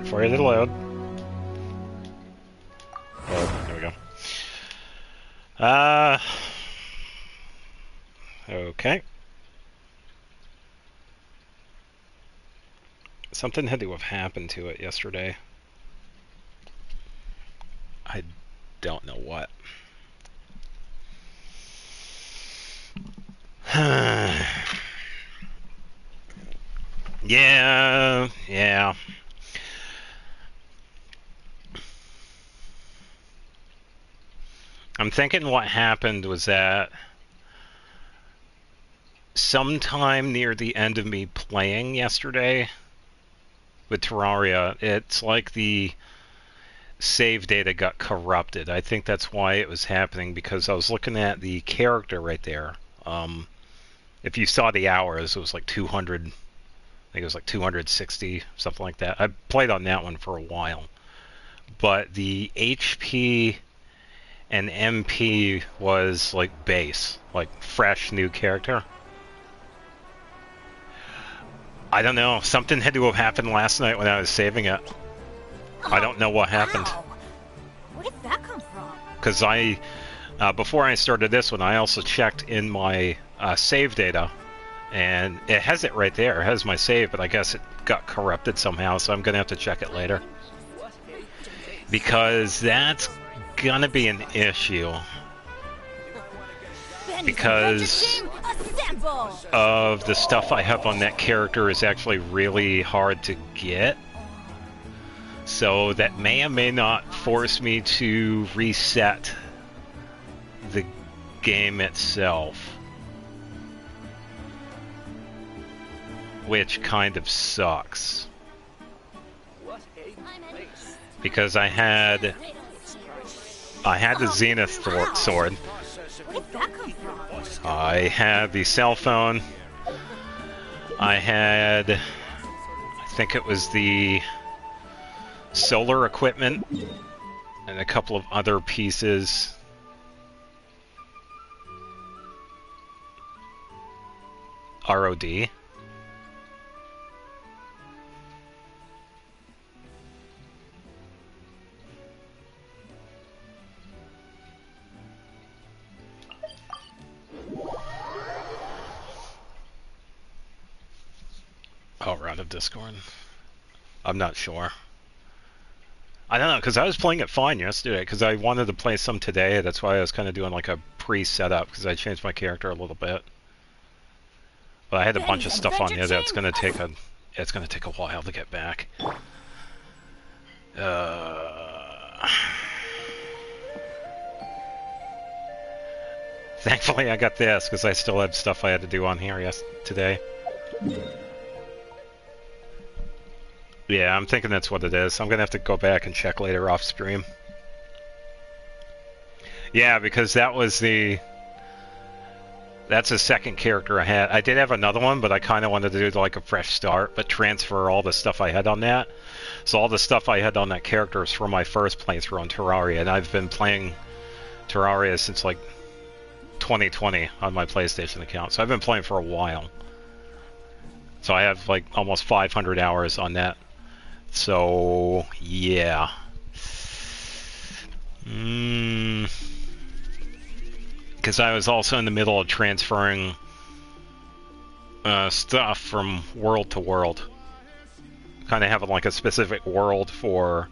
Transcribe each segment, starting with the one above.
for you to load. Oh, there we go. Okay. Something had to have happened to it yesterday. I don't know what. Yeah. I'm thinking what happened was that sometime near the end of me playing yesterday with Terraria, it's like the save data got corrupted. I think that's why it was happening, because I was looking at the character right there. If you saw the hours, it was like 200, I think it was like 260, something like that. I played on that one for a while. But the HP and MP was like base, like fresh new character. I don't know. Something had to have happened last night when I was saving it. I don't know what happened. Where did that come from? Because before I started this one, I also checked in my save data, and it has it right there. It has my save, but I guess it got corrupted somehow, so I'm going to have to check it later. Because that's going to be an issue. Because of the stuff I have on that character is actually really hard to get. So that may or may not force me to reset the game itself. Which kind of sucks. Because I had the Zenith sword. I had the cell phone. I had, I think it was the solar equipment and a couple of other pieces. ROD. Oh, we're out of Discord. I'm not sure. I don't know, because I was playing it fine yesterday, because I wanted to play some today. That's why I was kind of doing like a pre-setup, because I changed my character a little bit. But I had a bunch of stuff on here that's going to take a while to get back. Thankfully, I got this, because I still had stuff I had to do on here today. Yeah, I'm thinking that's what it is. I'm going to have to go back and check later off stream. Yeah, because that's the second character I had. I did have another one, but I kind of wanted to do like a fresh start, but transfer all the stuff I had on that. So all the stuff I had on that character is from my first playthrough on Terraria, and I've been playing Terraria since like 2020 on my PlayStation account. So I've been playing for a while. So I have like almost 500 hours on that. So, yeah. Because I was also in the middle of transferring stuff from world to world. Kind of having like a specific world for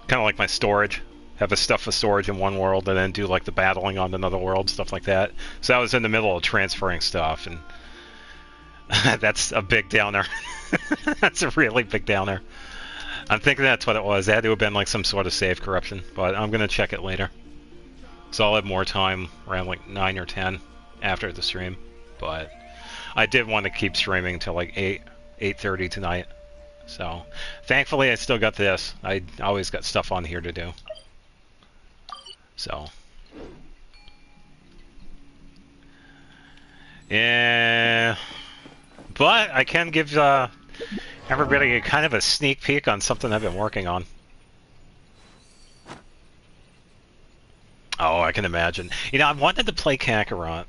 kind of like my storage. Have a stuff for storage in one world and then do like the battling on another world, stuff like that. So I was in the middle of transferring stuff, and that's a big downer. That's a really big downer. I'm thinking that's what it was. It had to have been like some sort of save corruption, but I'm going to check it later. So I'll have more time around like 9 or 10 after the stream. But I did want to keep streaming till like 8:30 tonight. So thankfully I still got this. I always got stuff on here to do. So yeah, but I can give everybody kind of a sneak peek on something I've been working on. Oh, I can imagine. You know, I wanted to play Kakarot.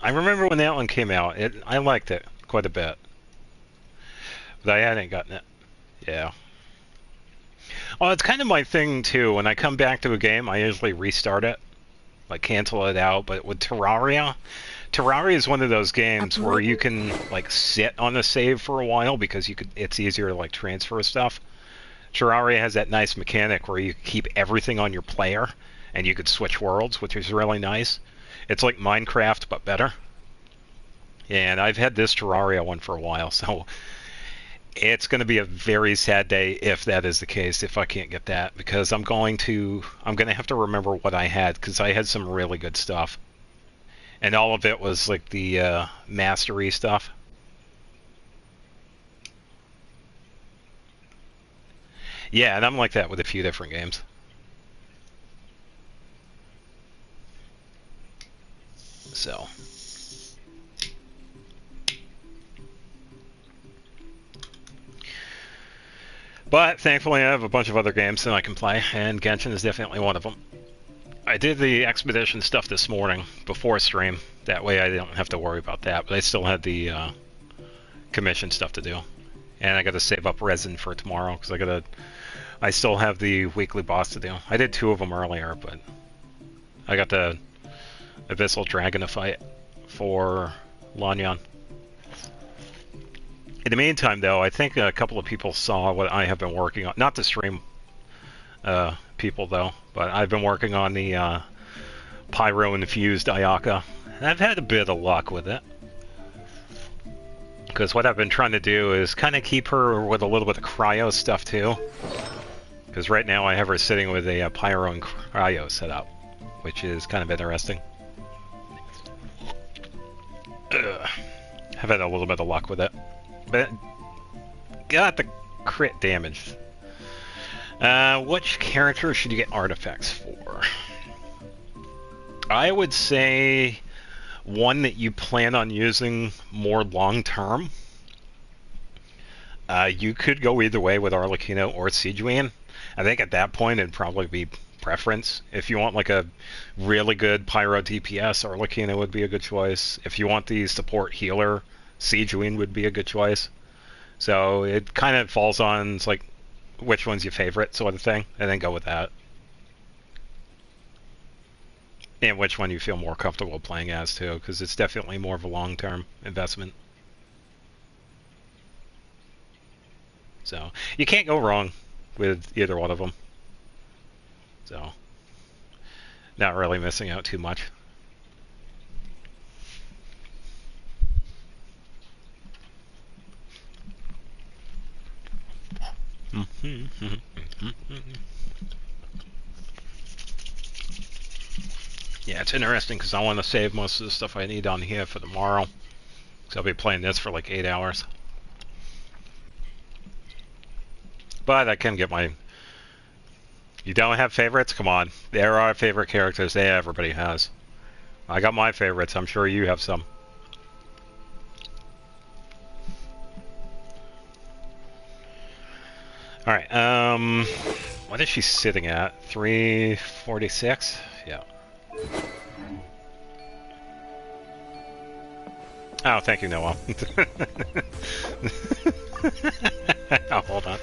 I remember when that one came out. I liked it quite a bit. But I hadn't gotten it Yeah. Well, it's kind of my thing too. When I come back to a game, I usually restart it, like cancel it out. But with Terraria, Terraria is one of those games where you can like sit on a save for a while because you could. It's easier to like transfer stuff. Terraria has that nice mechanic where you keep everything on your player, and you could switch worlds, which is really nice. It's like Minecraft but better. And I've had this Terraria one for a while, so it's going to be a very sad day if that is the case, if I can't get that, because I'm going to have to remember what I had, because I had some really good stuff. And all of it was like the mastery stuff. Yeah, and I'm like that with a few different games. So. But thankfully I have a bunch of other games that I can play, and Genshin is definitely one of them. I did the expedition stuff this morning before stream. That way I don't have to worry about that, but I still had the commission stuff to do. And I got to save up resin for tomorrow, because I still have the weekly boss to do. I did 2 of them earlier, but I got the Abyssal Dragon to fight for Lanyan. In the meantime, though, I think a couple of people saw what I have been working on. Not the stream people, though, but I've been working on the Pyro-infused Ayaka. And I've had a bit of luck with it. Because what I've been trying to do is kind of keep her with a little bit of cryo stuff, too. Because right now I have her sitting with a Pyro and cryo setup, which is kind of interesting. Ugh. I've had a little bit of luck with it. But got the crit damage. Which character should you get artifacts for? I would say one that you plan on using more long term. You could go either way with Arlecchino or Sijuan. I think at that point it'd probably be preference. If you want like a really good Pyro DPS, Arlecchino would be a good choice. If you want the support healer, Sijuan would be a good choice. So it kind of falls on it's like which one's your favorite sort of thing, and then go with that. And which one you feel more comfortable playing as too, because it's definitely more of a long-term investment. So you can't go wrong with either one of them. So not really missing out too much. Yeah, it's interesting because I want to save most of the stuff I need on here for tomorrow. So I'll be playing this for like 8 hours. But I can get my... You don't have favorites? Come on. There are favorite characters. Everybody has. I got my favorites. I'm sure you have some. Alright, what is she sitting at? 346? Yeah. Oh, thank you, Noel. Oh, hold on.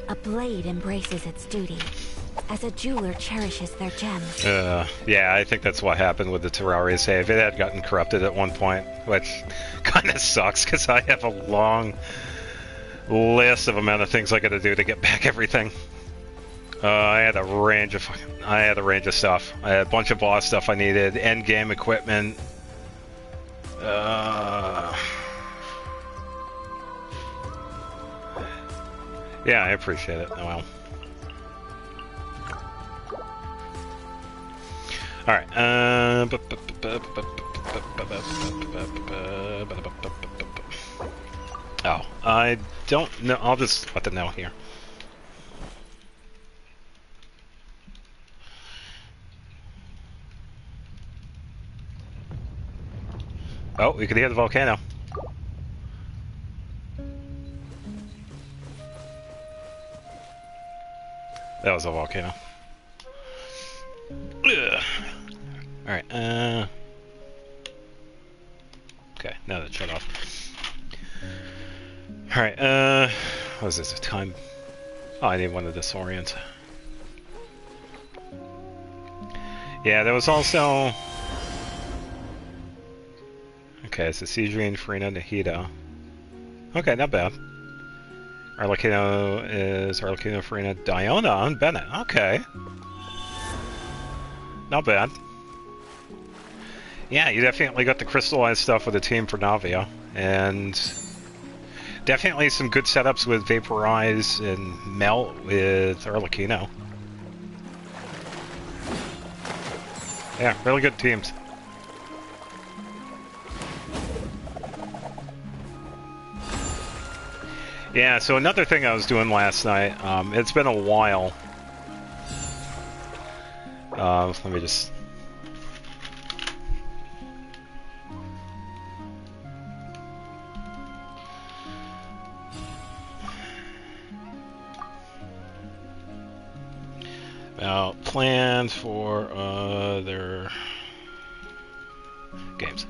A blade embraces its duty, as a jeweler cherishes their gems. Yeah, I think that's what happened with the Terraria save. It had gotten corrupted at one point, which kind of sucks because I have a long list of amount of things I got to do to get back everything. I had a range of stuff. I had a bunch of boss stuff I needed, end game equipment. Yeah, I appreciate it. Oh, well. Alright, oh, I don't know. I'll just let them know here. Oh, we can hear the volcano. That was a volcano. Ugh. Alright, okay, now that shut off. Alright, what was this, time? Oh, I need one of the Saurians. Yeah, there was also... Okay, so Cedrine, Farina, Nahida. Okay, not bad. Arlecchino is Arlecchino, Farina, Diona, and Bennett. Okay. Not bad. Yeah, you definitely got the crystallized stuff with the team for Navia. And definitely some good setups with Vaporize and Melt with Arlecchino. Yeah, really good teams. Yeah, so another thing I was doing last night, it's been a while. Let me just... plans for other games.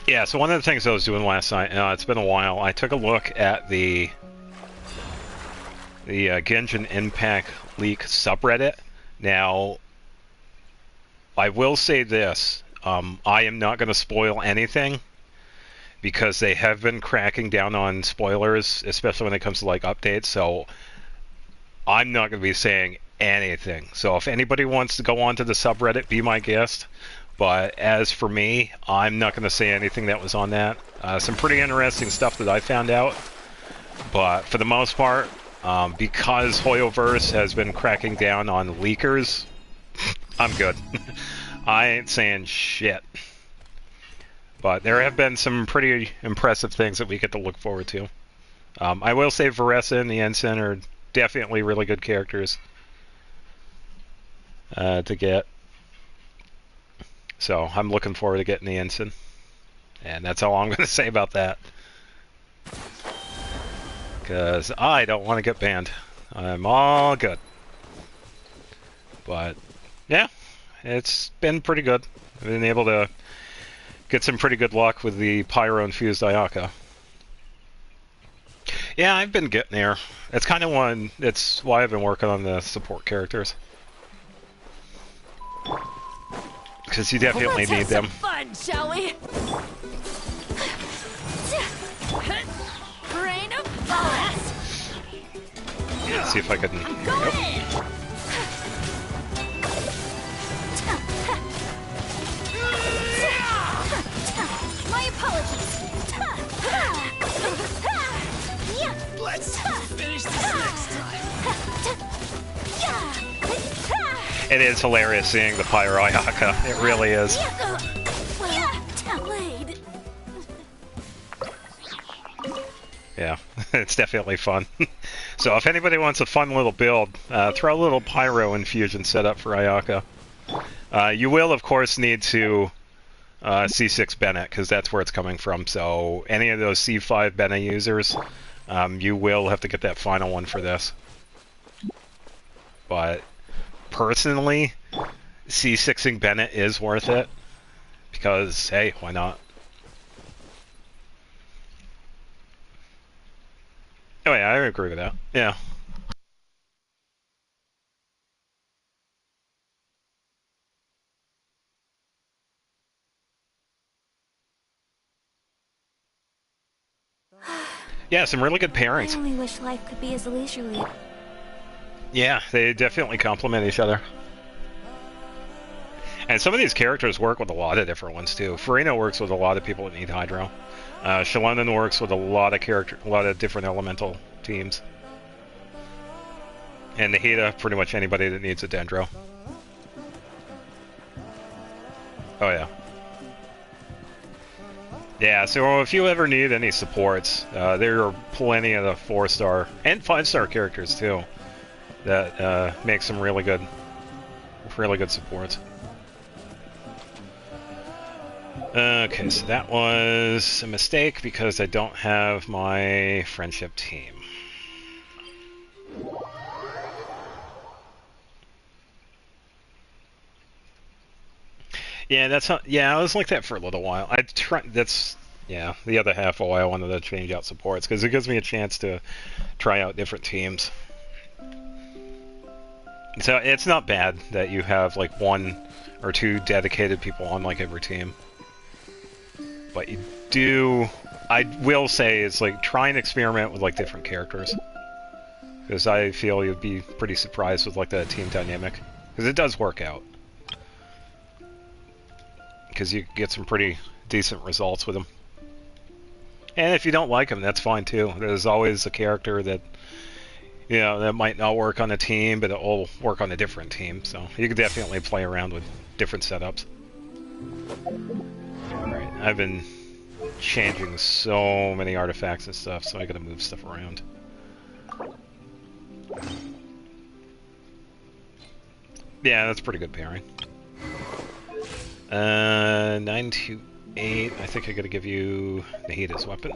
Yeah, so one of the things I was doing last night, it's been a while, I took a look at the Genshin Impact Leak subreddit. Now, I will say this, I am not going to spoil anything, because they have been cracking down on spoilers, especially when it comes to like updates, so I'm not going to be saying anything. So if anybody wants to go onto the subreddit, be my guest. But as for me, I'm not going to say anything that was on that. Some pretty interesting stuff that I found out. But for the most part, because Hoyoverse has been cracking down on leakers, I'm good. I ain't saying shit. But there have been some pretty impressive things that we get to look forward to. I will say Varessa and the Ensign are definitely really good characters to get. So I'm looking forward to getting the Ensign. And that's all I'm going to say about that. Because I don't want to get banned. I'm all good. But, yeah, it's been pretty good. I've been able to get some pretty good luck with the Pyro-infused Ayaka. Yeah, I've been getting there. It's kind of one, it's why I've been working on the support characters. Because you definitely need them. Fun, shall we? Rain of bullets. Yeah, see if I can. Nope. My apologies. Let's finish this next time. It is hilarious seeing the Pyro Ayaka. It really is. Yeah, it's definitely fun. So if anybody wants a fun little build, throw a little Pyro infusion setup for Ayaka. You will, of course, need to C6 Bennett, because that's where it's coming from. So any of those C5 Bennett users, you will have to get that final one for this. But personally, C6ing Bennett is worth it, because, hey, why not? Oh yeah, I agree with that. Yeah. Yeah, some really good pairings. I only wish life could be as leisurely. Yeah, they definitely complement each other. And some of these characters work with a lot of different ones too. Farina works with a lot of people that need Hydro. Shalondon works with a lot of different elemental teams. And Nahida, pretty much anybody that needs a Dendro. Oh yeah. Yeah, so if you ever need any supports, there are plenty of the 4-star and 5-star characters too that make some really good supports. Okay, so that was a mistake because I don't have my friendship team. Yeah, that's how. Yeah, I was like that for a little while. I try. That's yeah. The other half of why I wanted to change out supports because it gives me a chance to try out different teams. So it's not bad that you have like one or two dedicated people on like every team. But you do, I will say, is like try and experiment with like different characters. Because I feel you'd be pretty surprised with like the team dynamic. Because it does work out. Because you get some pretty decent results with them. And if you don't like them, that's fine too. There's always a character that, you know, that might not work on a team, but it will work on a different team. So you could definitely play around with different setups. Alright, I've been changing so many artifacts and stuff, so I gotta move stuff around. Yeah, that's pretty good pairing. 928, I think I gotta give you Nahida's weapon.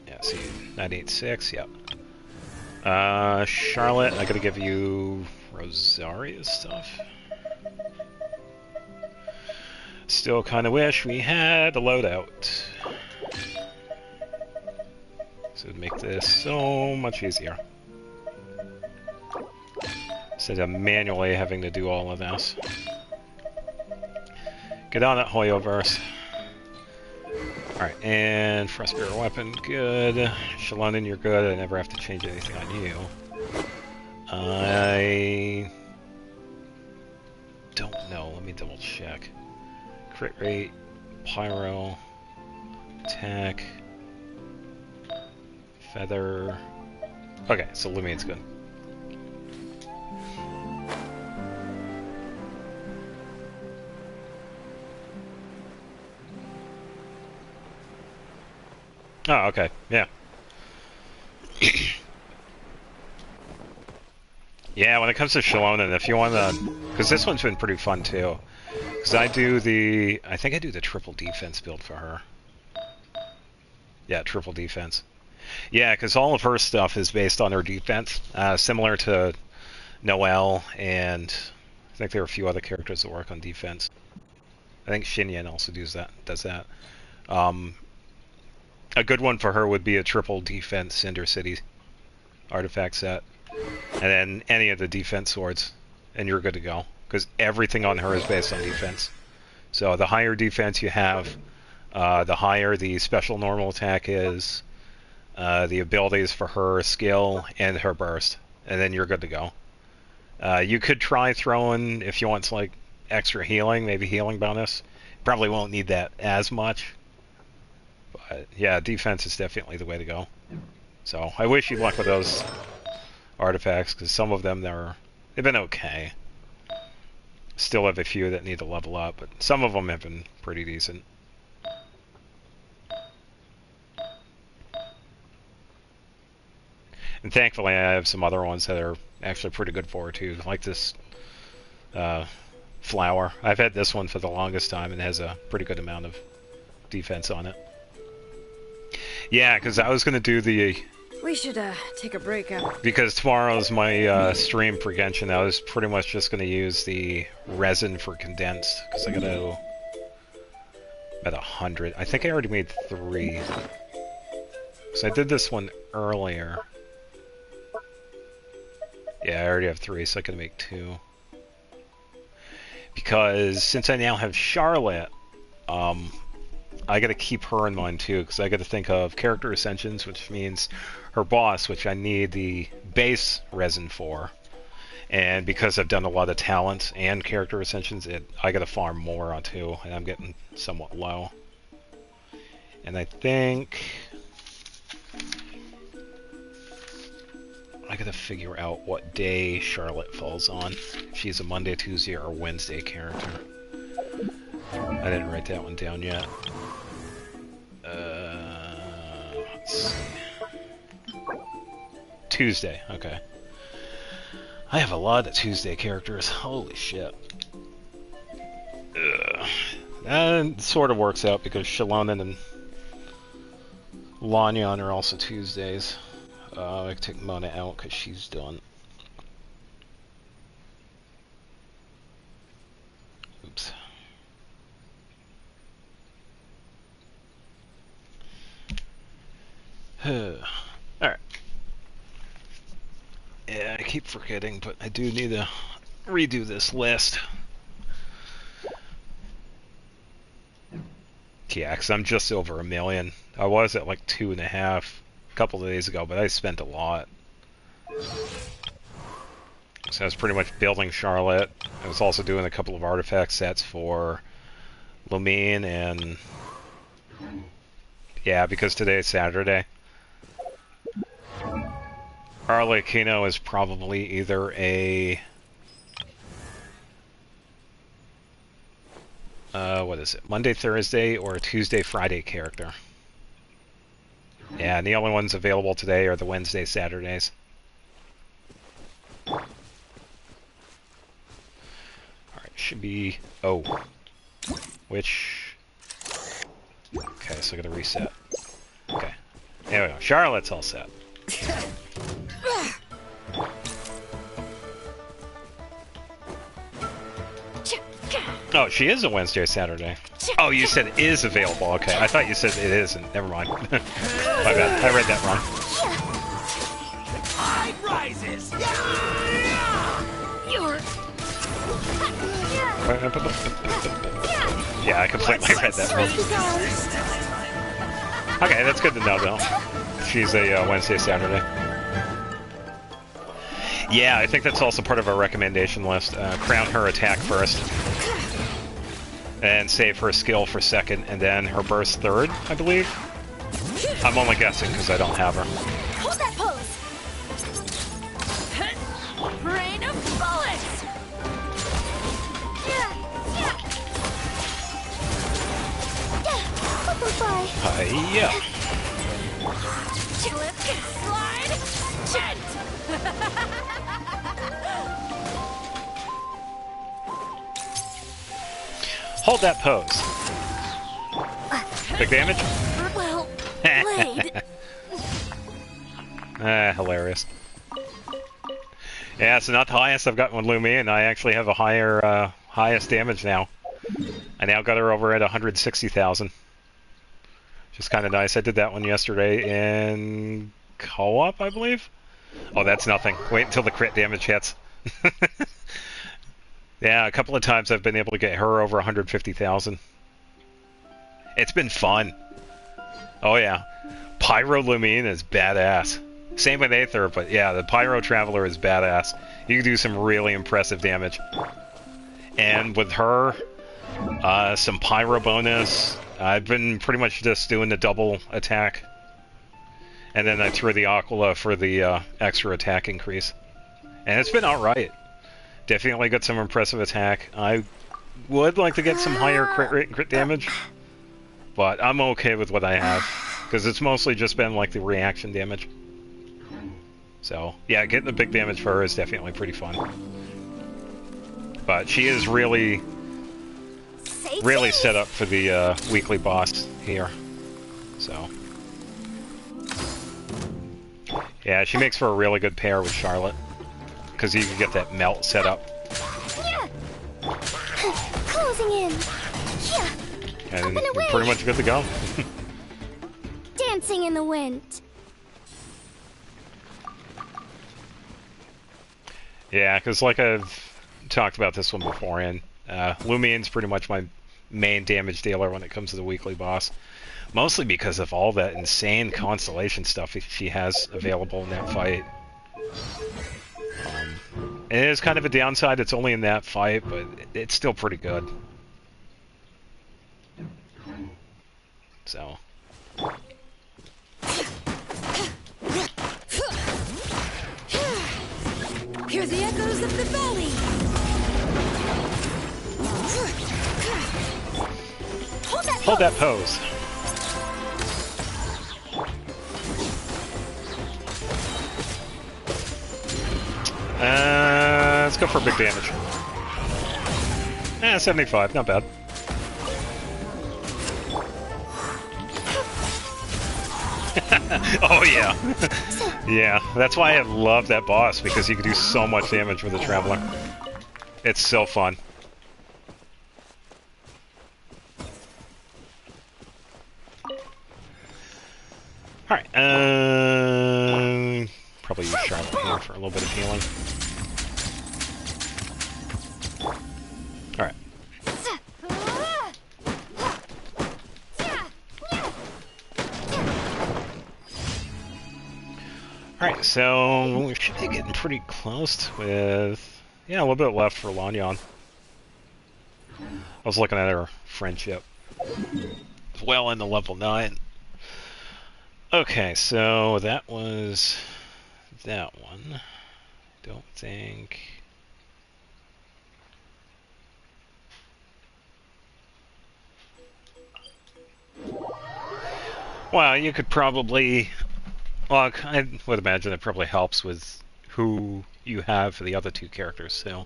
Yeah, see, 986, yep. Charlotte, I gotta give you Rosaria's stuff. Still kinda wish we had a loadout. So it'd make this so much easier. Instead of manually having to do all of this. Get on it, Hoyoverse. Alright, and Frostbearer weapon, good. Shalonen, you're good. I never have to change anything on you. I don't know. Let me double check. Crit rate, pyro, attack, feather. Okay, so Lumine's good. Oh, okay, yeah. Yeah, when it comes to Shalonen, if you want to... Because this one's been pretty fun, too. Because I do the... I think I do the triple defense build for her. Yeah, triple defense. Yeah, because all of her stuff is based on her defense. Similar to Noelle, and I think there are a few other characters that work on defense. I think Xinyan also does that. A good one for her would be a triple defense Cinder City artifact set. And then any of the defense swords, and you're good to go. Because everything on her is based on defense. So the higher defense you have, the higher the special normal attack is, the abilities for her skill, and her burst. And then you're good to go. You could try throwing, if you want like extra healing, maybe healing bonus. Probably won't need that as much. But yeah, defense is definitely the way to go. So I wish you luck with those artifacts, because some of them they've been okay. Still have a few that need to level up, but some of them have been pretty decent. And thankfully I have some other ones that are actually pretty good for her too, like this flower. I've had this one for the longest time and it has a pretty good amount of defense on it. Yeah, because I was going to do the... We should take a break out. Because tomorrow's my stream for Genshin, I was pretty much just going to use the resin for condensed, because I got to... About 100. I think I already made 3. So I did this one earlier. Yeah, I already have 3, so I can make 2. Because since I now have Charlotte, I gotta keep her in mind too, because I gotta think of character ascensions, which means her boss, which I need the base resin for. And because I've done a lot of talents and character ascensions, I gotta farm more on too, and I'm getting somewhat low. And I think I gotta figure out what day Charlotte falls on. If she's a Monday, Tuesday, or Wednesday character. I didn't write that one down yet. Let's see. Tuesday, okay. I have a lot of Tuesday characters. Holy shit. That sort of works out because Shalonen and Lanyan are also Tuesdays. I can take Mona out because she's done. Oops. Alright. Yeah, I keep forgetting, but I do need to redo this list. Yeah, because I'm just over 1 million. I was at like 2.5 a couple of days ago, but I spent a lot. So I was pretty much building Charlotte. I was also doing a couple of artifact sets for Lumine and... Yeah, because today is Saturday. Arlecchino is probably either a... what is it? Monday, Thursday, or a Tuesday, Friday character. Yeah, and the only ones available today are the Wednesday, Saturdays. Alright, should be... Oh. Which... Okay, so I gotta reset. Okay. There we go. Charlotte's all set. Oh, she is a Wednesday, Saturday. Oh, you said is available. Okay, I thought you said it isn't. Never mind. My bad. I read that wrong. Tide rises. Yeah, I completely read that wrong. Okay, that's good to know, though. She's a Wednesday, Saturday. Yeah, I think that's also part of our recommendation list. Crown her attack first. And save her skill for second, and then her burst third, I believe. I'm only guessing because I don't have her. Hold that pose! Rain of bullets! Yeah. Slip, slide, jet! Hold that pose. Big damage? Well played. Hilarious. Yeah, it's not the highest I've gotten with Lumine, and I actually have a higher, highest damage now. I now got her over at 160,000. Which is kind of nice. I did that one yesterday in co-op, I believe? Oh, that's nothing. Wait until the crit damage hits. Yeah, a couple of times I've been able to get her over 150,000. It's been fun. Oh yeah. Pyro Lumine is badass. Same with Aether, but yeah, the Pyro Traveler is badass. You can do some really impressive damage. And with her, some Pyro bonus. I've been pretty much just doing the double attack. And then I threw the Aquila for the extra attack increase. And it's been alright. Definitely got some impressive attack. I would like to get some higher crit rate and crit damage, but I'm okay with what I have, because it's mostly just been like the reaction damage. So, yeah, getting the big damage for her is definitely pretty fun. But she is really set up for the weekly boss here. So, yeah, she makes for a really good pair with Charlotte. Because you can get that melt set up. Closing in. And you're pretty much good to go. Dancing in the wind. Yeah, because like I've talked about this one beforehand, Lumine's pretty much my main damage dealer when it comes to the weekly boss. Mostly because of all that insane constellation stuff she has available in that fight. It is kind of a downside, it's only in that fight, but it's still pretty good. So. Hear the echoes of the valley! Hold that pose. Let's go for big damage. 75, not bad. Oh yeah. Yeah, that's why I love that boss, because you can do so much damage with the Traveler. It's so fun. Alright, probably use Charlotte here for a little bit of healing. Alright. Alright, so we should be getting pretty close with... Yeah, a little bit left for Lanyan. I was looking at her friendship. Well into level 9. Okay, so that was that one. Don't think... Well, you could probably... Well, I would imagine it probably helps with who you have for the other two characters, so...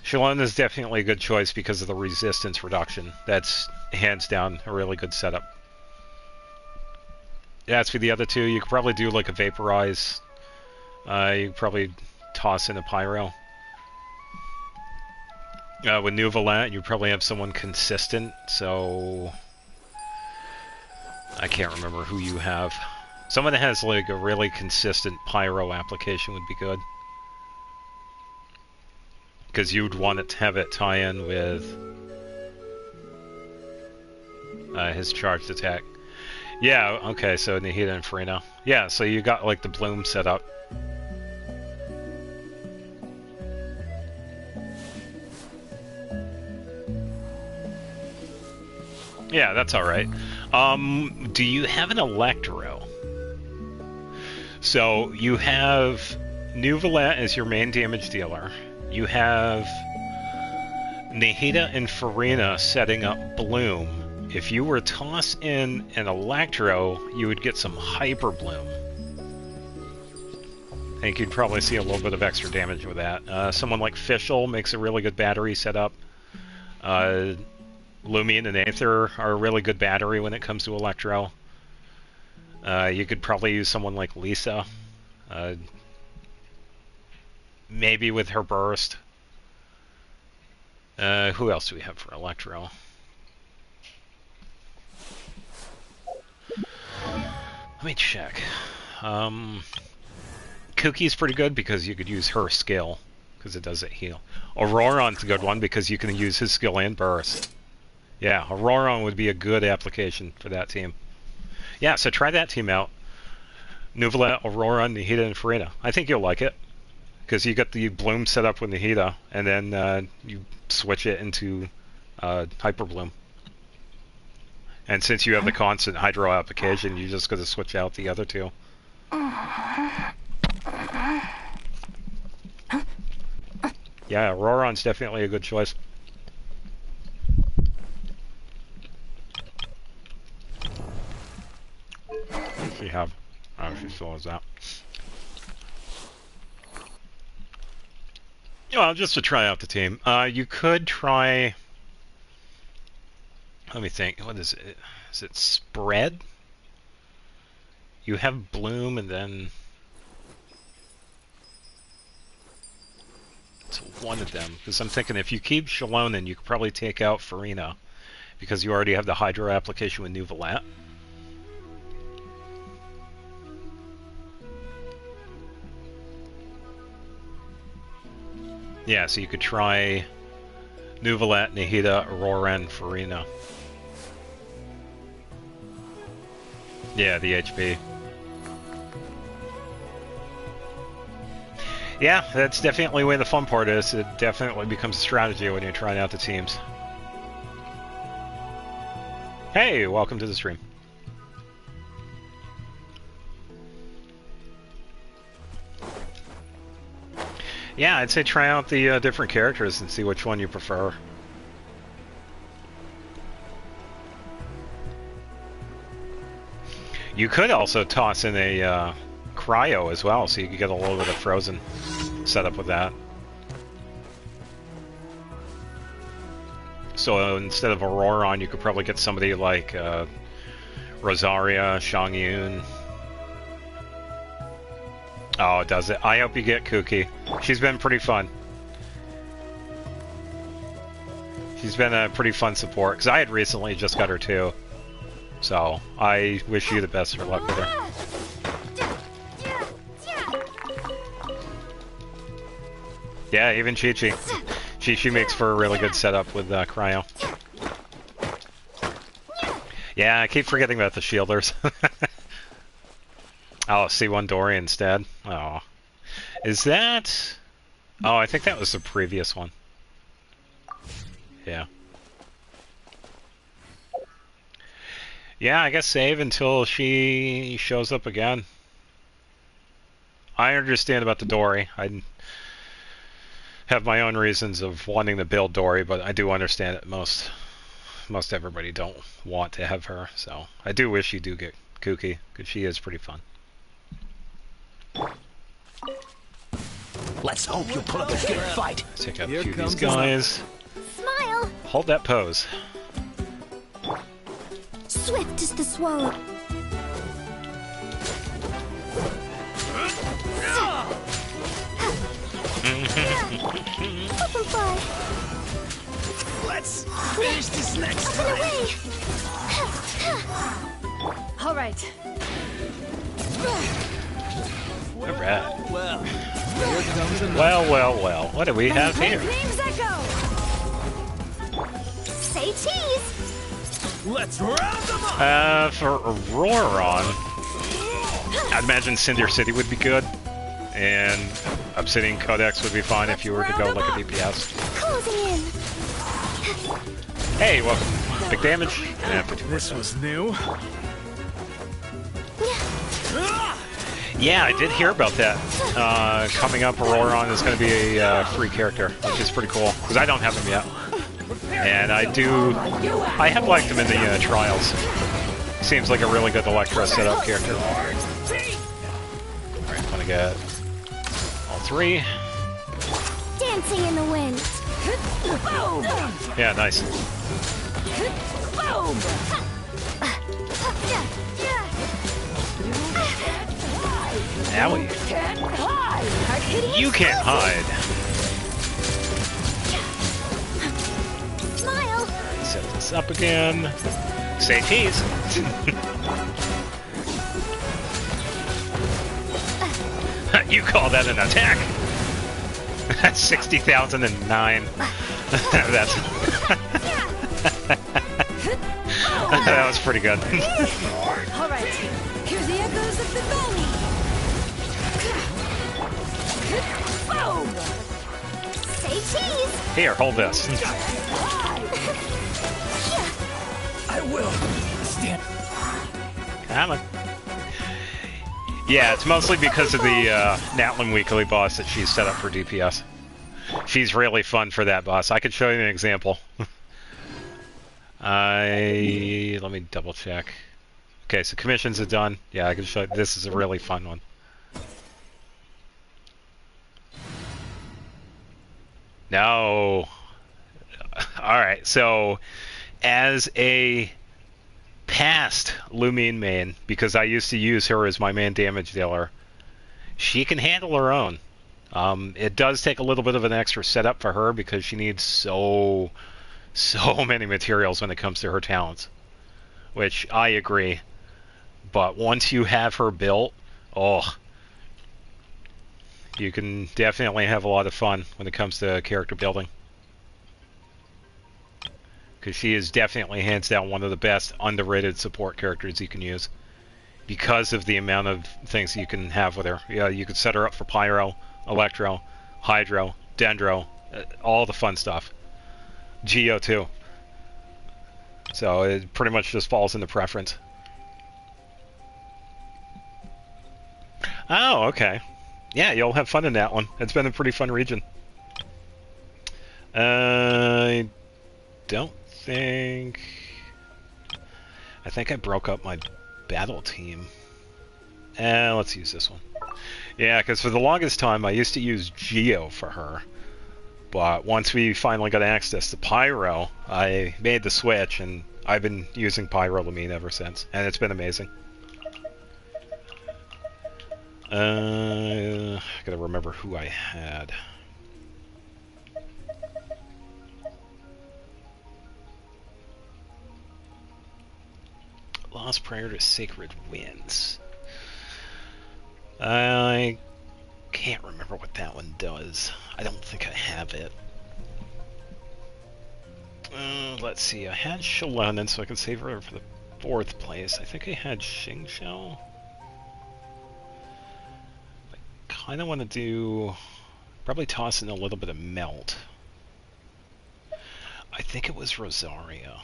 Shalon is definitely a good choice because of the resistance reduction. That's, hands down, a really good setup. As for the other two, you could probably do like a Vaporize. You could probably toss in a Pyro. With New Valant, you probably have someone consistent, so... I can't remember who you have. Someone that has like a really consistent Pyro application would be good. Because you'd want it to have it tie in with his charged attack. Yeah, okay, so Nahida and Farina. Yeah, so you got like the bloom set up. Yeah, that's alright. Do you have an Electro? So you have Nuvalet as your main damage dealer. You have Nahida and Farina setting up Bloom. If you were to toss in an Electro, you would get some Hyper Bloom. I think you'd probably see a little bit of extra damage with that. Someone like Fischl makes a really good battery setup. Lumion and Aether are a really good battery when it comes to Electro. You could probably use someone like Lisa. Maybe with her burst. Who else do we have for Electro? Let me check. Cookie's pretty good because you could use her skill, because it does it heal. Auroron's a good one because you can use his skill and burst. Yeah, Auroron would be a good application for that team. Yeah, so try that team out. Nuvalet, Auroron, Nahida, and Farina. I think you'll like it. Because you got the Bloom set up with Nahida, and then you switch it into Hyper Bloom. And since you have the constant Hydro application, you just got to switch out the other two. Yeah, Auroron's definitely a good choice. What does she have? Oh, she still has that. Well, just to try out the team. You could try... Let me think. What is it? Is it Spread? You have Bloom and then... It's one of them. Because I'm thinking if you keep Shalonen, you could probably take out Farina. Because you already have the Hydro application with Nuvalat. Yeah, so you could try Nuvalat, Nahida, Aurora, and Farina. Yeah, the HP. Yeah, that's definitely where the fun part is. It definitely becomes a strategy when you're trying out the teams. Hey, welcome to the stream. Yeah, I'd say try out the different characters and see which one you prefer. You could also toss in a cryo as well, so you could get a little bit of frozen setup with that. So instead of Auroron, you could probably get somebody like Rosaria, Shangyun. Oh, does it? I hope you get Kuki. She's been pretty fun. She's been a pretty fun support, because I had recently just got her too. So I wish you the best for luck with her. Yeah, even Chi-Chi. Chi-Chi makes for a really good setup with Cryo. Yeah, I keep forgetting about the shielders. Oh, C1 Dory instead. Oh. Is that... Oh, I think that was the previous one. Yeah. Yeah, I guess save until she shows up again. I understand about the Dory. I have my own reasons of wanting to build Dory, but I do understand that most everybody don't want to have her. So I do wish you do get Kooky, because she is pretty fun. Let's hope you pull up a good fight. Take out a few of these guys. Smile! Hold that pose. Swift is the swallow. Butterfly! Let's finish this next Run time. away! All right. Alright. Well, here comes another. Well. What do we have here? Name's Echo. Say cheese! Let's round them up. For Auroron, I'd imagine Cinder City would be good. And Obsidian Codex would be fine if you were to go like a DPS. Closing in! Hey, welcome. Big damage. Yeah, This was new. yeah, I did hear about that. Coming up, Auroron is going to be a free character, which is pretty cool. Because I don't have him yet. And I have liked him in the trials. Seems like a really good Electro setup character. Alright, I'm going to get all three. Dancing in the wind. Yeah, nice. Owie. You can't hide. Smile! Set this up again. Say cheese. You call that an attack? That's 60,009. That's that was pretty good. All right. Here's the echoes of the valley. Boom! Say cheese! Here, hold this. I will stand. Come on. Yeah, it's mostly because of the Natlan Weekly boss that she's set up for DPS. She's really fun for that boss. I could show you an example. Let me double check. Okay, so commissions are done. Yeah, I can show you. This is a really fun one. No. Alright, so as a past Lumine main, because I used to use her as my main damage dealer, she can handle her own. It does take a little bit of an extra setup for her because she needs so many materials when it comes to her talents, which I agree. But once you have her built, oh, you can definitely have a lot of fun when it comes to character building. Because she is definitely, hands down, one of the best underrated support characters you can use. Because of the amount of things you can have with her. Yeah, you could set her up for Pyro, Electro, Hydro, Dendro, all the fun stuff. Geo too. So it pretty much just falls into preference. Oh, okay. Yeah, you'll have fun in that one. It's been a pretty fun region. I don't think... I think I broke up my battle team. Let's use this one. Yeah, because for the longest time I used to use Geo for her. But once we finally got access to Pyro, I made the switch, and I've been using Pyro Lumine ever since. And it's been amazing. I gotta remember who I had. boss prior to Sacred Winds. I can't remember what that one does. I don't think I have it. Let's see, I had Shalonen, so I can save her for the 4th place. I think I had Xingqiao. I kind of want to do... probably toss in a little bit of Melt. I think it was Rosaria.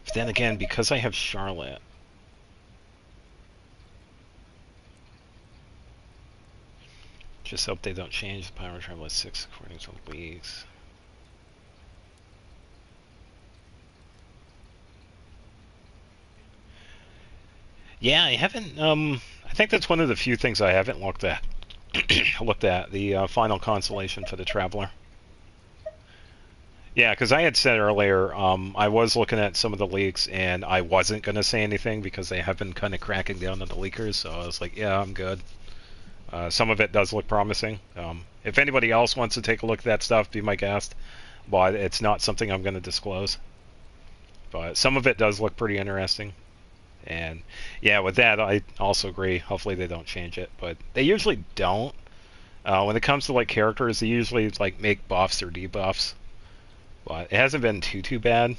But then again, because I have Charlotte... just hope they don't change the power travel at 6 according to the leagues. Yeah, I haven't, I think that's one of the few things I haven't looked at. The final consolation for the Traveler. Yeah, because I had said earlier, I was looking at some of the leaks, and I wasn't going to say anything because they have been kind of cracking down on the leakers, so I was like, yeah, I'm good. Some of it does look promising. If anybody else wants to take a look at that stuff, be my guest. But it's not something I'm going to disclose. But some of it does look pretty interesting. And yeah, with that, I also agree. Hopefully they don't change it. But they usually don't. When it comes to like characters, they usually like make buffs or debuffs. But it hasn't been too bad.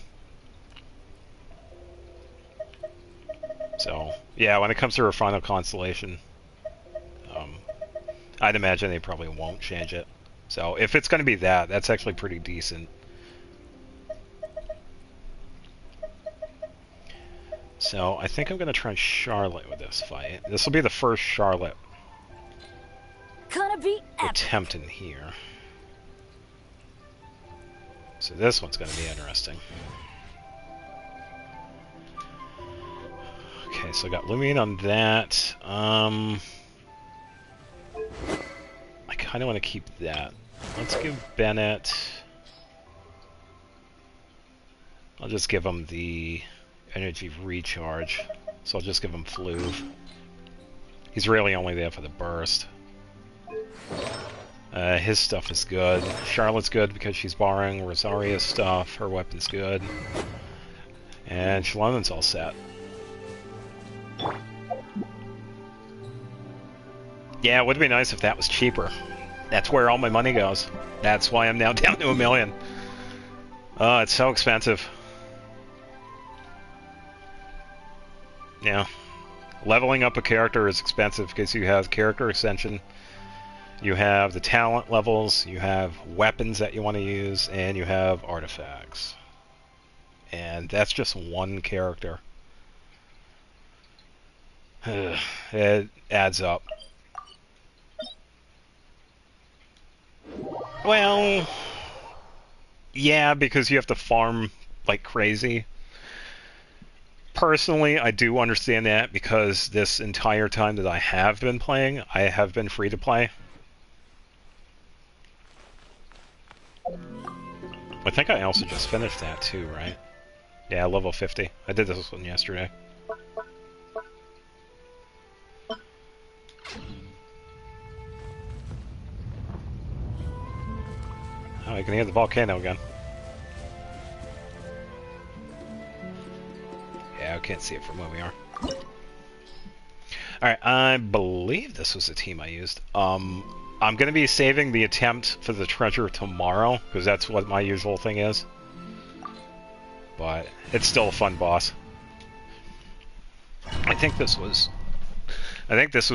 So yeah, when it comes to her final constellation, I'd imagine they probably won't change it. So if it's going to be that, that's actually pretty decent. So I think I'm going to try Charlotte with this fight. This will be the first Charlotte Gonna be attempt in here. So this one's going to be interesting. Okay, so I got Lumion on that. I kind of want to keep that. Let's give Bennett... I'll just give him the energy recharge. So I'll just give him Fluve. He's really only there for the burst. His stuff is good. Charlotte's good because she's borrowing Rosaria's stuff. Her weapon's good. And Shalonen's all set. Yeah, it would be nice if that was cheaper. That's where all my money goes. That's why I'm now down to $1 million. Oh, it's so expensive. Yeah. Leveling up a character is expensive because you have character ascension, you have the talent levels, you have weapons that you want to use, and you have artifacts. And that's just one character. It adds up. Well, yeah, because you have to farm like crazy. Personally, I do understand that because this entire time that I have been playing, I have been free to play. I think I also just finished that too, right? Yeah, level 50. I did this one yesterday. Oh, I can hear the volcano again. Yeah, I can't see it from where we are. Alright, I believe this was the team I used. I'm going to be saving the attempt for the treasure tomorrow, because that's what my usual thing is. But it's still a fun boss. I think this was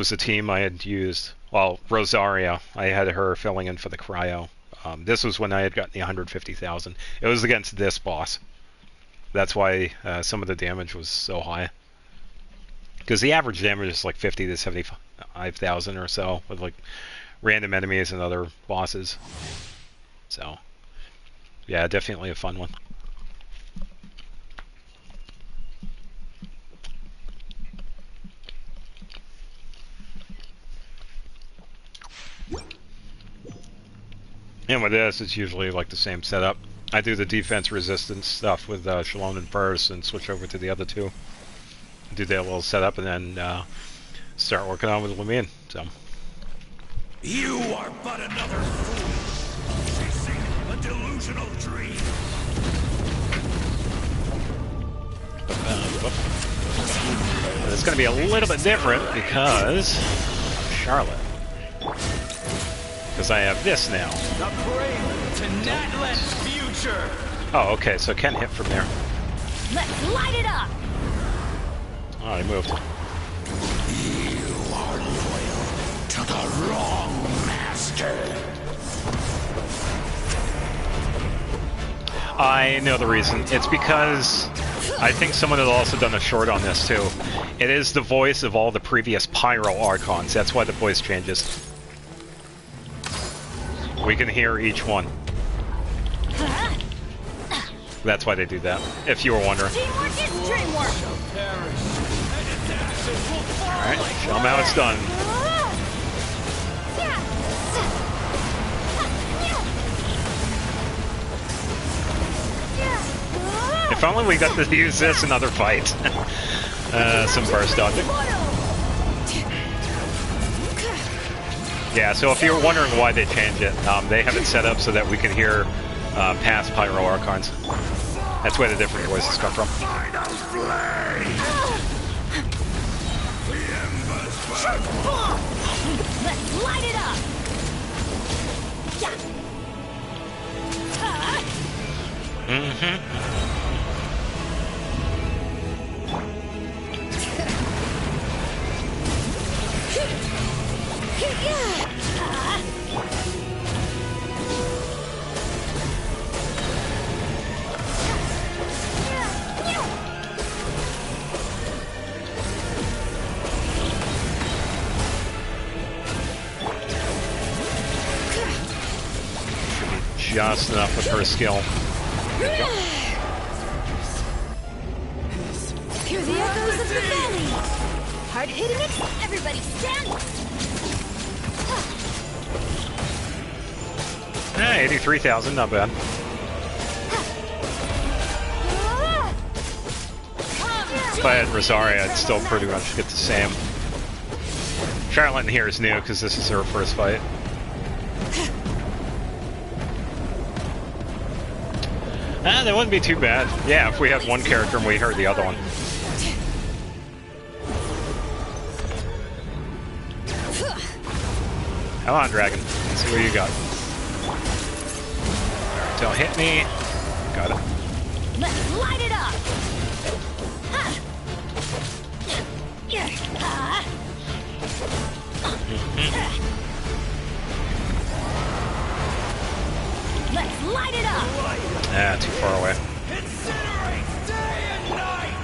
the team I had used. Well, Rosaria. I had her filling in for the cryo. This was when I had gotten the 150,000. It was against this boss. That's why some of the damage was so high. Because the average damage is like 50 to 75,000 or so, with like random enemies and other bosses. So, yeah, definitely a fun one. And with this, it's usually like the same setup. I do the defense resistance stuff with Shalonen first and switch over to the other two. Do their little setup and then start working on with Lumion. So. You are but another fool, chasing a delusion. delusional dream. It's going to be a little bit different because Charlotte. Because I have this now. The prelude to Natlan's future. Oh, okay, so it can hit from there. Let's light it up! Oh, he moved. You are loyal to the wrong master. I know the reason. It's because I think someone has also done a short on this too. It is the voice of all the previous Pyro Archons. That's why the voice changes. We can hear each one. That's why they do that, if you were wondering. Teamwork is dreamwork! Alright, show them how it's done. If only we got to use this in other fights. Some burst dodging. Yeah, so if you're wondering why they changed it, they have it set up so that we can hear past Pyro Archons. That's where the different voices come from. Let's light it up! Just enough with her skill. Hear the echoes of the valley! Hard hitting it! Everybody stand! 83,000, not bad. If I had Rosaria, I'd still pretty much get the same. Charlotte here is new because this is her first fight. That wouldn't be too bad. Yeah, if we had one character and we heard the other one. Come on, Dragon. Let's see what you got. Don't hit me. Got it. Let's light it up! Let's light it up! Ah, too far away. Incinerate day and night.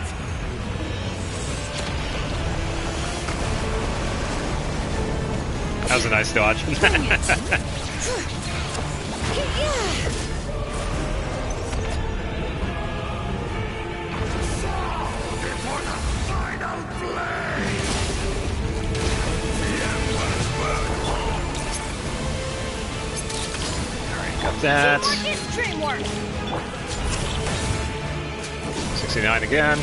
That was a nice dodge. Before the final blade. Got that. Teamwork is dreamwork! 69 again.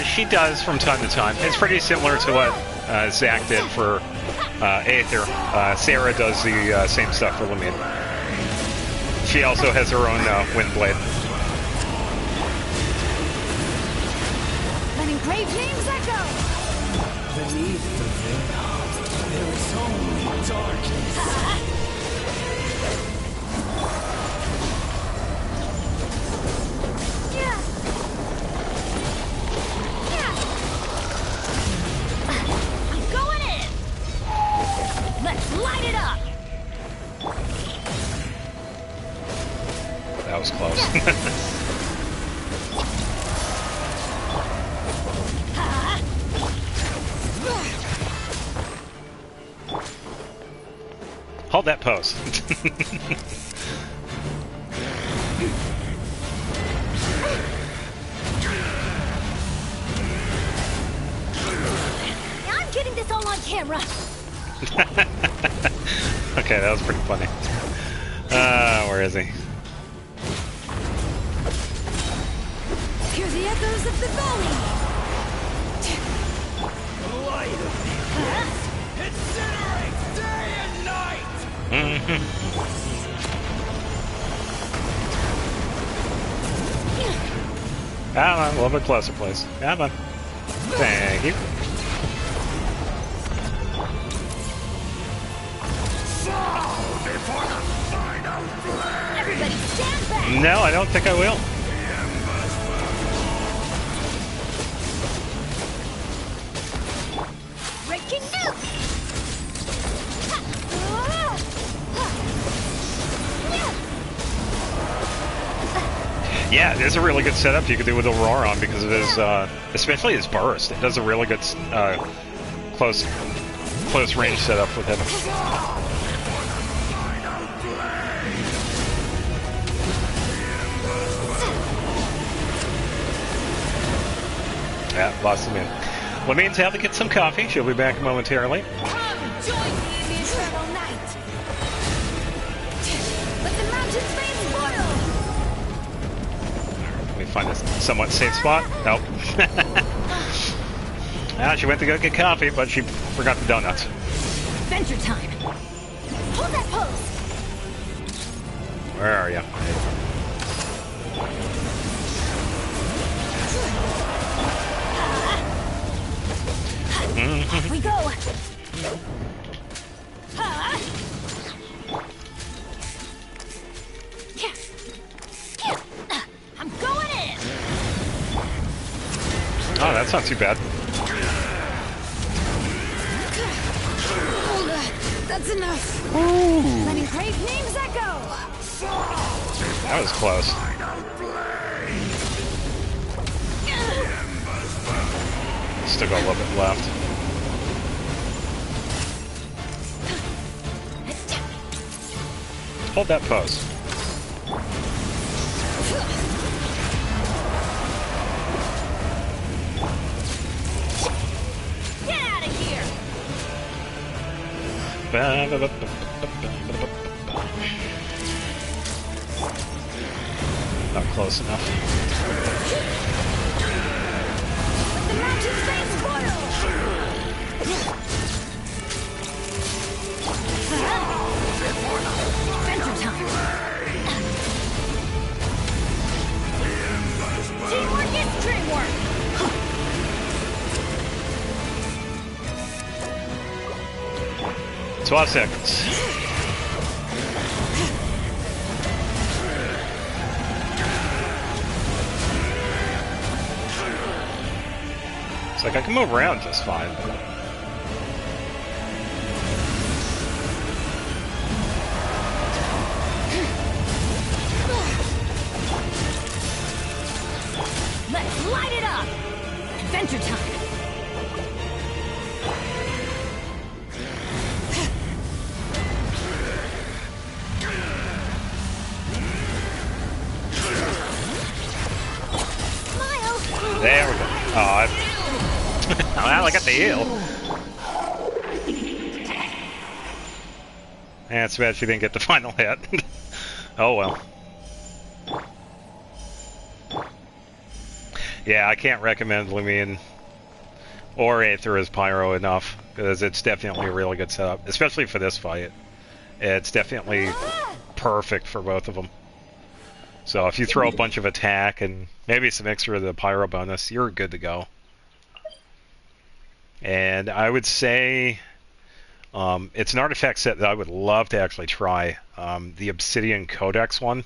She does from time to time. It's pretty similar to what Zack did for Aether. Sarah does the same stuff for Lumion. She also has her own Wind Blade. Letting brave names echo! Beneath the veil, there is only darkness. I'm going in! Let's light it up! That was close. Hold that pose. I'm getting this all on camera! Okay, that was pretty funny. Where is he? Hear the echoes of the valley! Incinerates day and night! Come on, a little bit closer, please. Come on. Thank you. Everybody stand back! No, I don't think I will. Breaking nuke! Yeah, there's a really good setup you could do with Aurora on because of his, especially his burst. It does a really good close range setup with him. Yeah, lost him in. Well, means have to get some coffee. She'll be back momentarily. Come join me in the eternal night! Let the mountains rain spoil! Let me find a somewhat safe spot. Nope. Ah, she went to go get coffee, but she forgot the donuts. Adventure time! Hold that pose! Where are you? Off we go! I'm going in! Oh, that's not too bad. That's enough! Letting brave names echo! That was close. Still got a little bit left. Hold that pose. Get out of here! Not close enough. The mountains rain spoil! Adventure time! Teamwork is dreamwork! 12 seconds. It's like I can move around just fine. Let's light it up! Adventure time! There we go. Oh, well, I got the heal. That's bad she didn't get the final hit. Oh well. Yeah, I can't recommend Lumine or Aether as Pyro enough, because it's definitely a really good setup, especially for this fight. It's definitely perfect for both of them. So if you throw a bunch of attack and maybe some extra of the Pyro bonus, you're good to go. And I would say it's an artifact set that I would love to actually try. The Obsidian Codex one.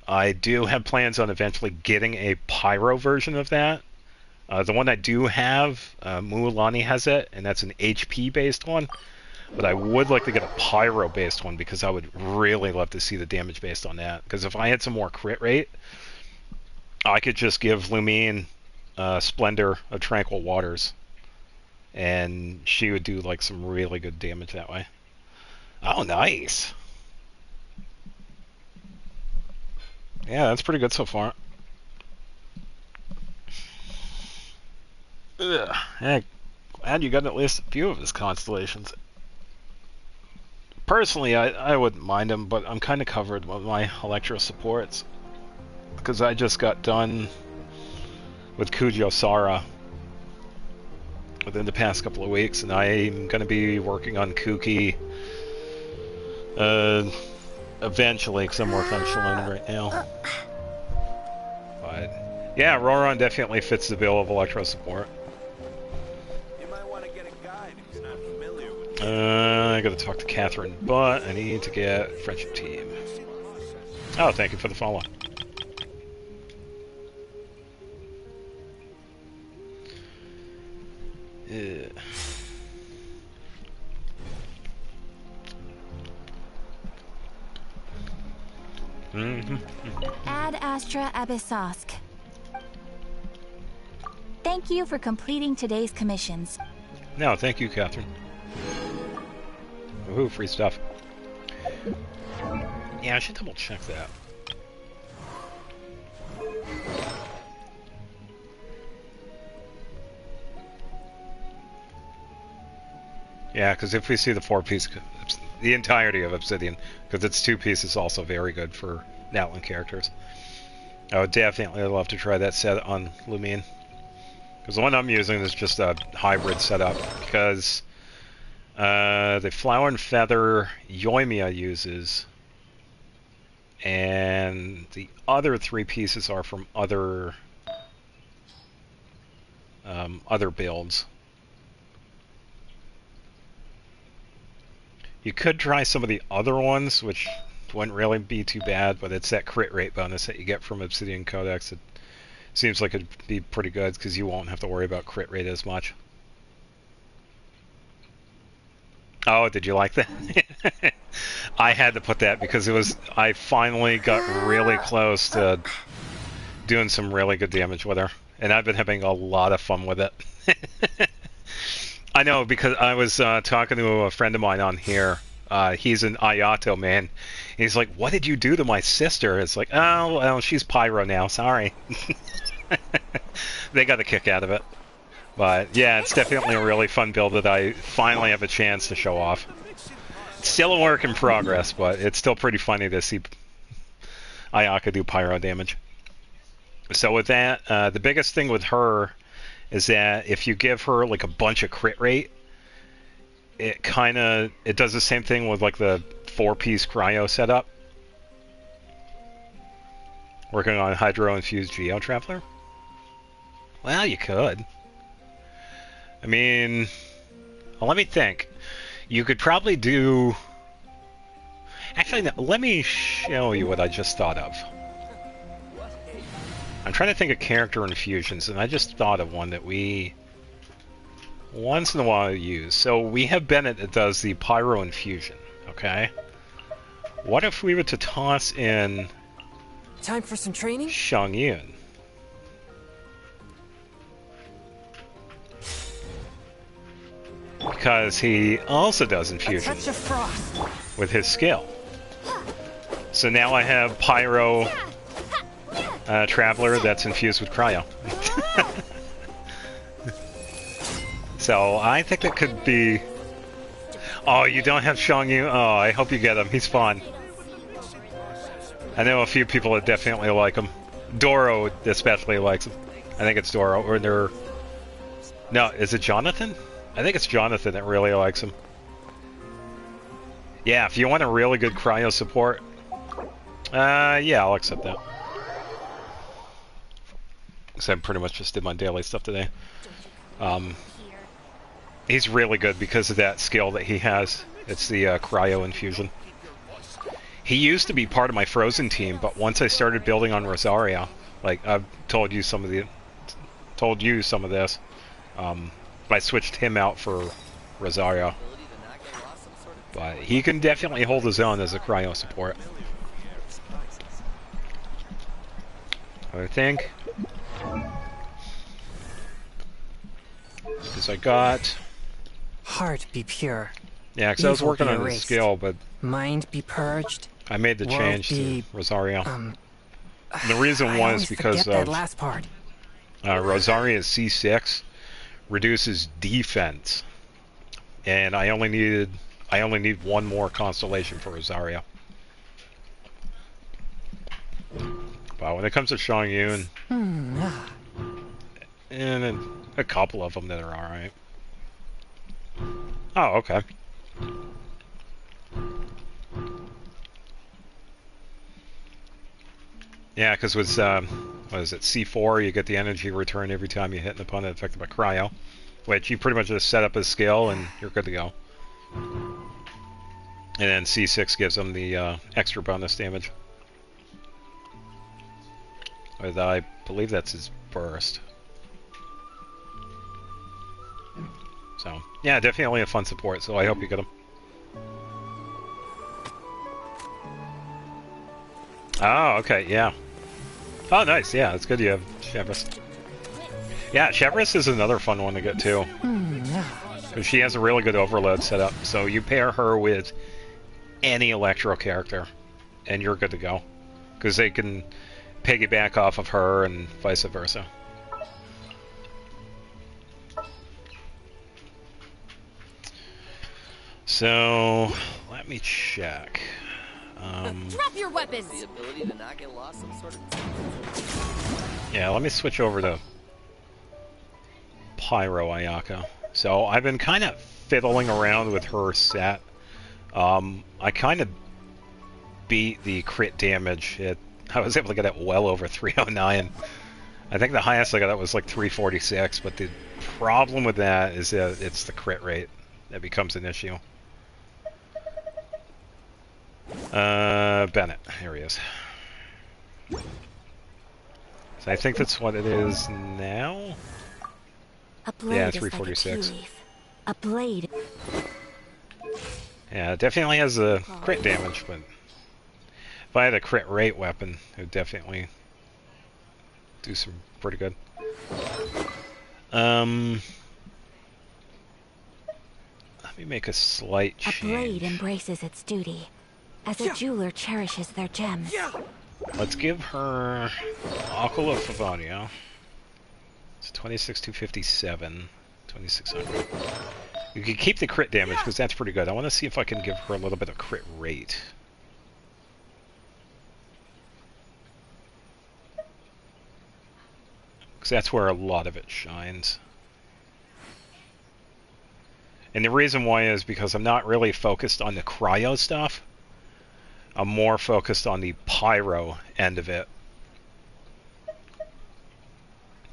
I do have plans on eventually getting a Pyro version of that. The one I do have, Mualani has it, and that's an HP-based one. But I would like to get a Pyro-based one because I would really love to see the damage based on that. Because if I had some more crit rate, I could just give Lumine Splendor of Tranquil Waters. And she would do like some really good damage that way. Oh, nice. Yeah, that's pretty good so far. Ugh. Yeah, glad you got at least a few of his constellations. Personally, I wouldn't mind him, but I'm kind of covered with my Electro supports. Because I just got done with Kujo Sara within the past couple of weeks, and I'm going to be working on Kuki eventually, because I'm working on Shalom right now. But yeah, Roron definitely fits the bill of Electro support. You might want to get a guide who's not familiar with I gotta talk to Catherine, but I need to get friendship team. Oh, thank you for the follow. Yeah. Ad Astra Abyssosk. Thank you for completing today's commissions. No, thank you, Catherine. Ooh, free stuff. Yeah, I should double check that. Yeah, because if we see the 4-piece, the entirety of Obsidian, because it's 2 pieces, also very good for Natlan characters. I would definitely love to try that set on Lumine. Because the one I'm using is just a hybrid setup, because the Flower and Feather Yoimiya uses, and the other 3 pieces are from other builds. You could try some of the other ones, which wouldn't really be too bad, but it's that crit rate bonus that you get from Obsidian Codex. It seems like it'd be pretty good, because you won't have to worry about crit rate as much. Oh, did you like that? I had to put that because I finally got really close to doing some really good damage with her. And I've been having a lot of fun with it. I know, because I was talking to a friend of mine on here. He's an Ayato man. He's like, what did you do to my sister? It's like, oh, well, she's Pyro now. Sorry. They got a kick out of it. But yeah, it's definitely a really fun build that I finally have a chance to show off. It's still a work in progress, but it's still pretty funny to see Ayaka do pyro damage. So with that, the biggest thing with her is that if you give her like a bunch of crit rate, it does the same thing with like the 4-piece cryo setup. Working on Hydro Infused Geo Traveler? Well, you could. I mean, well, let me think. You could probably do... Actually, no, let me show you what I just thought of. I'm trying to think of character infusions, and I just thought of one that we once in a while use. So we have Bennett that does the Pyro Infusion, okay? What if we were to toss in... Time for some training? Shangyun? Because he also does infusion A touch of frost. with his skill. So now I have Pyro Traveler that's infused with Cryo. So I think that could be... Oh, you don't have Shangyu? Oh, I hope you get him. He's fun. I know a few people that definitely like him. Doro especially likes him. I think it's Doro. Or they're... No, is it Jonathan? I think it's Jonathan that really likes him. Yeah, if you want a really good cryo support, yeah, I'll accept that. Because I pretty much just did my daily stuff today. He's really good because of that skill that he has. It's the cryo infusion. He used to be part of my Frozen team, but once I started building on Rosaria, like I've told you some of this. I switched him out for Rosario. But he can definitely hold his own as a cryo support. I think. Because I got... Heart be pure. Yeah, because I was working on his skill, but... Mind be purged. I made the change to Rosario. And the reason I was because that of... last part. Rosaria's C6 reduces defense. And I only need one more constellation for Rosario. But when it comes to Shangyun, and a couple of them that are alright. Oh, okay. Yeah, because with what is it, C4, you get the energy return every time you hit an opponent affected by cryo, which you pretty much just set up a skill and you're good to go. And then C6 gives them the extra bonus damage. With, I believe that's his burst. So, yeah, definitely a fun support, so I hope you get him. Oh, okay, yeah. Oh, nice, yeah, it's good you have Chevris. Yeah, Chevris is another fun one to get, too. Because she has a really good overload setup, so you pair her with any Electro character, and you're good to go. Because they can piggyback off of her, and vice versa. So, let me check. Drop your weapons! The ability to not get lost some sort of... Yeah, let me switch over to Pyro Ayaka. So, I've been kind of fiddling around with her set. I kind of beat the crit damage. I was able to get it well over 309. I think the highest I got it was like 346, but the problem with that is that it's the crit rate that becomes an issue. Bennett, here he is. So I think that's what it is now. A blade Yeah, is like a 346. tea leaf. A blade. Yeah, it definitely has a crit damage, but if I had a crit rate weapon, it would definitely do some pretty good. Let me make a slight A change. blade embraces its duty, as a jeweler cherishes their gems. Let's give her Ocular Favonia. It's 26,257. 2,600. You can keep the crit damage because that's pretty good. I want to see if I can give her a little bit of crit rate. Because that's where a lot of it shines. And the reason why is because I'm not really focused on the cryo stuff. I'm more focused on the pyro end of it.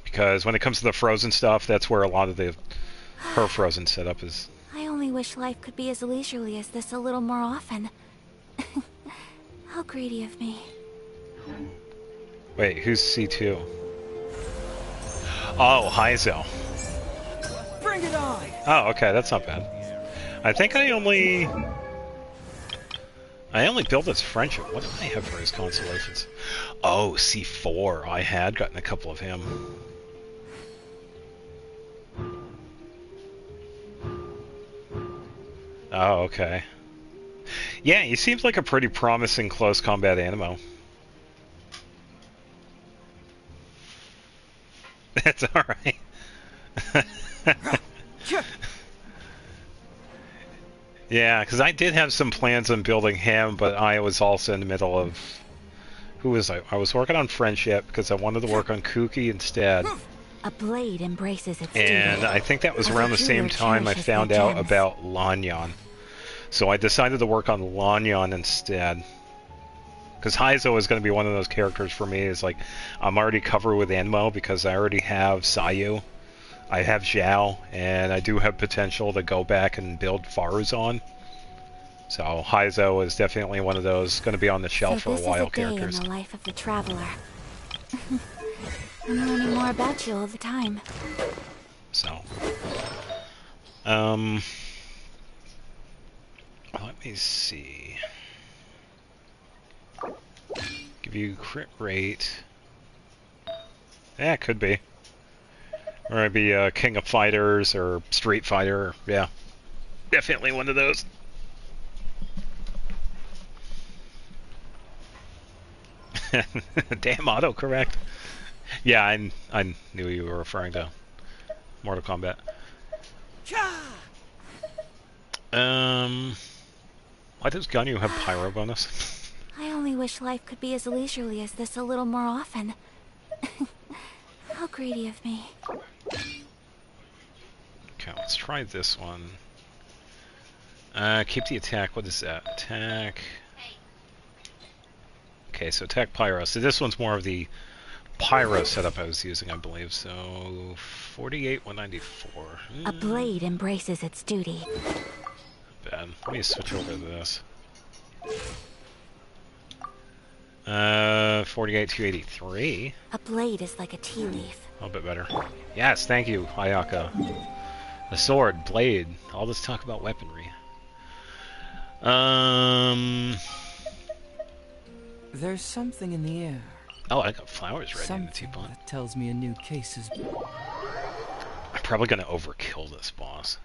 Because when it comes to the frozen stuff, that's where a lot of her frozen setup is. I only wish life could be as leisurely as this a little more often. How greedy of me. Wait, who's C2? Oh, Heizo. Bring it on! Oh, okay, that's not bad. I think I only built his friendship. What did I have for his constellations? Oh, C4. I had gotten a couple of him. Oh, okay. Yeah, he seems like a pretty promising close combat animo. That's alright. Yeah, because I did have some plans on building him, but I was also in the middle of... Who was I? I was working on Friendship because I wanted to work on Kuki instead. A blade embraces its And duty. I think that was As a around the same jeweler time I cherishes their found out gems. about Lanyan. So I decided to work on Lanyan instead. Because Heizo is going to be one of those characters for me. Is like, I'm already covered with Anmo because I already have Sayu. I have Zhao, and I do have potential to go back and build Faruzan. So Heizo is definitely one of those going to be on the shelf So for a this while is a day characters. in the life of the traveler. I'm learning more about you all the time. So, let me see. Give you crit rate. Yeah, it could be. Or maybe King of Fighters or Street Fighter. Yeah, definitely one of those. Damn autocorrect. Yeah, I knew you were referring to Mortal Kombat. Why does Ganyu have pyro bonus? I only wish life could be as leisurely as this a little more often. How greedy of me. Okay, let's try this one. Keep the attack. What is that? Attack. Okay, so attack pyro. So this one's more of the pyro setup I was using, I believe. So 48, 194. A blade embraces its duty. Bad. Let me switch over to this. 48, 283. A blade is like a tea leaf. A little bit better. Yes, thank you, Ayaka. A sword, blade. All this talk about weaponry. There's something in the air. Oh, I got flowers ready in the Something teapot. that tells me a new case is... I'm probably gonna overkill this boss.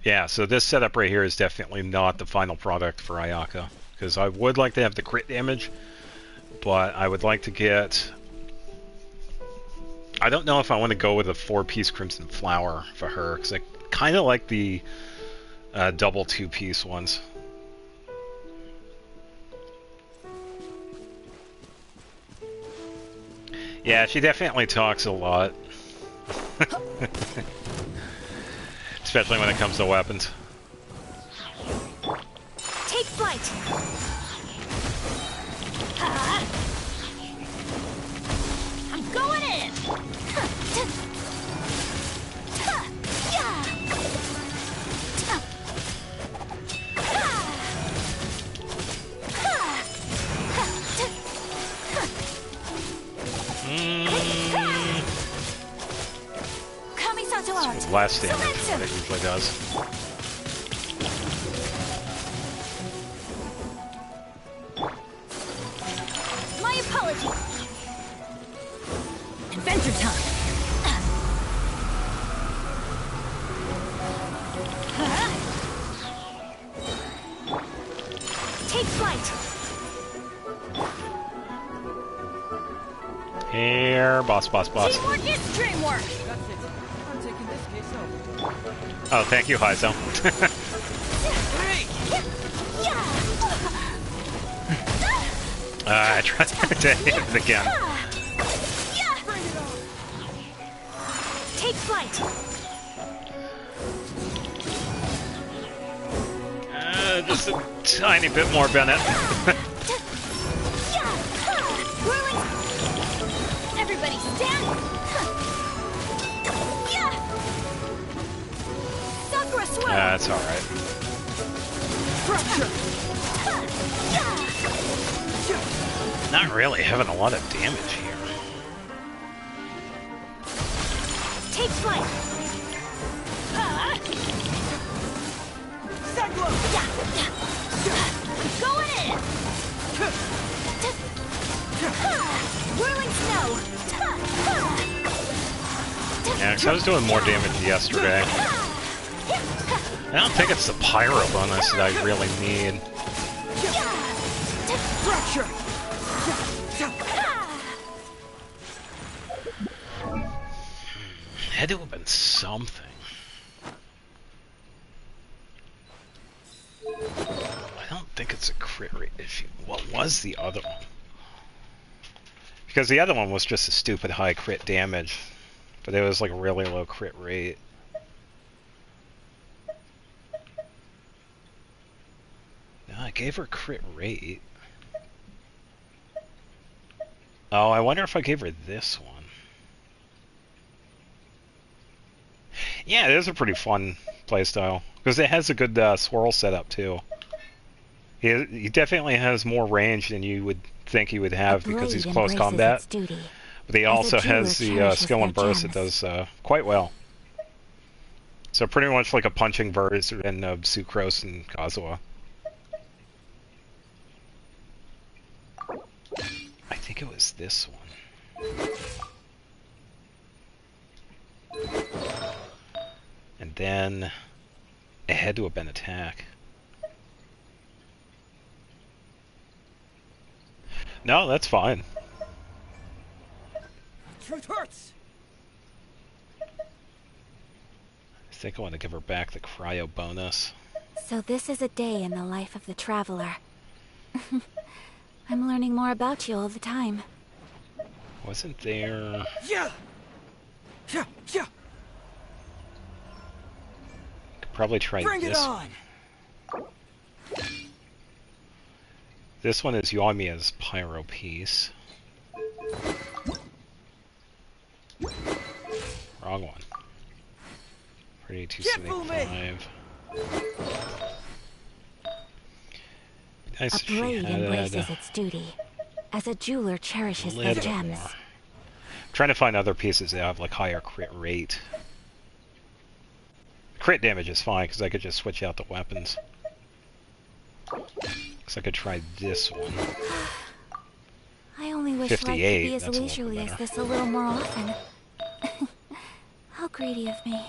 Yeah, so this setup right here is definitely not the final product for Ayaka. Because I would like to have the crit damage, but I would like to get... I don't know if I want to go with a 4-piece Crimson Flower for her, because I kind of like the double 2-piece ones. Yeah, she definitely talks a lot. Especially when it comes to weapons. Take flight. I'm going in. Less damage than it usually does. My apologies. Adventure time. Take flight. Here, boss. Teamwork is dreamwork. Oh, thank you, Hyzo. I tried to hit it again. Take flight. Just a tiny bit more, Bennett. Everybody stand. That's alright. Not really having a lot of damage here. Take flight. Going in. Whirling snow. Yeah, because I was doing more damage yesterday. I don't think it's the pyro bonus that I really need. Had to have been something. I don't think it's a crit rate issue. What was the other one? Because the other one was just a stupid high crit damage, but it was like a really low crit rate. No, I gave her crit rate. Oh, I wonder if I gave her this one. Yeah, it is a pretty fun playstyle because it has a good swirl setup too. He definitely has more range than you would think he would have because he's close combat. But he also has the skill and burst that does quite well. So pretty much like a punching version of Sucrose and Kazuha. I think it was this one. And then it had to have been attack. No, that's fine. Truth hurts. I think I want to give her back the cryo bonus. So this is a day in the life of the traveler. I'm learning more about you all the time. Wasn't there... Yeah. Yeah, yeah. Could probably try Bring it this. on. This one is Yoimiya's Pyro piece. Wrong one. Pretty Careful, 275. Nice A if she blade had embraces its duty, as a jeweler cherishes a their little bit gems. more. Trying to find other pieces that have like higher crit rate. Crit damage is fine because I could just switch out the weapons. So I could try this one. I only wish life could 58, be as that's a little leisurely as better. this a little more often. How greedy of me.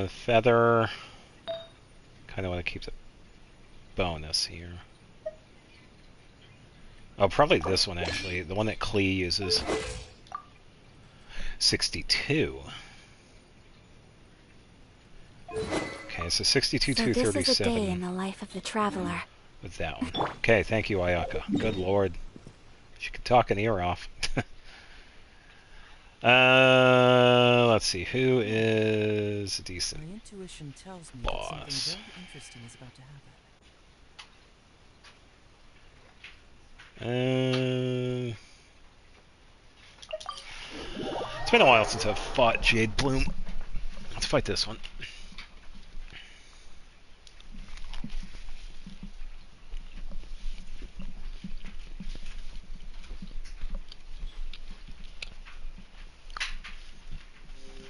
Feather. Kind of want to keep the bonus here. Oh, probably this one actually. The one that Klee uses. 62. Okay, so 62 So to this is a day 37 in the life of the traveler. with that one. Okay, thank you, Ayaka. Good lord. She could talk an ear off. Let's see. Who is a decent My intuition tells me that boss? something very interesting is about to happen. It's been a while since I've fought Jade Bloom. Let's fight this one.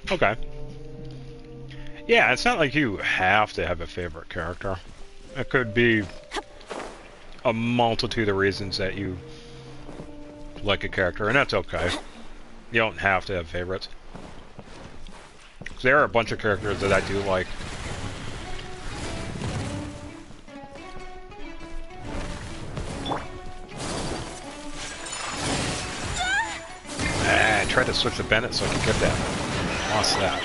Okay. Yeah, it's not like you have to have a favorite character. It could be a multitude of reasons that you like a character, and that's okay. You don't have to have favorites. There are a bunch of characters that I do like. I tried to switch to Bennett so I could get that. Lost that.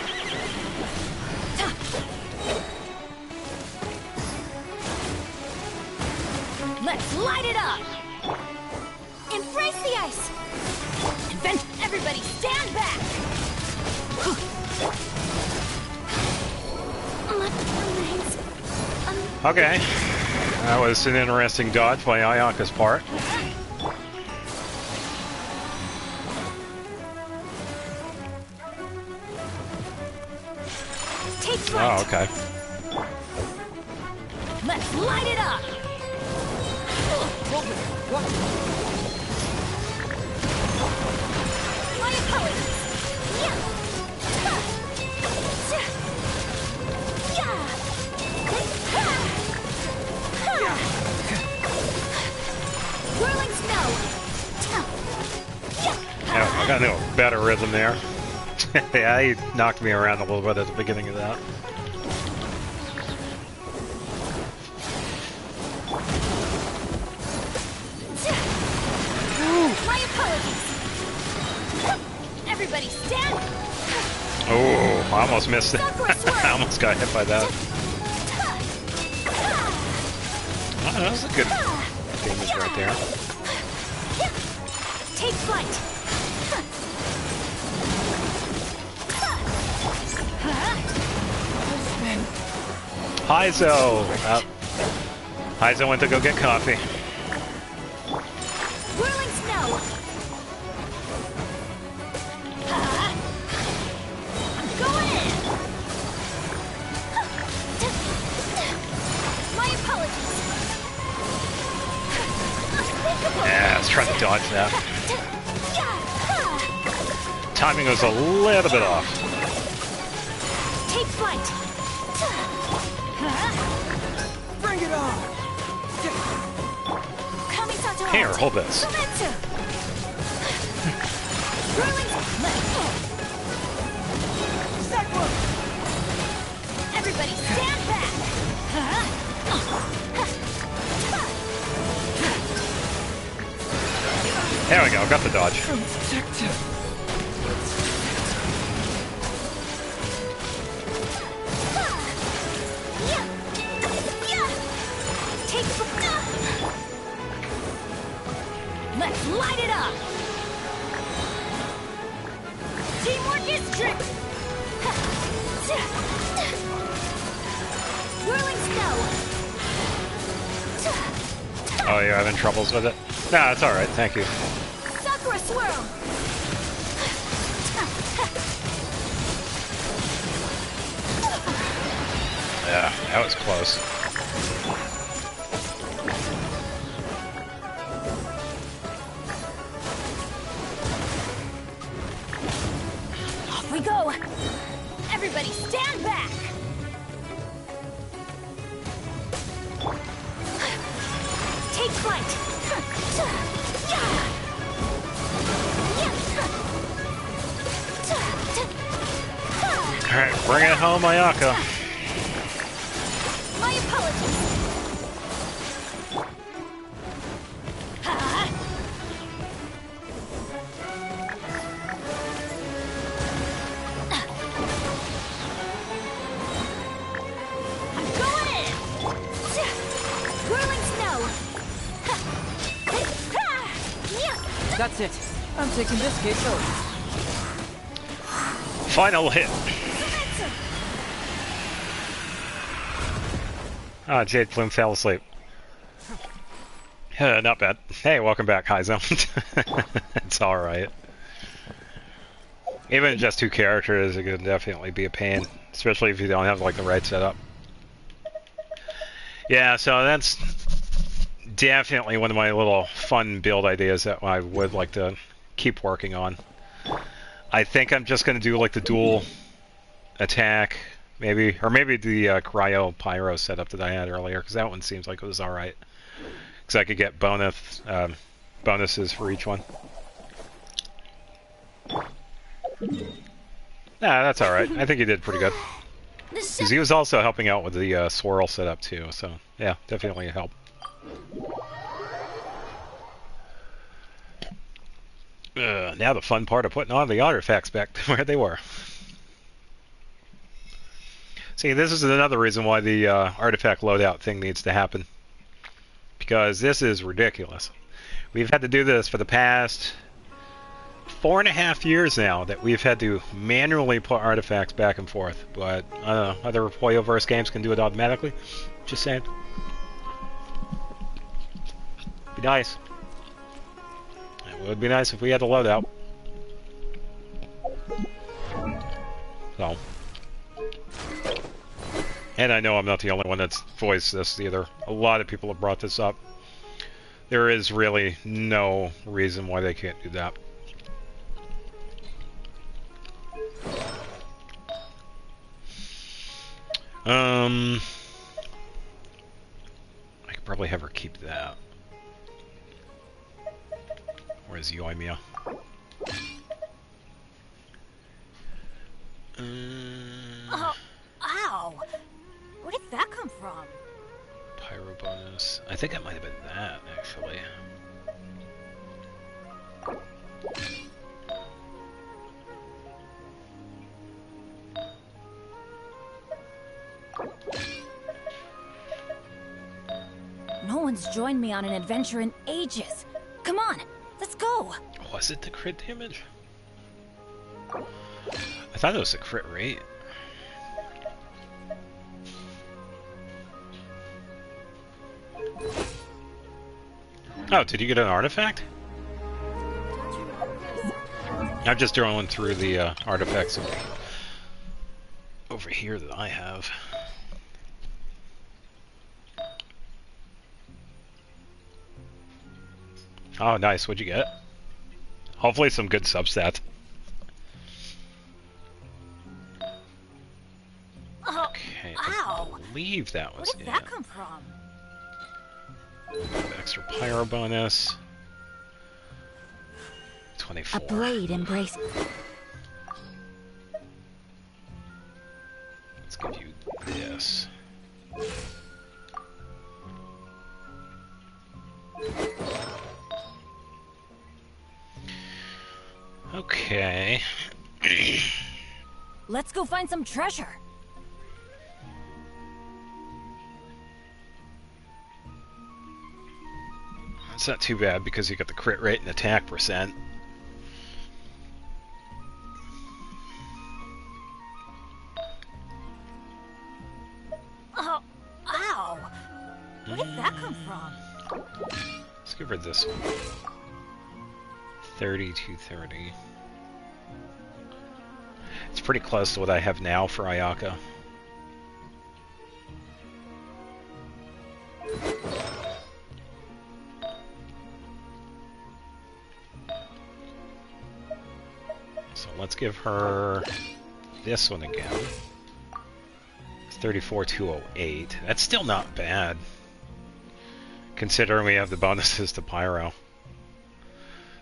Let's light it up! Embrace the ice! Invent everybody stand back! What remains? Okay. That was an interesting dodge by Ayaka's part. Take flight! Oh, okay. Let's light it up! My apologies! Yeah! Ha! Yeah! Ha! Whirling snow! Yeah, I got a little better rhythm there. Yeah, he knocked me around a little bit at the beginning of that. My apologies! Everybody stand! Oh, I almost missed it. Southward swirl. I almost got hit by that. Oh, that was a good damage right there. Take flight! Heizo! Heizo went to go get coffee. Whirling snow! I'm going in! My apologies! Yeah, let's try to dodge that. Timing was a little bit off. Take flight! Bring it on. Kamisato! Here, hold this. Fumetsu! Whirling Sakura! Everybody stand back! There we go, got the dodge. Objective. Let's light it up! Oh, you're having troubles with it? Nah, it's alright, thank you. Sakura swirl. Yeah, that was close. Off we go. Everybody stand back. Take flight. Alright, bring it home, Ayaka. My apologies. I'm going in. Whirling snow. That's it. I'm taking this case over. Final hit. Ah, Jade Plume fell asleep. Not bad. Hey, welcome back, Heizo. It's alright. Even just 2 characters, it can definitely be a pain. Especially if you don't have like the right setup. Yeah, so that's definitely one of my little fun build ideas that I would like to keep working on. I think I'm just going to do like the dual attack, maybe, or maybe the cryo pyro setup that I had earlier, because that one seems like it was alright. Because I could get bonuses for each one. Nah, that's alright. I think he did pretty good. Because he was also helping out with the swirl setup too, so yeah, definitely a help. Now the fun part of putting all the artifacts back to where they were. See, this is another reason why the artifact loadout thing needs to happen. Because this is ridiculous. We've had to do this for the past 4.5 years now, that we've had to manually put artifacts back and forth. But, I don't know, other Hoyoverse games can do it automatically. Just saying. Be nice. It would be nice if we had a loadout. So. And I know I'm not the only one that's voiced this either. A lot of people have brought this up. There is really no reason why they can't do that. I could probably have her keep that. Where's Yoimiya? Oh, ow! Where did that come from? Pyro bonus. I think it might have been that, actually. No one's joined me on an adventure in ages. Come on, let's go. Was it the crit damage? I thought it was the crit rate. Oh, did you get an artifact? I'm just throwing through the artifacts over here that I have. Oh, nice. What'd you get? Hopefully some good substats. Oh, Okay, ow! I believe that was Where did it. that come from? Extra pyro bonus. A 24. blade embrace. Let's give you this. Okay. Let's go find some treasure. It's not too bad because you got the crit rate and attack percent. Oh, ow! Where did that come from? Let's give her this one. 3230. It's pretty close to what I have now for Ayaka. So let's give her this one again. It's 34208. That's still not bad, considering we have the bonuses to Pyro.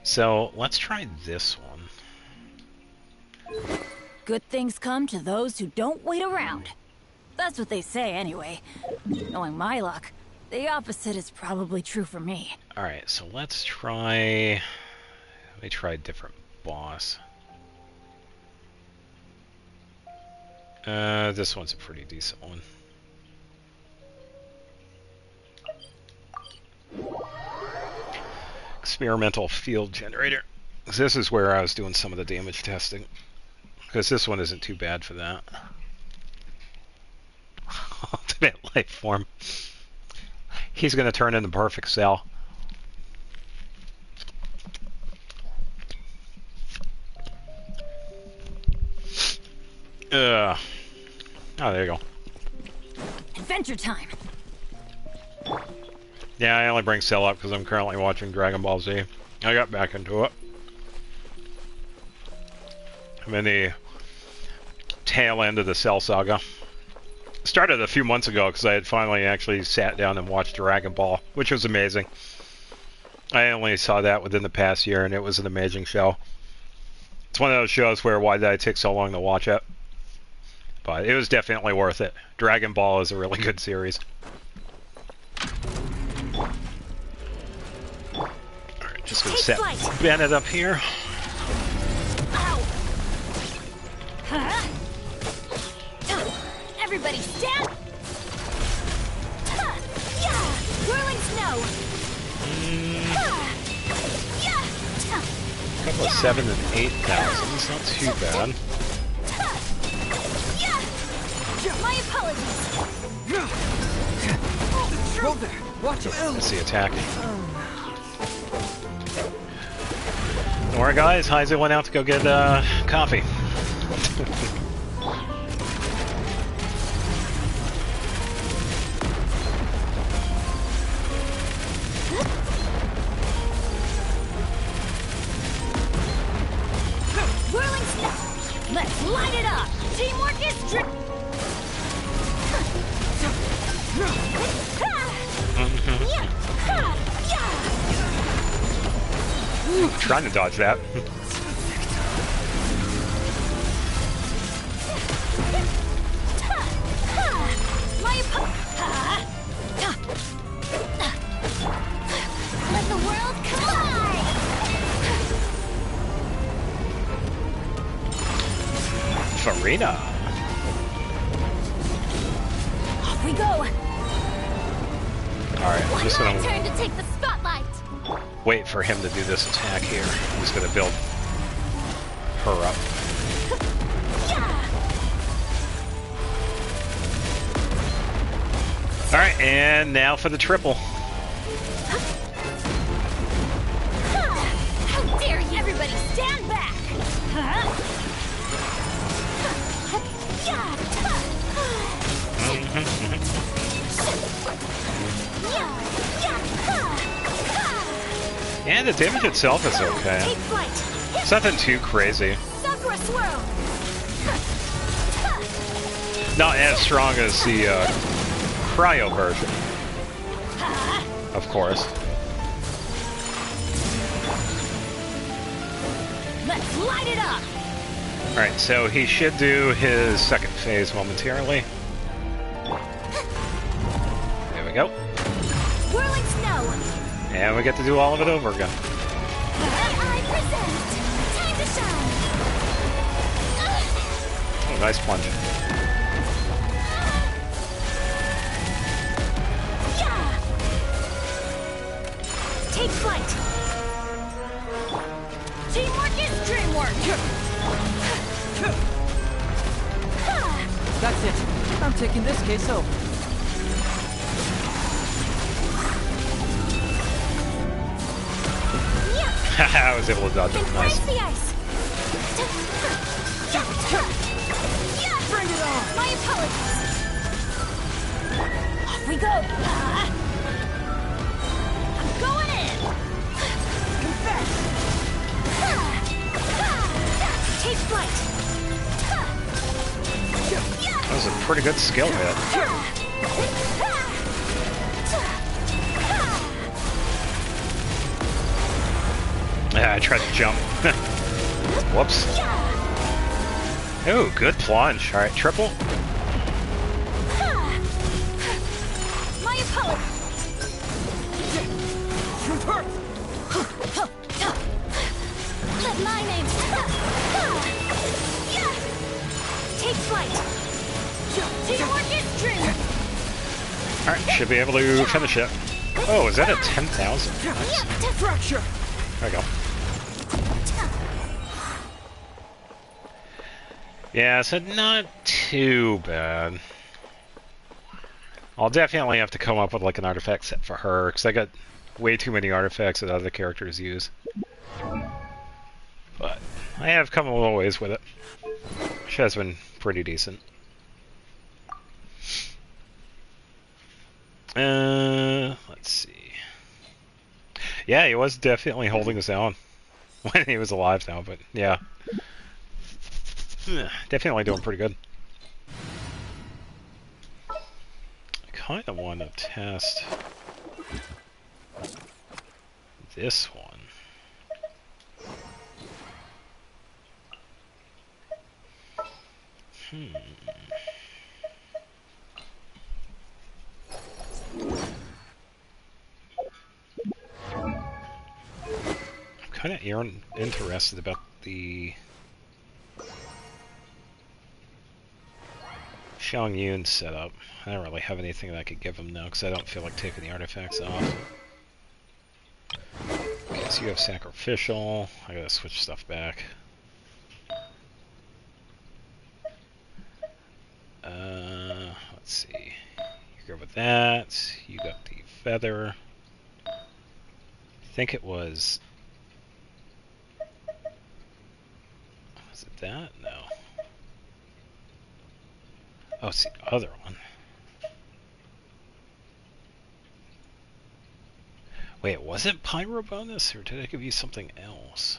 So let's try this one. Good things come to those who don't wait around. That's what they say anyway. Knowing my luck, the opposite is probably true for me. Alright, so let's try... Let me try a different boss. This one's a pretty decent one. Experimental field generator. This is where I was doing some of the damage testing. Because this one isn't too bad for that. Ultimate life form. He's going to turn into Perfect Cell. Oh, there you go. Adventure time. Yeah, I only bring Cell up because I'm currently watching Dragon Ball Z. I got back into it. I'm in the tail end of the Cell saga. Started a few months ago because I had finally actually sat down and watched Dragon Ball, which was amazing. I only saw that within the past year, and it was an amazing show. It's one of those shows where why did I take so long to watch it? But it was definitely worth it. Dragon Ball is a really good series. Alright, just gonna set Bennett up here. Ow. Huh? Everybody stand! Yeah! Whirling snow! A couple of 7,000 and 8,000, it's not too bad. My apologies! Whoa there! Watch it! That's the attack. Don't worry guys, Heiser went out to go get coffee. Whirling snow! Let's light it up! Teamwork is Trying to dodge that. Let the world collide! Farina. Off we go! Alright, I'm just My gonna turn to take the spotlight! wait for him to do this attack here. I'm just gonna build her up. Alright, and now for the triple. How dare you! Everybody stand back! Yeah, the damage itself is okay. Take flight! It's nothing too crazy. Sakura swirl! Not as strong as the cryo version, of course. Let's light it up! Alright, so he should do his second phase momentarily. There we go. Whirling snow! And we get to do all of it over again. I present! Time to shine! Oh, nice plunge. Take flight! Teamwork is dreamwork! That's it. I'm taking this case home. I was able to dodge it. Nice. Embrace the ice. Bring it on. My apologies. Off we go. I'm going in. Confess. Take flight. That was a pretty good skill hit. Yeah, I tried to jump. Whoops. Oh, good plunge. Alright, triple. My apologies. Let my name. Take flight. Teamwork is true. Alright, should be able to finish it. Oh, is that a 10,000? Nice. Fracture. There we go. Yeah, so not too bad. I'll definitely have to come up with like an artifact set for her, because I got way too many artifacts that other characters use. But I have come a little ways with it. She has been pretty decent. Let's see. Yeah, he was definitely holding us down when he was alive now, but yeah. Definitely doing pretty good. I kind of want to test this one. I'm kind of interested about the Xiang Yun setup. I don't really have anything that I could give him now because I don't feel like taking the artifacts off. Okay, so you have sacrificial. I gotta switch stuff back. Let's see. You're good with that. You got the feather. I think it was. Was it that? No. Oh, it's the other one. Wait, was it Pyro bonus, or did I give you something else?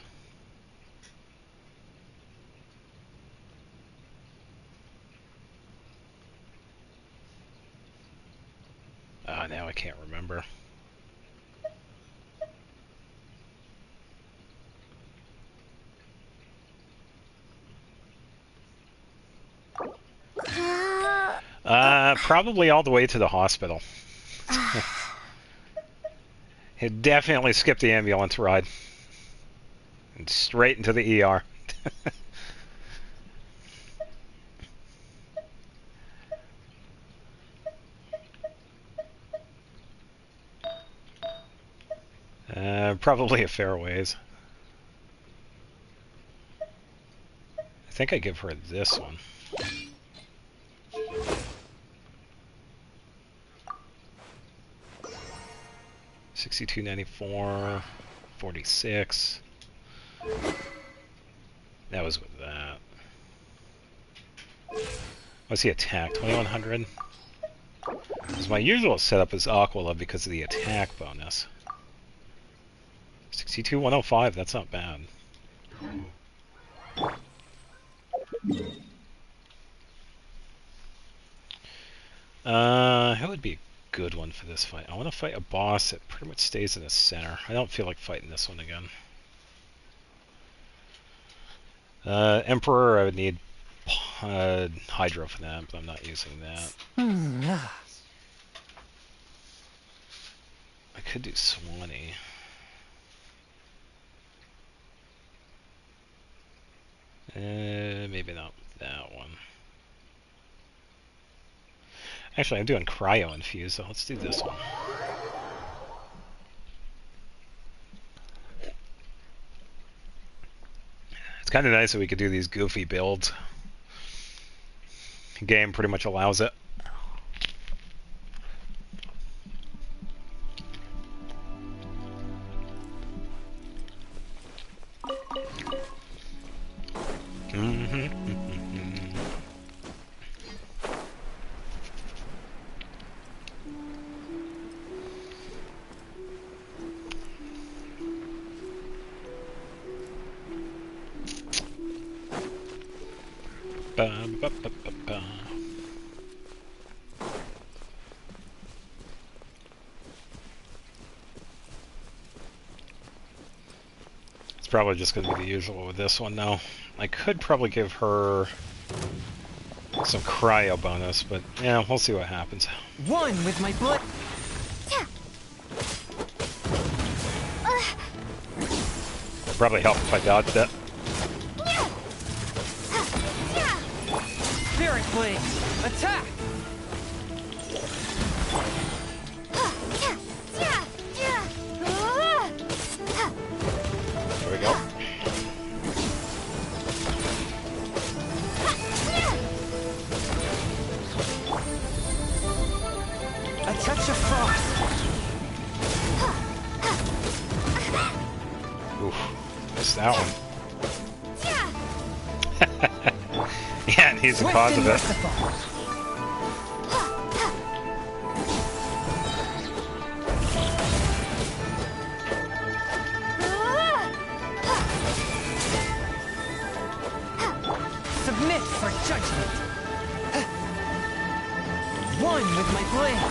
Now I can't remember. Probably all the way to the hospital. It definitely skipped the ambulance ride. And straight into the ER. Probably a fair ways. I think I give her this one. $62.94, 46. That was with that. What's the attack? 2100. Because my usual setup is Aquila because of the attack bonus. 62,105. That's not bad. Who would be a good one for this fight? I want to fight a boss that pretty much stays in the center. I don't feel like fighting this one again. Emperor, I would need Hydro for that, but I'm not using that. I could do Swanee. Maybe not that one. Actually, I'm doing Cryo Infuse, so let's do this one. It's kind of nice that we could do these goofy builds. The game pretty much allows it. Ba-ba-ba-ba. It's probably just going to be the usual with this one, though. I could probably give her some cryo bonus, but yeah, we'll see what happens. One with my blood. Probably help if I dodged that. Spirit blade. Attack. There we go. A touch of frost. Oof, missed that one. Yeah, and he's the Swift cause and of it. merciful. Submit for judgment. One with my blade.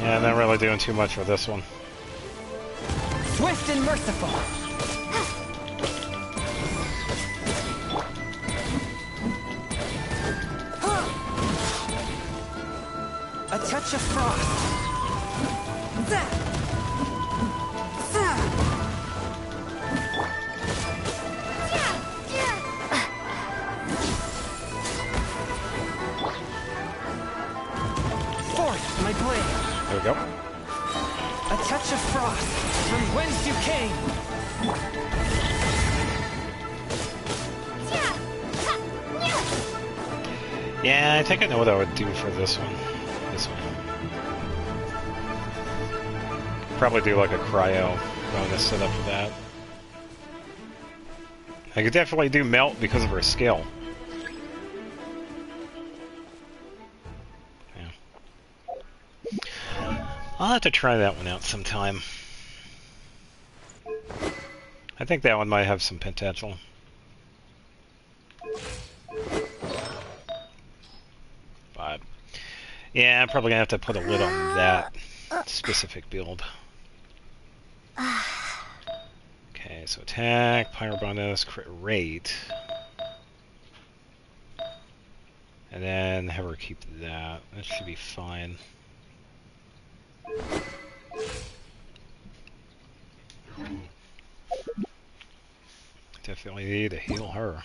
Yeah, not really doing too much with this one. Swift and merciful. A touch of frost. Force my blade. There we go. A touch of frost from whence you came. Yeah, I think I know what I would do for this one. This one. Probably do like a cryo bonus setup for that. I could definitely do melt because of her skill. Yeah. I'll have to try that one out sometime. I think that one might have some potential. But yeah, I'm probably gonna have to put a lid on that specific build. Okay, so attack, pyro bonus, crit rate. And then have her keep that. That should be fine. Definitely need to heal her.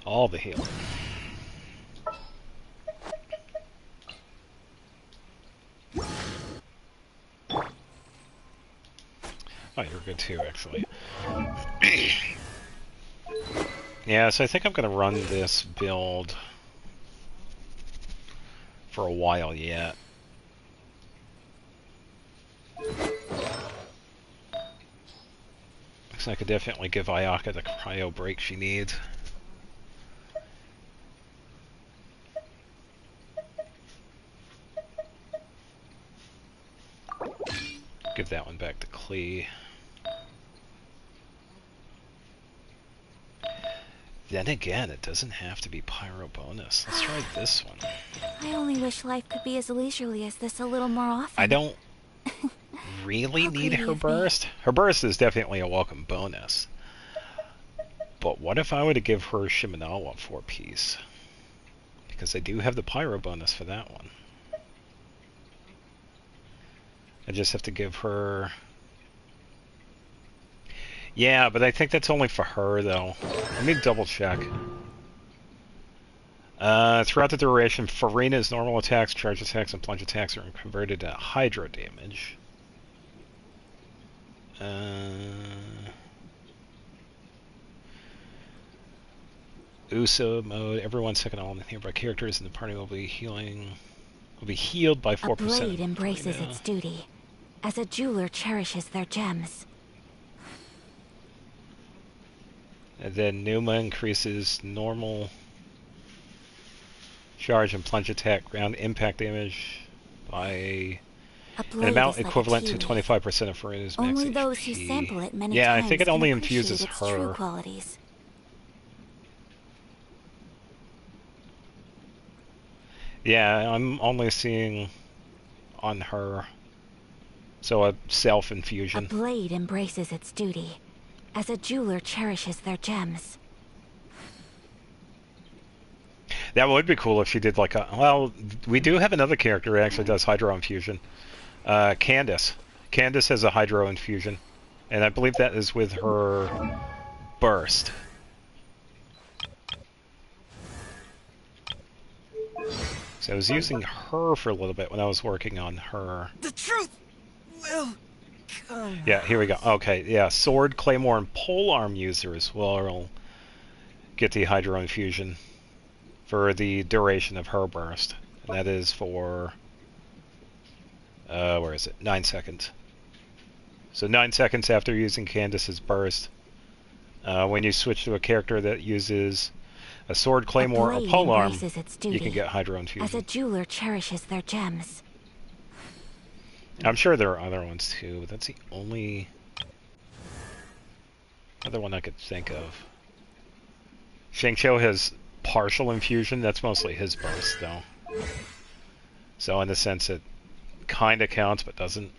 All the healing. Oh, you're good too, actually. Yeah, so I think I'm going to run this build for a while yet. So I could definitely give Ayaka the cryo break she needs. Give that one back to Klee. Then again, it doesn't have to be pyro bonus. Let's try this one. I only wish life could be as leisurely as this a little more often. I don't really How need greedy her of me. burst. Her burst is definitely a welcome bonus. But what if I were to give her Shimenawa 4-piece? Because I do have the pyro bonus for that one. I just have to give her... Yeah, but I think that's only for her, though. Let me double check. Throughout the duration, Farina's normal attacks, charge attacks, and plunge attacks are converted to Hydro damage. Uso mode. Every 1 second, all nearby characters in the party will be healed by 4%. A blade embraces its duty, as a jeweler cherishes their gems. And then Numa increases normal charge and plunge attack ground impact damage by an amount equivalent to 25% of Farina's max Only HP. those who sample it many yeah, times I think it can only appreciate infuses its true her. qualities. Yeah, I'm only seeing on her. So a self-infusion. A blade embraces its duty, as a jeweler cherishes their gems. That would be cool if she did like a... Well, we do have another character who actually does Hydro Infusion. Candace. Candace has a Hydro Infusion. And I believe that is with her burst. So I was using her for a little bit when I was working on her. The truth will come. Yeah, here we go. Okay, yeah. Sword, Claymore, and Polearm users will get the Hydro Infusion for the duration of her burst. And that is for... where is it? 9 seconds. So 9 seconds after using Candace's burst. When you switch to a character that uses a sword, claymore, or polearm, you can get Hydro Infusion. As a jeweler cherishes their gems. I'm sure there are other ones too, but that's the only other one I could think of. Shangqiu has partial infusion. That's mostly his burst, though. So in the sense it kind of counts, but doesn't.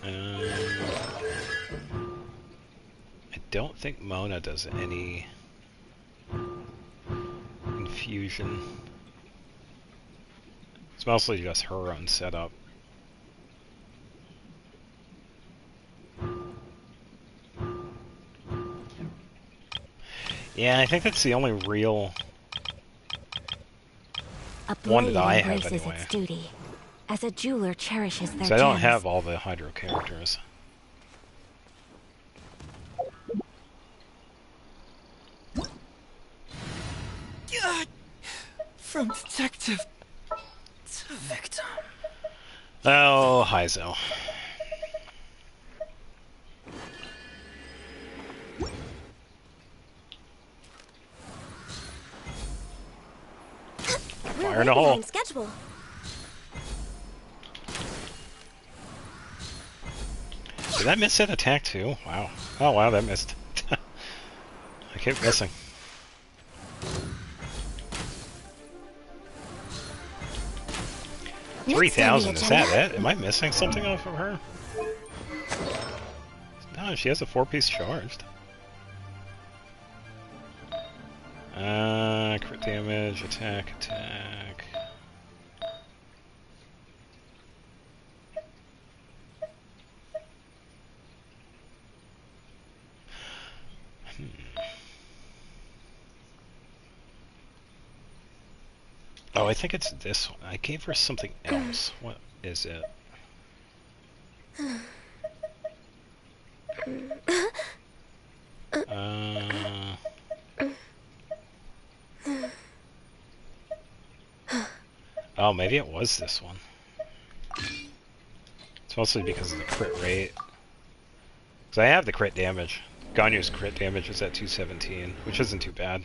I don't think Mona does any infusion. It's mostly just her own setup. Yeah, I think that's the only real one that I have anyway. Its duty, as a jeweler cherishes their So I don't gems. have all the Hydro characters. From detective to victim. Oh, Heizo. Fire in a hole. Schedule. Did that miss that attack too? Wow. Oh wow, that missed. I keep missing. Next 3,000, is that agenda. it? Am I missing something off of her? No, she has a 4-piece charged. Crit damage, attack. Oh, I think it's this one. I gave her something else. What is it? Oh, maybe it was this one. It's mostly because of the crit rate. Because I have the crit damage. Ganyu's crit damage is at 217, which isn't too bad.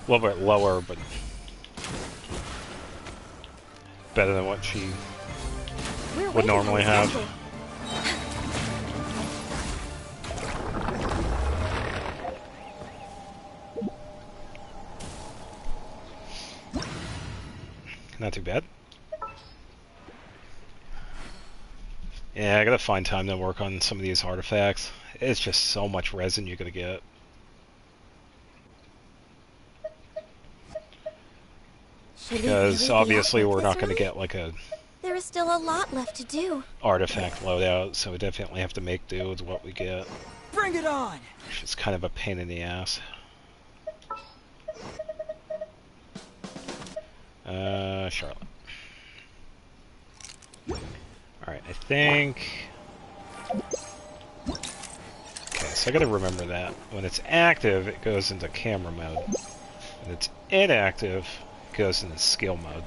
A little bit lower, but better than what she would normally have. Not too bad. Yeah, I gotta find time to work on some of these artifacts. It's just so much resin you're gonna get. Because obviously we're not gonna get like a There is still a lot left to do. artifact loadout, so we definitely have to make do with what we get. Bring it on! Which is kind of a pain in the ass. Charlotte. Alright, I think so I gotta remember that. When it's active, it goes into camera mode. When it's inactive, it goes into skill mode.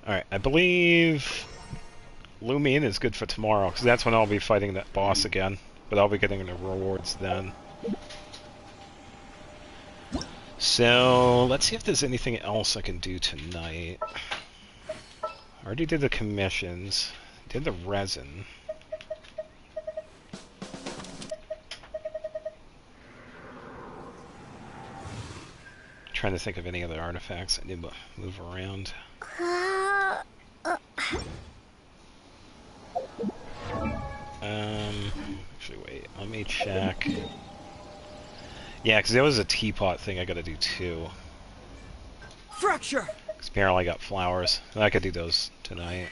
Alright, I believe Lumine is good for tomorrow, because that's when I'll be fighting that boss again. But I'll be getting the rewards then. So, let's see if there's anything else I can do tonight. I already did the commissions. Did the resin. Trying to think of any other artifacts I need to move around. Actually, wait. Let me check. Yeah, because there was a teapot thing I gotta do too. Fracture! Because apparently I got flowers. I could do those tonight.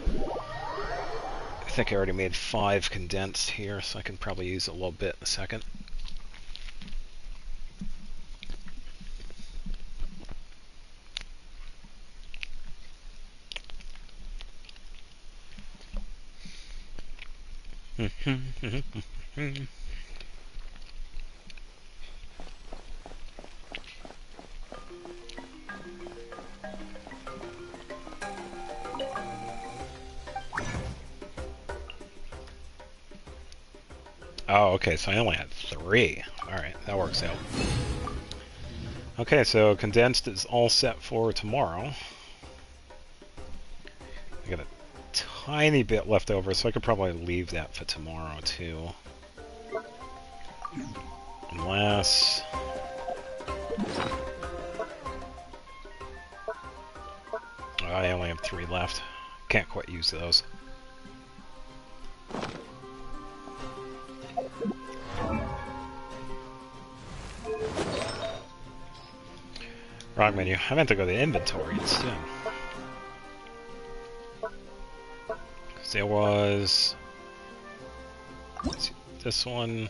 I think I already made 5 condensed here, so I can probably use a little bit in a second. Oh, okay, so I only had 3. Alright, that works out. Okay, so condensed is all set for tomorrow. I got a tiny bit left over, so I could probably leave that for tomorrow, too. Unless... I only have 3 left. Can't quite use those. Wrong menu. I meant to go to inventory instead. There was... Let's see, this one...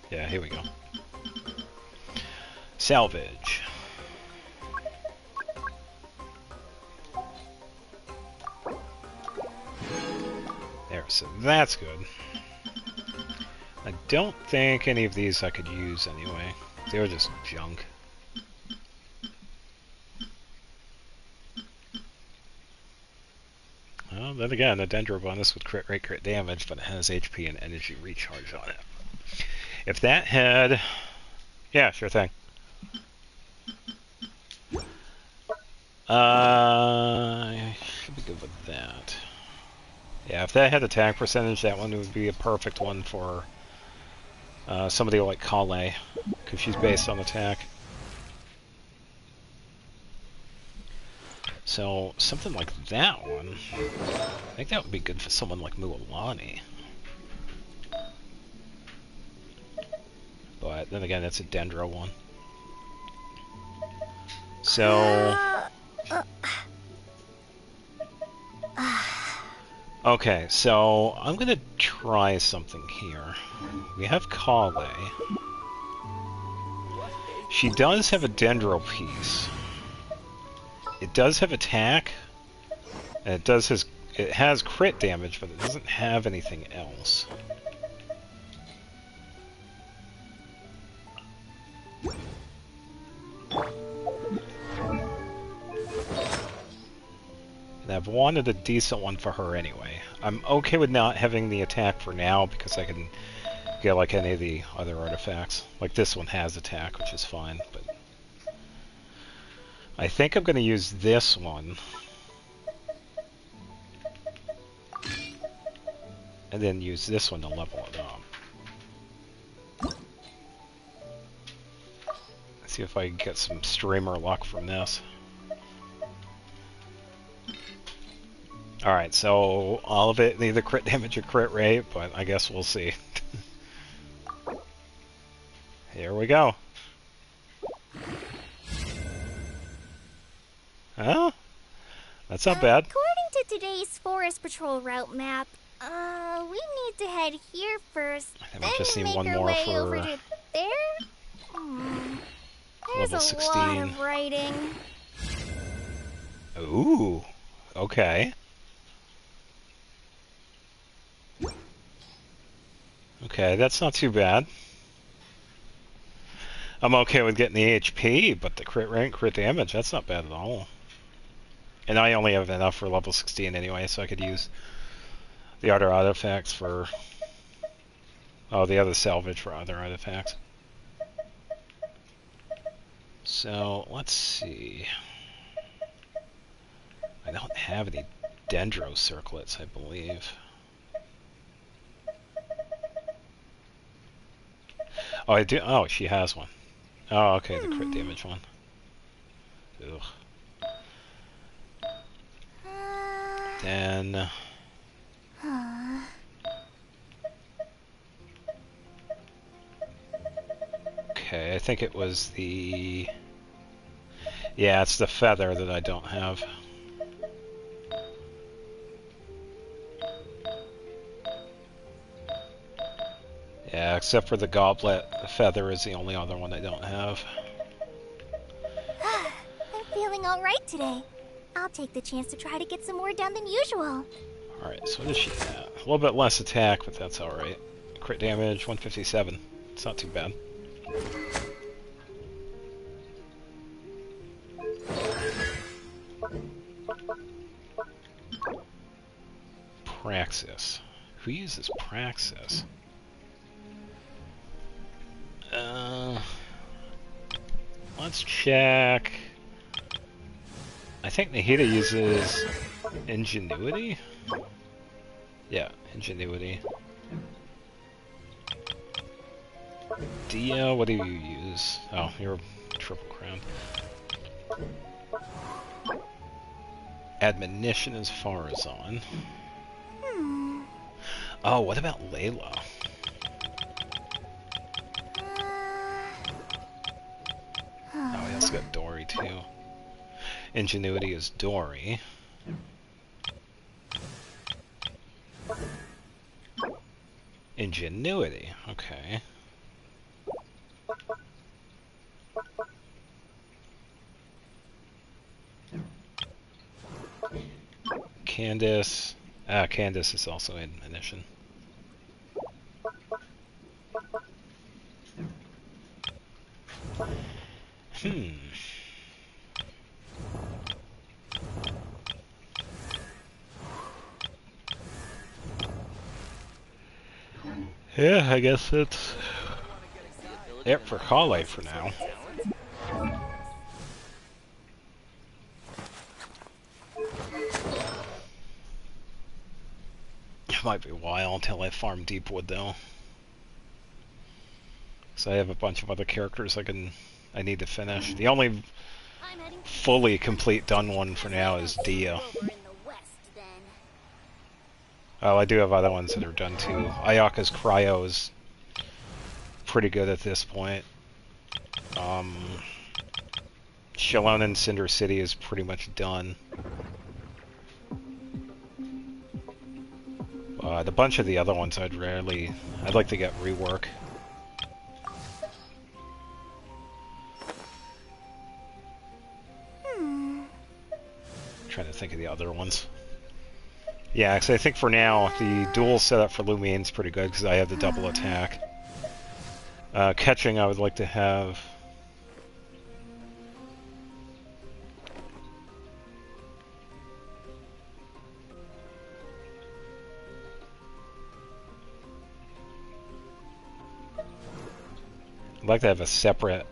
Yeah, here we go. Salvage. There, so that's good. I don't think any of these I could use anyway. They were just junk. Well, then again, a Dendro bonus with crit rate, crit damage, but it has HP and energy recharge on it. If that had... Yeah, sure thing. I should be good with that. Yeah, if that had attack percentage, that one would be a perfect one for somebody like Kale, because she's based on attack. So, something like that one, I think that would be good for someone like Mualani. But then again, it's a Dendro one. So... Okay, so I'm gonna try something here. We have Kale. She does have a Dendro piece. It does have attack, and it has crit damage, but it doesn't have anything else. And I've wanted a decent one for her anyway. I'm okay with not having the attack for now because I can get like any of the other artifacts. Like this one has attack, which is fine, but I think I'm going to use this one. And then use this one to level it up. Let's see if I can get some streamer luck from this. Alright, so all of it, either crit damage or crit rate, but I guess we'll see. Here we go. Huh? That's not bad. According to today's Forest Patrol route map, we need to head here first, I think then we just need make one our more way for over to there. There's level a 16. lot of writing. Ooh. Okay. Okay, that's not too bad. I'm okay with getting the HP, but the crit rank, crit damage, that's not bad at all. And I only have enough for level 16 anyway, so I could use the other artifacts for... Oh, the other salvage for other artifacts. So, let's see. I don't have any dendro circlets, I believe. Oh, I do. Oh, she has one. Oh, okay, the crit damage one. Ugh. Then... Okay, I think it was the... Yeah, it's the feather that I don't have. Yeah, except for the goblet, the feather is the only other one I don't have. I'm feeling alright today. I'll take the chance to try to get some more done than usual. Alright, so what is she at? A little bit less attack, but that's alright. Crit damage, 157. It's not too bad. Praxis. Who uses Praxis? Let's check. I think Nahida uses Ingenuity? Yeah, Ingenuity. Dia, what do you use? Oh, you're Triple Crown. Admonition is Farazan. Oh, what about Layla? Oh, he also got Dory too. Ingenuity is Dory. Ingenuity, okay. Candace. Ah, Candace is also admonition. Yeah, I guess that's it for Kale for now. It might be a while until I farm Deepwood though. So I have a bunch of other characters I need to finish. The only fully complete done one for now is Dia. Oh, I do have other ones that are done too. Ayaka's Cryo is pretty good at this point. Shalon and Cinder City is pretty much done. A bunch of the other ones I'd like to get rework. Trying to think of the other ones. Yeah, because I think for now, the dual setup for Lumine's pretty good because I have the double attack. Catching, I would like to have... I'd like to have a separate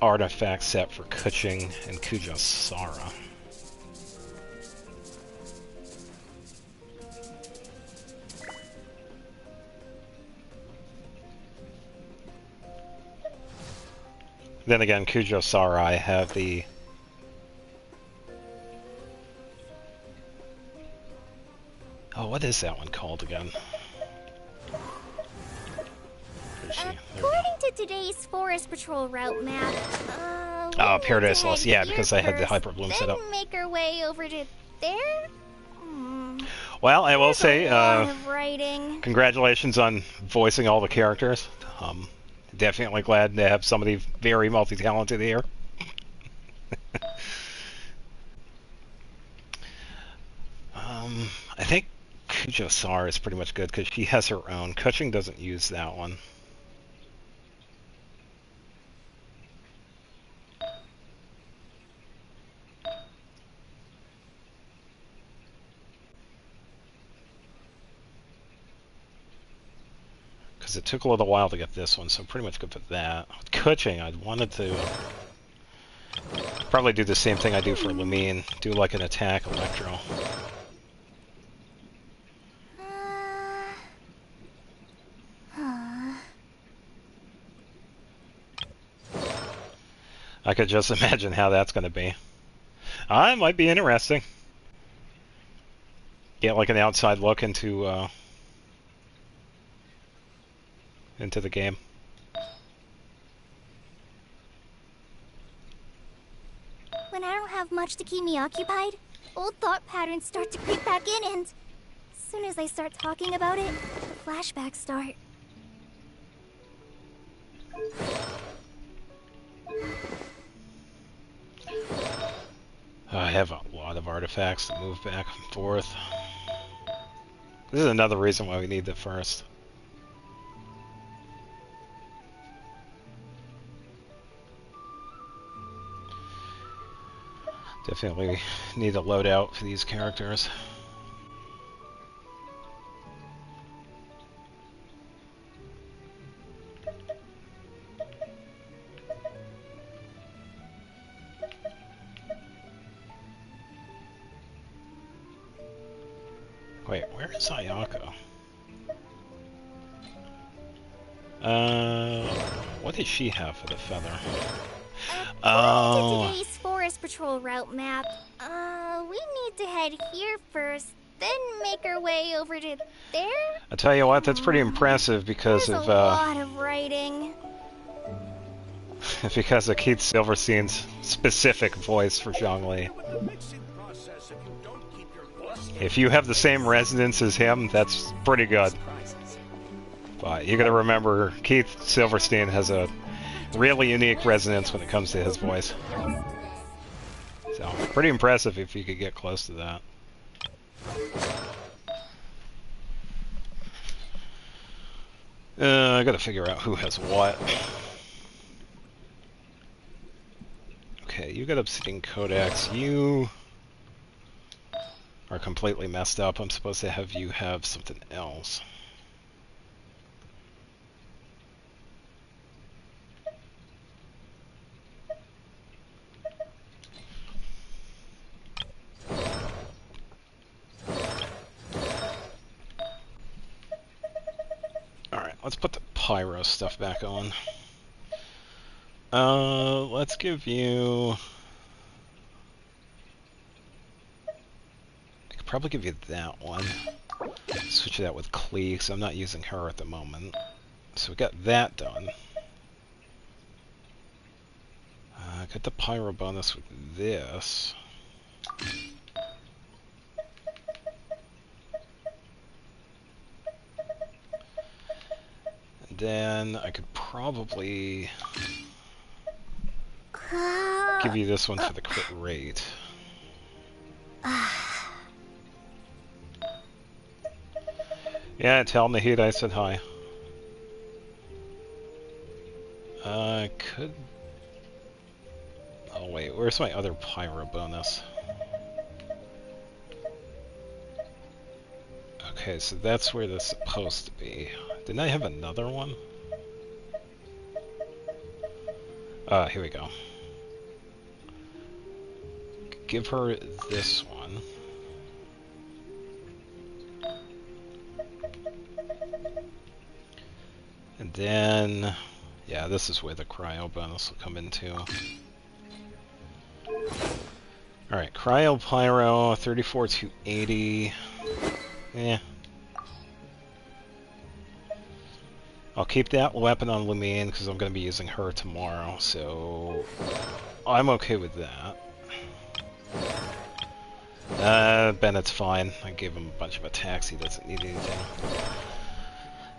artifact set for Kuching and Kujasara. Then again, Kujasara, I have the... Oh, what is that one called again? According to today's Forest Patrol route map, oh, Paradise Lost, yeah, here because I had the first, Hyperbloom set up. then make our way over to there? Well, I will There's say, a lot of writing. congratulations on voicing all the characters. Definitely glad to have somebody very multi-talented here. think Kujosar is pretty much good because she has her own. Kuching doesn't use that one. Because it took a little while to get this one, so pretty much good for that. With Kuching, I wanted to probably do the same thing I do for Lumine. Do like an attack electro. I could just imagine how that's going to be. It might be interesting. Get like an outside look into the game. When I don't have much to keep me occupied, old thought patterns start to creep back in, and as soon as I start talking about it, the flashbacks start. I have a lot of artifacts to move back and forth. This is another reason why we need the first. Definitely need a loadout for these characters. Wait, where is Ayako? What did she have for the feather? According to today's Forest Patrol route map, we need to head here first, then make our way over to there? I'll tell you what, that's pretty impressive because There's of a lot of writing. because of Keith Silverstein's specific voice for Zhongli. If you have the same resonance as him, that's pretty good. But you gotta remember, Keith Silverstein has a really unique resonance when it comes to his voice. So, pretty impressive if you could get close to that. I gotta figure out who has what. Okay, you got Obsidian Codex. You are completely messed up. I'm supposed to have you have something else. Alright, let's put the pyro stuff back on. Let's give you... I could probably give you that one. Switch that with Klee, because I'm not using her at the moment. So we got that done. Got the pyro bonus with this. And then I could probably give you this one for the crit rate. Yeah, tell Nahida I said hi. I could... Oh wait, where's my other pyro bonus? Okay, so that's where this is supposed to be. Didn't I have another one? Here we go. Give her this one. And then, yeah, this is where the cryo bonus will come into. Alright, cryo pyro, 34 to 80. Eh. I'll keep that weapon on Lumine because I'm going to be using her tomorrow, so I'm okay with that. Bennett's fine. I gave him a bunch of attacks. He doesn't need anything.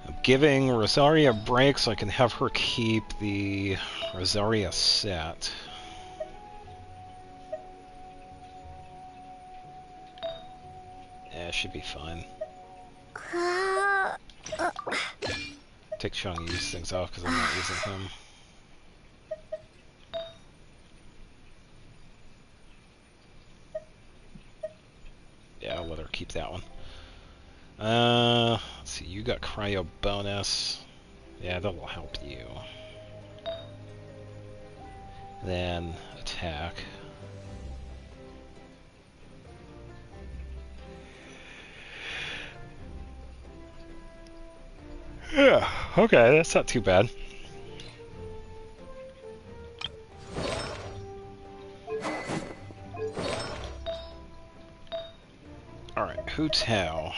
I'm giving Rosaria a break so I can have her keep the Rosaria set. Yeah, it should be fine. Uh, Take Sean to use things off because I'm not using him. Yeah, I'll let her keep that one. Let's see, you got cryo bonus. Yeah, that will help you. Then attack. Yeah, okay, that's not too bad. Alright, Hu Tao.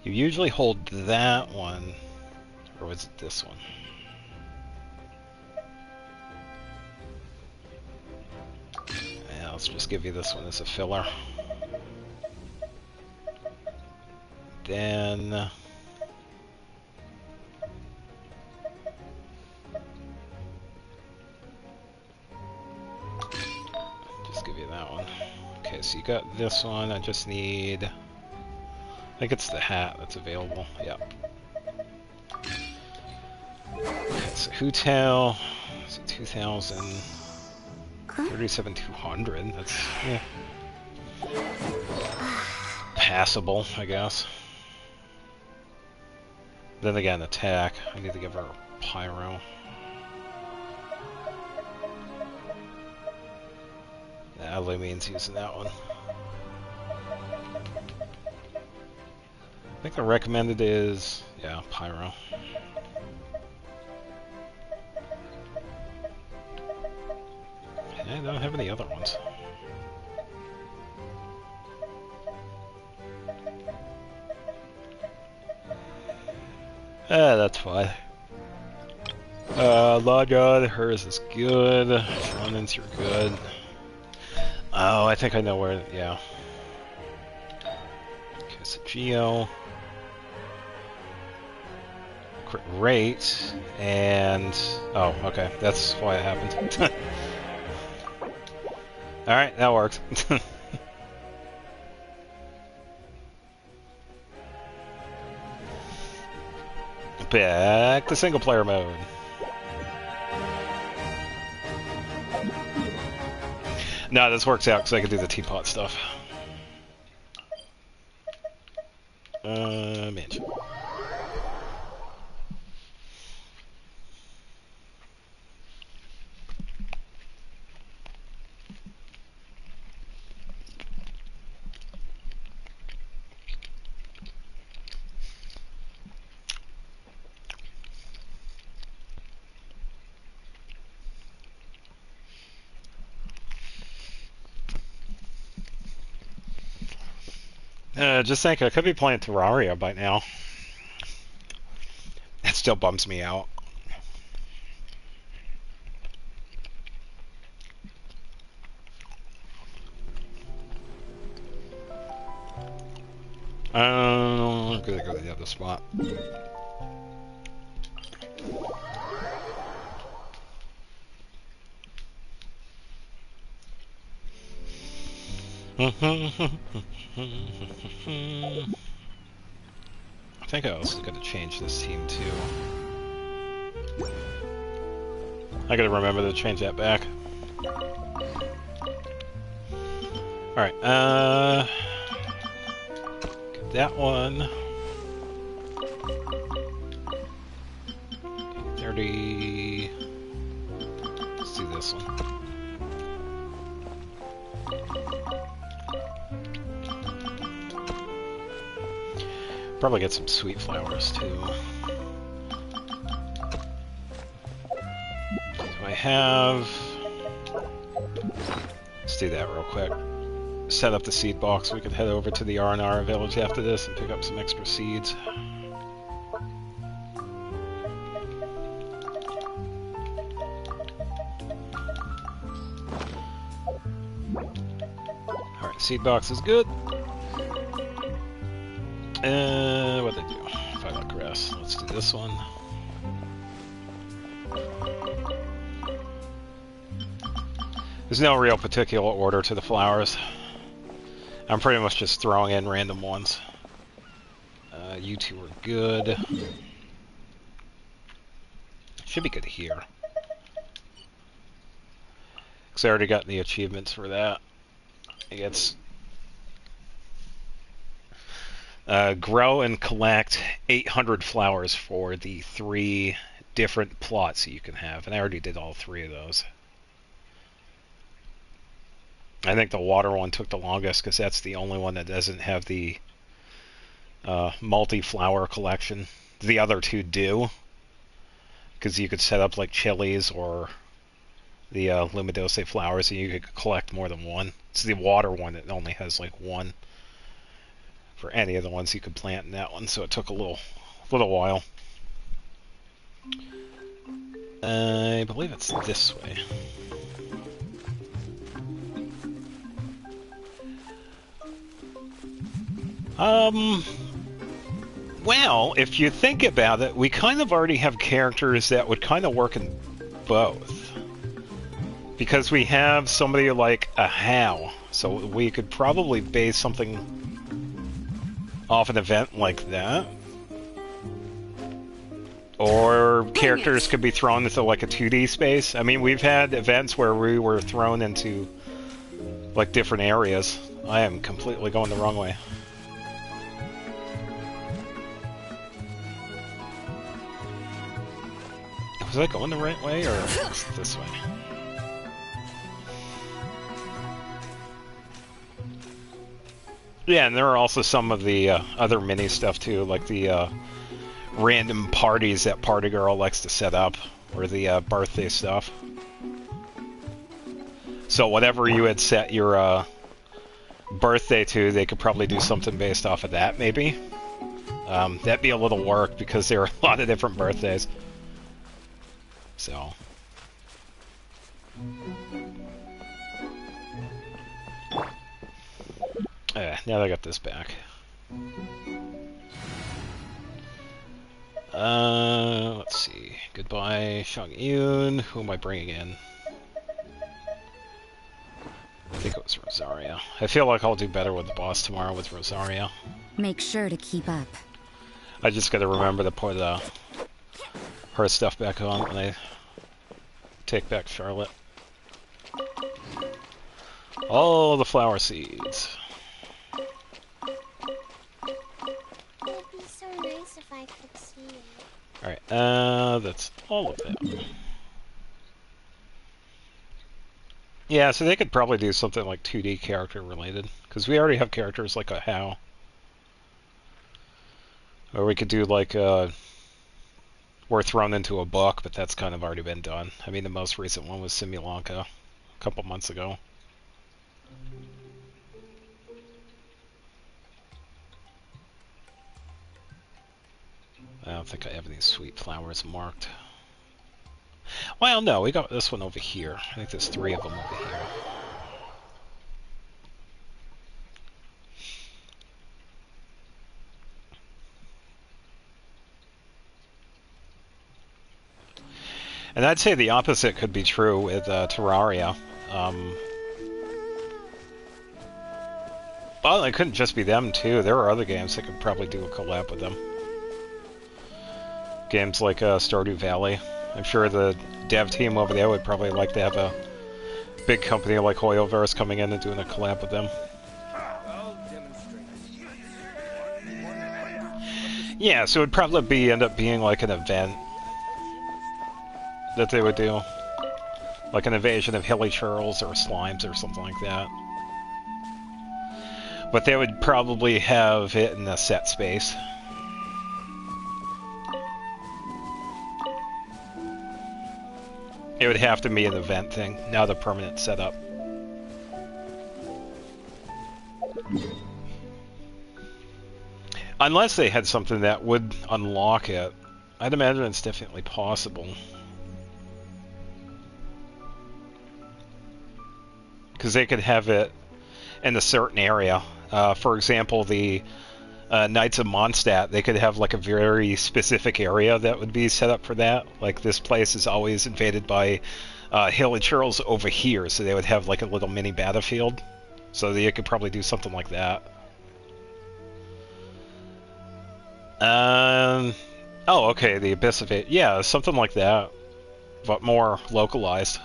You usually hold that one, or was it this one? Yeah, let's just give you this one as a filler. Then... just give you that one. Okay, so you got this one, I just need... I think it's the hat that's available, yep. Okay, so Hu Tao, 2,000... 37,200, that's... yeah. Passable, I guess. Then again, attack. I need to give her Pyro. That means using that one. I think the recommended is, yeah, Pyro. I don't have any other ones. That's fine. Lodgod, hers is good. Shonen's, you're good. Oh, I think I know where, yeah. Okay, so Geo. Crit rate, and... oh, okay, that's why it happened. Alright, that works. Back to single player mode. No, this works out because I can do the teapot stuff. Mansion. Just think, I could be playing Terraria by now. It still bums me out. I'm gonna go to the other spot. I think I also got to change this team too. I gotta remember to change that back. Alright, get that one. 30. Let's do this one. Probably get some sweet flowers too. Do I have... let's do that real quick. Set up the seed box. We could head over to the R&R village after this and pick up some extra seeds. Alright, seed box is good. What'd I do? 5 luck grass. Let's do this one. There's no real particular order to the flowers. I'm pretty much just throwing in random ones. You two are good. Should be good here. Because I already got the achievements for that. It's grow and collect 800 flowers for the 3 different plots that you can have. And I already did all 3 of those. I think the water one took the longest because that's the only one that doesn't have the multi-flower collection. The other 2 do. Because you could set up like chilies or the Luminose flowers and you could collect more than one. It's the water one that only has like 1 for any of the ones you could plant in that one, so it took a little while. I believe it's this way. Well, if you think about it, we kind of already have characters that would kind of work in both. Because we have somebody like a Hal, so we could probably base something off an event like that. Or characters could be thrown into like a 2D space. I mean, we've had events where we were thrown into like different areas. I am completely going the wrong way. Was I going the right way, or this way? Yeah, and there are also some of the other mini stuff too, like the random parties that Party Girl likes to set up, or the birthday stuff. So whatever you had set your birthday to, they could probably do something based off of that, maybe. That'd be a little work because there are a lot of different birthdays. So. Now that I got this back. Let's see. Goodbye, Shang-Yun. Who am I bringing in? I think it was Rosaria. I feel like I'll do better with the boss tomorrow with Rosaria. Make sure to keep up. I just gotta remember to put her stuff back on when I take back Charlotte. All the flower seeds. It'd be so nice if I could see it. Alright, that's all of them. Yeah, so they could probably do something like 2D character related, because we already have characters like a How. Or we could do like we're thrown into a book, but that's kind of already been done. I mean, the most recent one was Simulanka a couple months ago. I don't think I have any sweet flowers marked. Well, no, we got this one over here. I think there's 3 of them over here. And I'd say the opposite could be true with Terraria. Well, it couldn't just be them, too. There are other games that could probably do a collab with them. Games like Stardew Valley. I'm sure the dev team over there would probably like to have a big company like Hoyoverse coming in and doing a collab with them. Yeah, so it would probably end up being like an event that they would do. Like an invasion of hilly churls or slimes or something like that. But they would probably have it in a set space. It would have to be an event thing, not a permanent setup. Unless they had something that would unlock it. I'd imagine it's definitely possible. Because they could have it in a certain area. For example, the Knights of Mondstadt, they could have like a very specific area that would be set up for that. Like this place is always invaded by hilly churls over here, so they would have like a little mini battlefield. So you could probably do something like that. Oh, okay, the Abyss of It. Yeah, something like that, but more localized.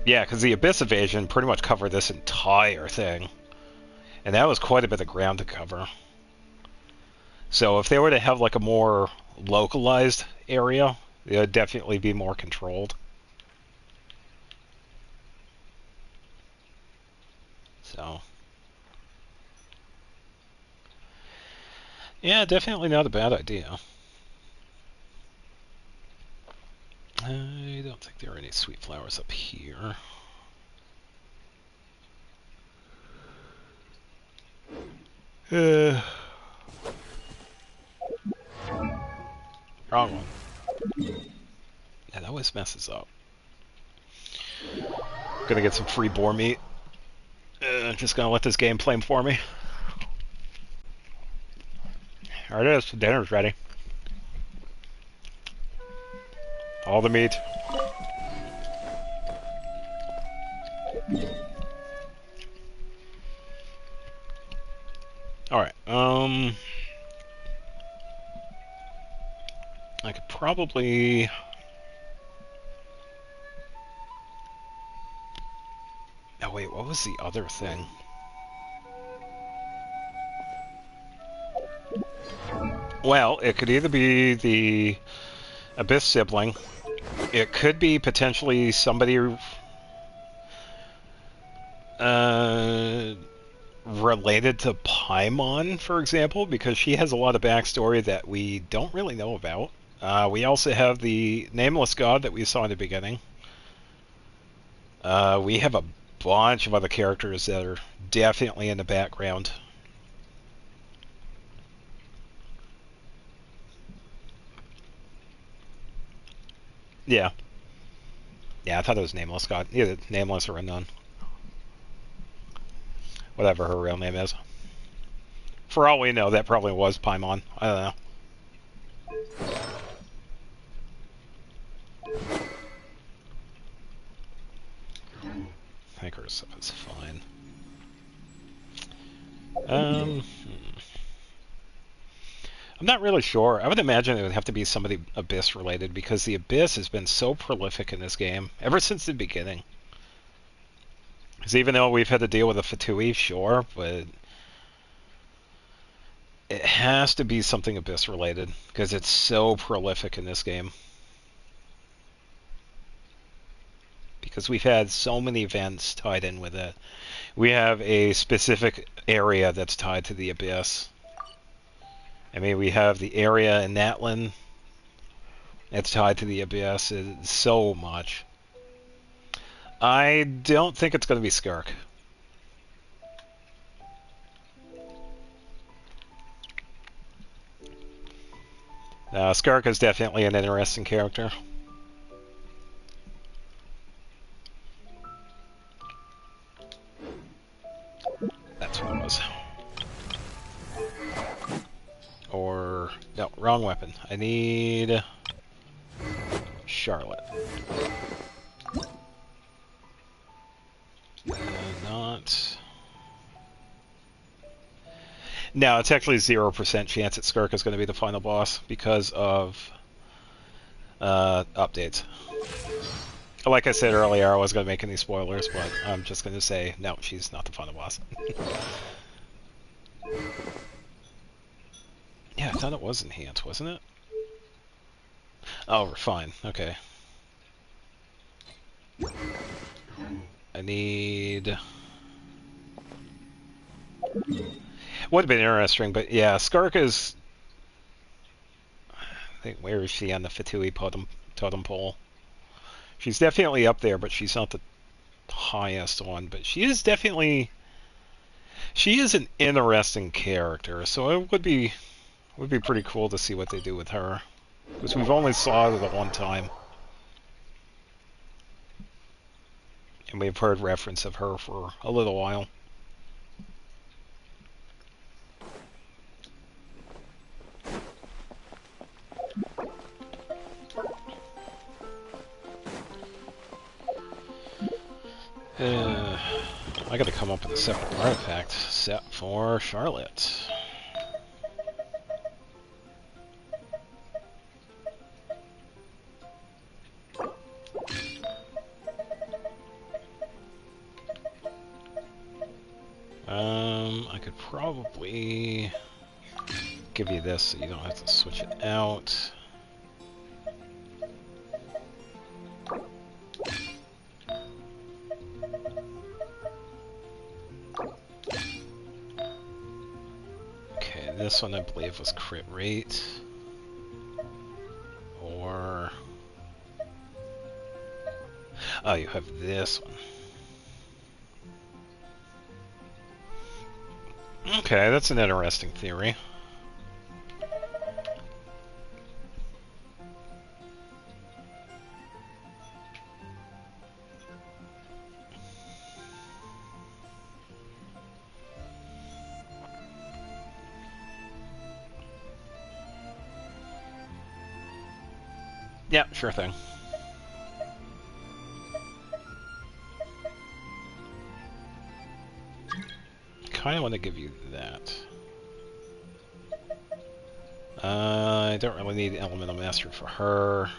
Yeah, because the Abyss Evasion pretty much covered this entire thing. And that was quite a bit of ground to cover. So if they were to have like a more localized area, it would definitely be more controlled. So... yeah, definitely not a bad idea. I don't think there are any sweet flowers up here. Wrong one. Yeah, that always messes up. Gonna get some free boar meat. Just gonna let this game play for me. There it is. Dinner's ready. All the meat. Alright, I could probably... oh wait, what was the other thing? Well, it could either be the Abyss sibling, it could be potentially somebody related to Paimon, for example, because she has a lot of backstory that we don't really know about. We also have the Nameless God that we saw in the beginning. We have a bunch of other characters that are definitely in the background. Yeah. Yeah, I thought it was Nameless God. Either Nameless or Unknown. Whatever her real name is. For all we know, that probably was Paimon. I don't know. I think her stuff is fine. I'm not really sure. I would imagine it would have to be somebody Abyss related, because the Abyss has been so prolific in this game ever since the beginning. Because even though we've had to deal with the Fatui, sure, but it has to be something Abyss related, because it's so prolific in this game. Because we've had so many events tied in with it. We have a specific area that's tied to the Abyss. I mean, we have the area in Natlan that's tied to the Abyss. It's so much. I don't think it's going to be Skirk. Skirk is definitely an interesting character. That's what it was. Or... no, wrong weapon. I need... Charlotte. Not... no, it's actually 0% chance that Skirk is going to be the final boss because of updates. Like I said earlier, I was going to make any spoilers, but I'm just going to say, no, she's not the final boss. Yeah, I thought it was enhanced, wasn't it? Oh, we're fine. Okay. I need... would have been interesting, but yeah, Skirk is... I think, where is she on the Fatui totem pole? She's definitely up there, but she's not the highest one. But she is definitely... she is an interesting character, so it would be pretty cool to see what they do with her. Because we've only saw her the one time. And we've heard reference of her for a little while. I gotta come up with a separate artifact set for Charlotte. I could probably give you this so you don't have to switch it out. Okay, this one I believe was crit rate. Or... oh, you have this one. Okay, that's an interesting theory. Yeah, sure thing. Kind of want to give you that. I don't really need Elemental Mastery for her.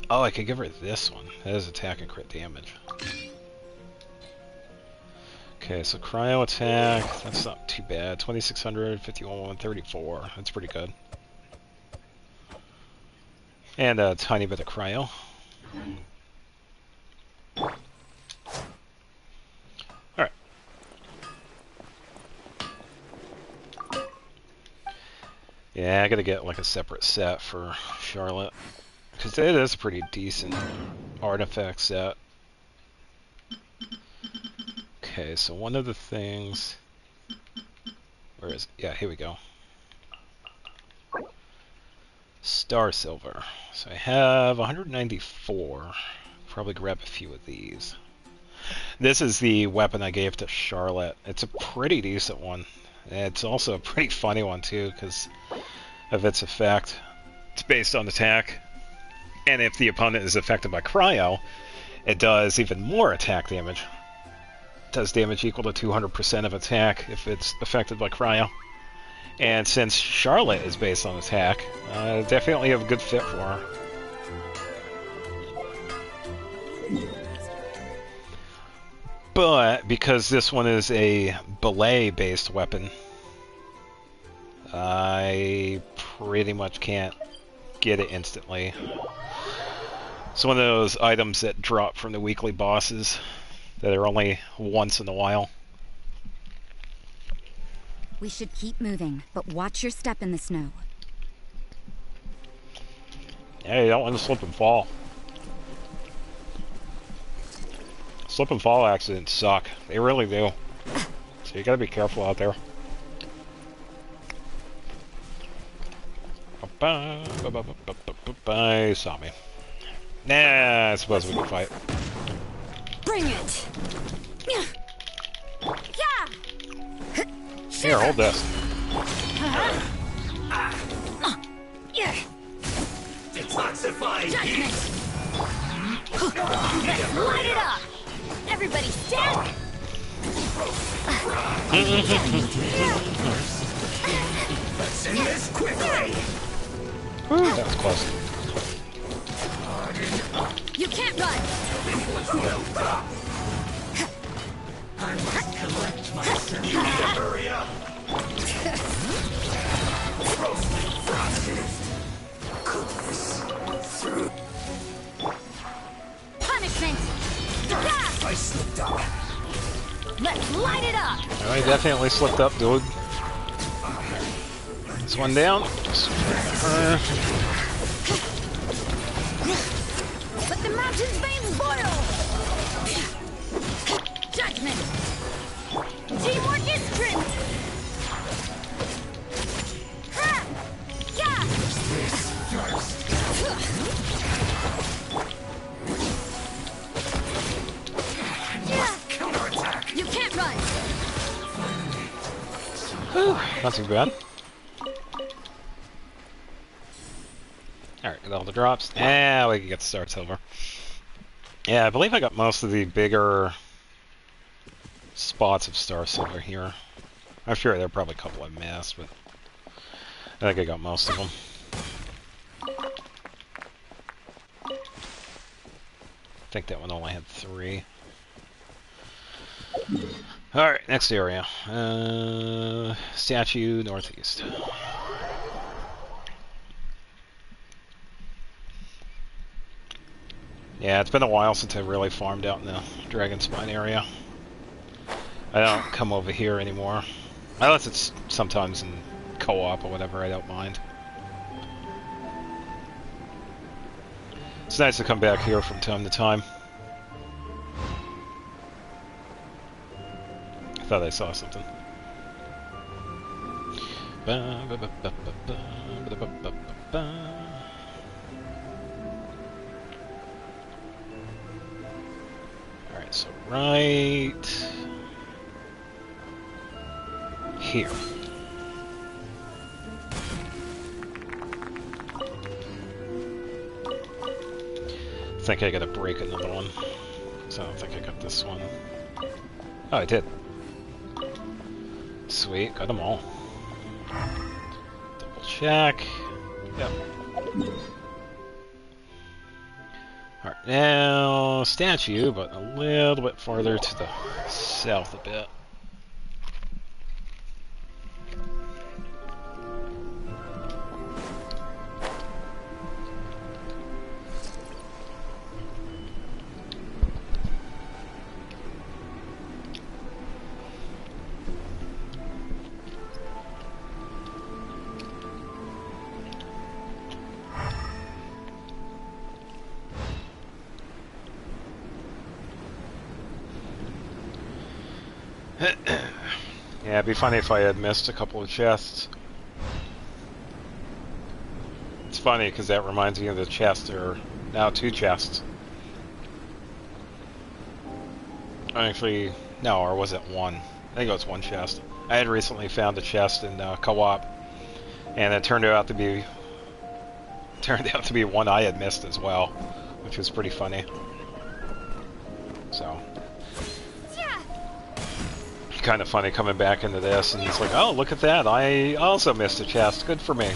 Oh, I could give her this one. That is attack and crit damage. Okay, so cryo attack. That's not too bad. 2600, 51, 134. That's pretty good. And a tiny bit of cryo. Alright. Yeah, I gotta get like a separate set for Charlotte. Because it is a pretty decent artifact set. Okay, so one of the things... where is it? Yeah, here we go. Star Silver. So I have 194. Probably grab a few of these. This is the weapon I gave to Charlotte. It's a pretty decent one. It's also a pretty funny one too, because of its effect. It's based on attack. And if the opponent is affected by cryo, it does even more attack damage. It does damage equal to 200% of attack if it's affected by cryo. And since Charlotte is based on attack, definitely a good fit for her. But because this one is a belay-based weapon, I pretty much can't get it instantly. It's one of those items that drop from the weekly bosses that are only once in a while. We should keep moving, but watch your step in the snow. Yeah, you don't want to slip and fall. Slip and fall accidents suck. They really do. So you gotta be careful out there. Bye, saw me. Nah, I suppose we can fight. Bring it! Yeah! Here, hold this. Detoxify heat! Let's light it up! Everybody stand! Let's end this quickly! That was close. You can't run! I must collect myself. You need to hurry up! Roasted frosted. Cook this through. Punishment! Yeah! I slipped up. Let's light it up! Oh, he definitely slipped up, dude. This one down. Let the mountain's veins boil! Judgment! Teamwork is strength! Ha! Yeah! This first. Counterattack. You can't run! Whew, not too bad. Alright, get all the drops. Yeah, we can get the Star Silver. Yeah, I believe I got most of the bigger spots of star silver here. I'm sure there are probably a couple I missed, but I think I got most of them. I think that one only had 3. Alright, next area. Statue northeast. Yeah, it's been a while since I really farmed out in the Dragon Spine area. I don't come over here anymore. Unless it's sometimes in co-op or whatever, I don't mind. It's nice to come back here from time to time. I thought I saw something. Alright, so right here. I think I gotta break another one. So I don't think I got this one. Oh, I did. Sweet, got them all. Double check. Yep. Alright, now statue, but a little bit farther to the south a bit. Yeah, it'd be funny if I had missed a couple of chests. It's funny because that reminds me of the chest. There are now 2 chests. Actually, no, or was it 1? I think it was 1 chest. I had recently found a chest in co-op, and it turned out to be one I had missed as well, which was pretty funny. So. Kind of funny coming back into this, and it's like, oh, look at that, I also missed a chest, good for me.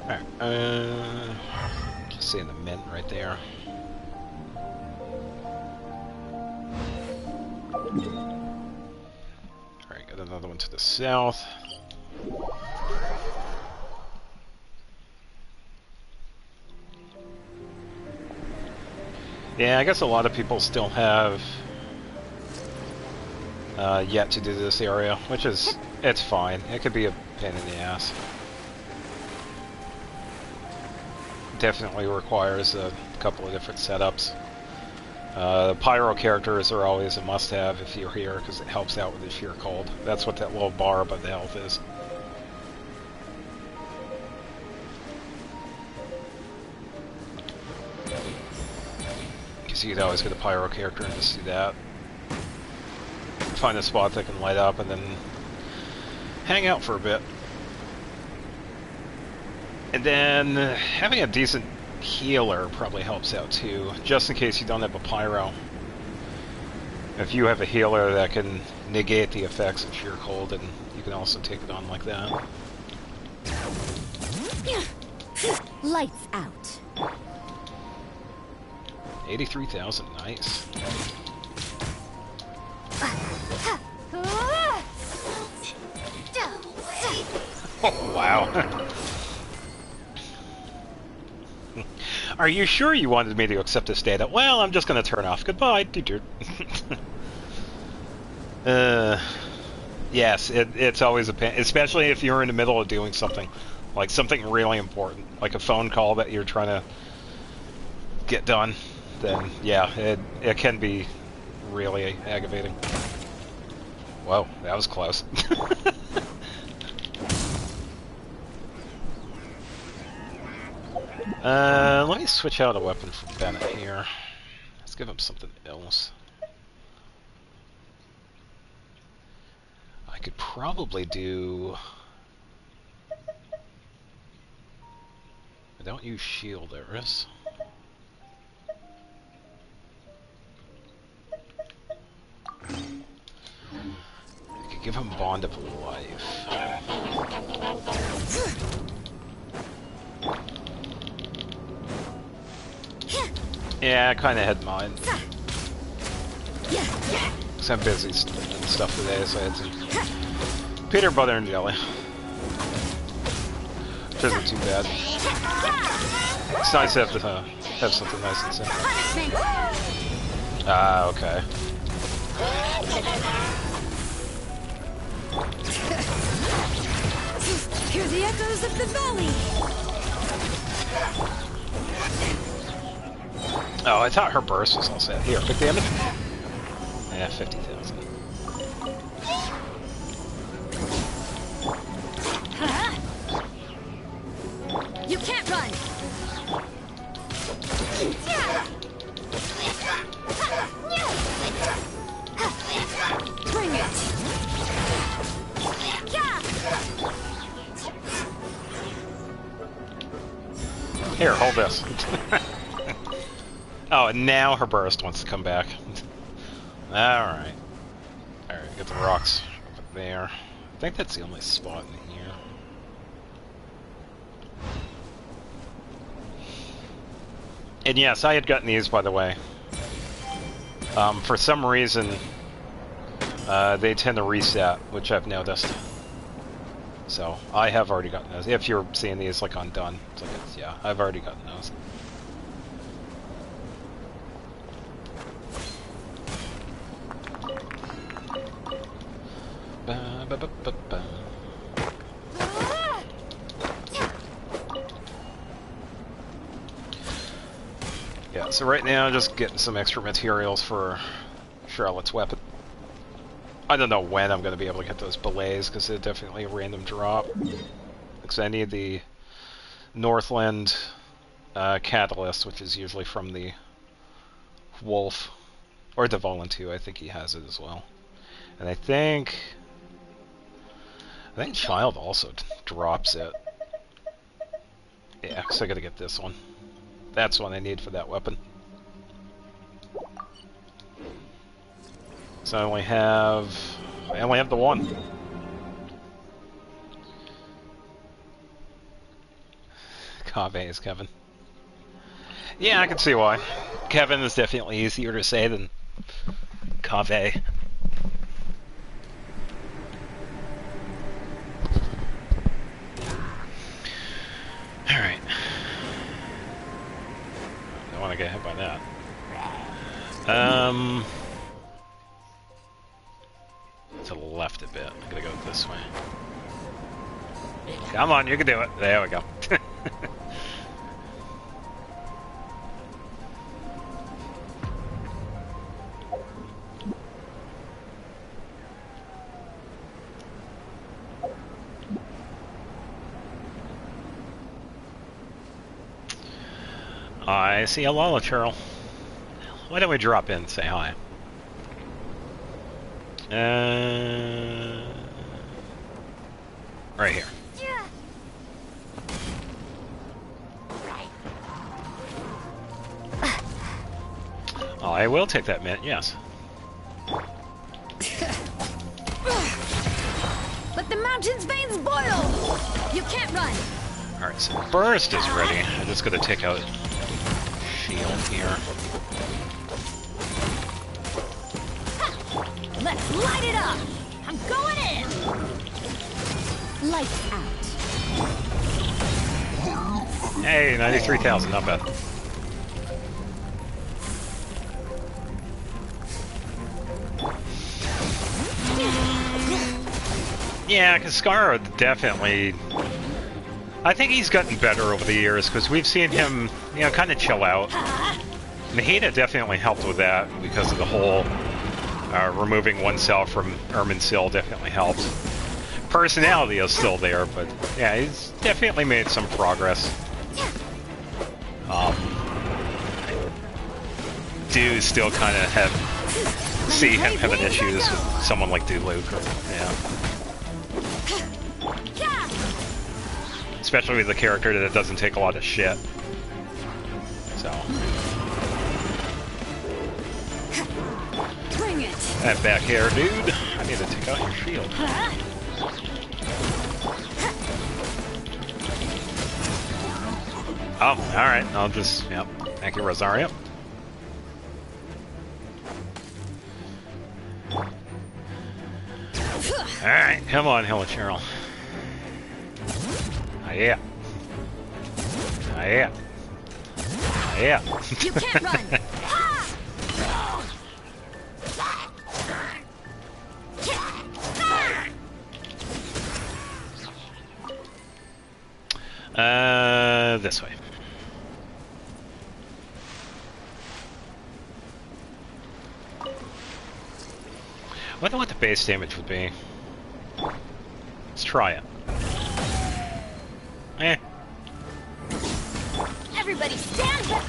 Alright, just seeing the mint right there. Alright, got another one to the south. Yeah, I guess a lot of people still have yet to do this area, which is, it's fine. It could be a pain in the ass. Definitely requires a couple of different setups. Pyro characters are always a must-have if you're here, because it helps out with the sheer cold. That's what that little bar above the health is. So you could always get a pyro character and just do that. Find a spot that can light up and then hang out for a bit. And then having a decent healer probably helps out too, just in case you don't have a pyro. If you have a healer that can negate the effects of sheer cold, and you can also take it on like that. Lights out. 83,000, nice. Oh, wow. Are you sure you wanted me to accept this data? Well, I'm just going to turn off. Goodbye. Yes, it's always a pain, especially if you're in the middle of doing something. Like something really important, like a phone call that you're trying to get done. Then yeah, it can be really aggravating. Whoa, that was close. Let me switch out a weapon for Bennett here. Let's give him something else. I could probably do... I don't use shield arrows. I could give him Bond of Life. Yeah, I kinda had mine. Cause I'm busy and stuff today, so I had some peanut butter and jelly. Which isn't too bad. It's nice to have something nice and simple. Ah, okay. Hear the echoes of the valley. Oh, I thought her burst was all set. Here, quick damage. Yeah, 50,000. You can't run. Bring it. Here, hold this. Oh, and now her burst wants to come back. Alright. Alright, get the rocks over there. I think that's the only spot in here. And yes, I had gotten these, by the way. For some reason, they tend to reset, which I've noticed. So, I have already gotten those. If you're seeing these, like, on done. It's like, yeah, I've already gotten those. Ba, ba, ba, ba, ba. Yeah, so right now, just getting some extra materials for Charlotte's weapon. I don't know when I'm going to be able to get those belays, because they're definitely a random drop. Because I need the Northland catalyst, which is usually from the Wolf. Or Devolan too, I think he has it as well. And I think Child also drops it. Yeah, because I got to get this one. That's what I need for that weapon. So I only have the one. Kaveh is Kevin. Yeah, I can see why. Kevin is definitely easier to say than Kaveh. Alright. I don't want to get hit by that. To the left a bit. I'm gonna go this way. Come on, you can do it. There we go. I see a Lola Churl. Why don't we drop in and say hi? Right here. Oh, I will take that mint, yes. Let the mountain's veins boil! You can't run! Alright, so burst is ready. I'm just gonna take out shield here. Let's light it up! I'm going in! Lights out. Hey, 93,000, not bad. Yeah, because Scar definitely... I think he's gotten better over the years, because we've seen him, you know, kind of chill out. Nahida definitely helped with that, because of the whole removing oneself from Erminsil definitely helped. Personality is still there, but yeah, he's definitely made some progress. I do still kind of see him having issues with someone like Duke, or yeah. especially with a character that doesn't take a lot of shit. So. Bring it. That back here, dude. I need to take out your shield. Oh, alright. I'll just, yep. Thank you, Rosario. Alright, come on, Helen Cheryl. Ah, yeah. Ah, yeah. Ah, yeah. You can't run. This way. I wonder what the base damage would be. Let's try it. Eh. Everybody stand up!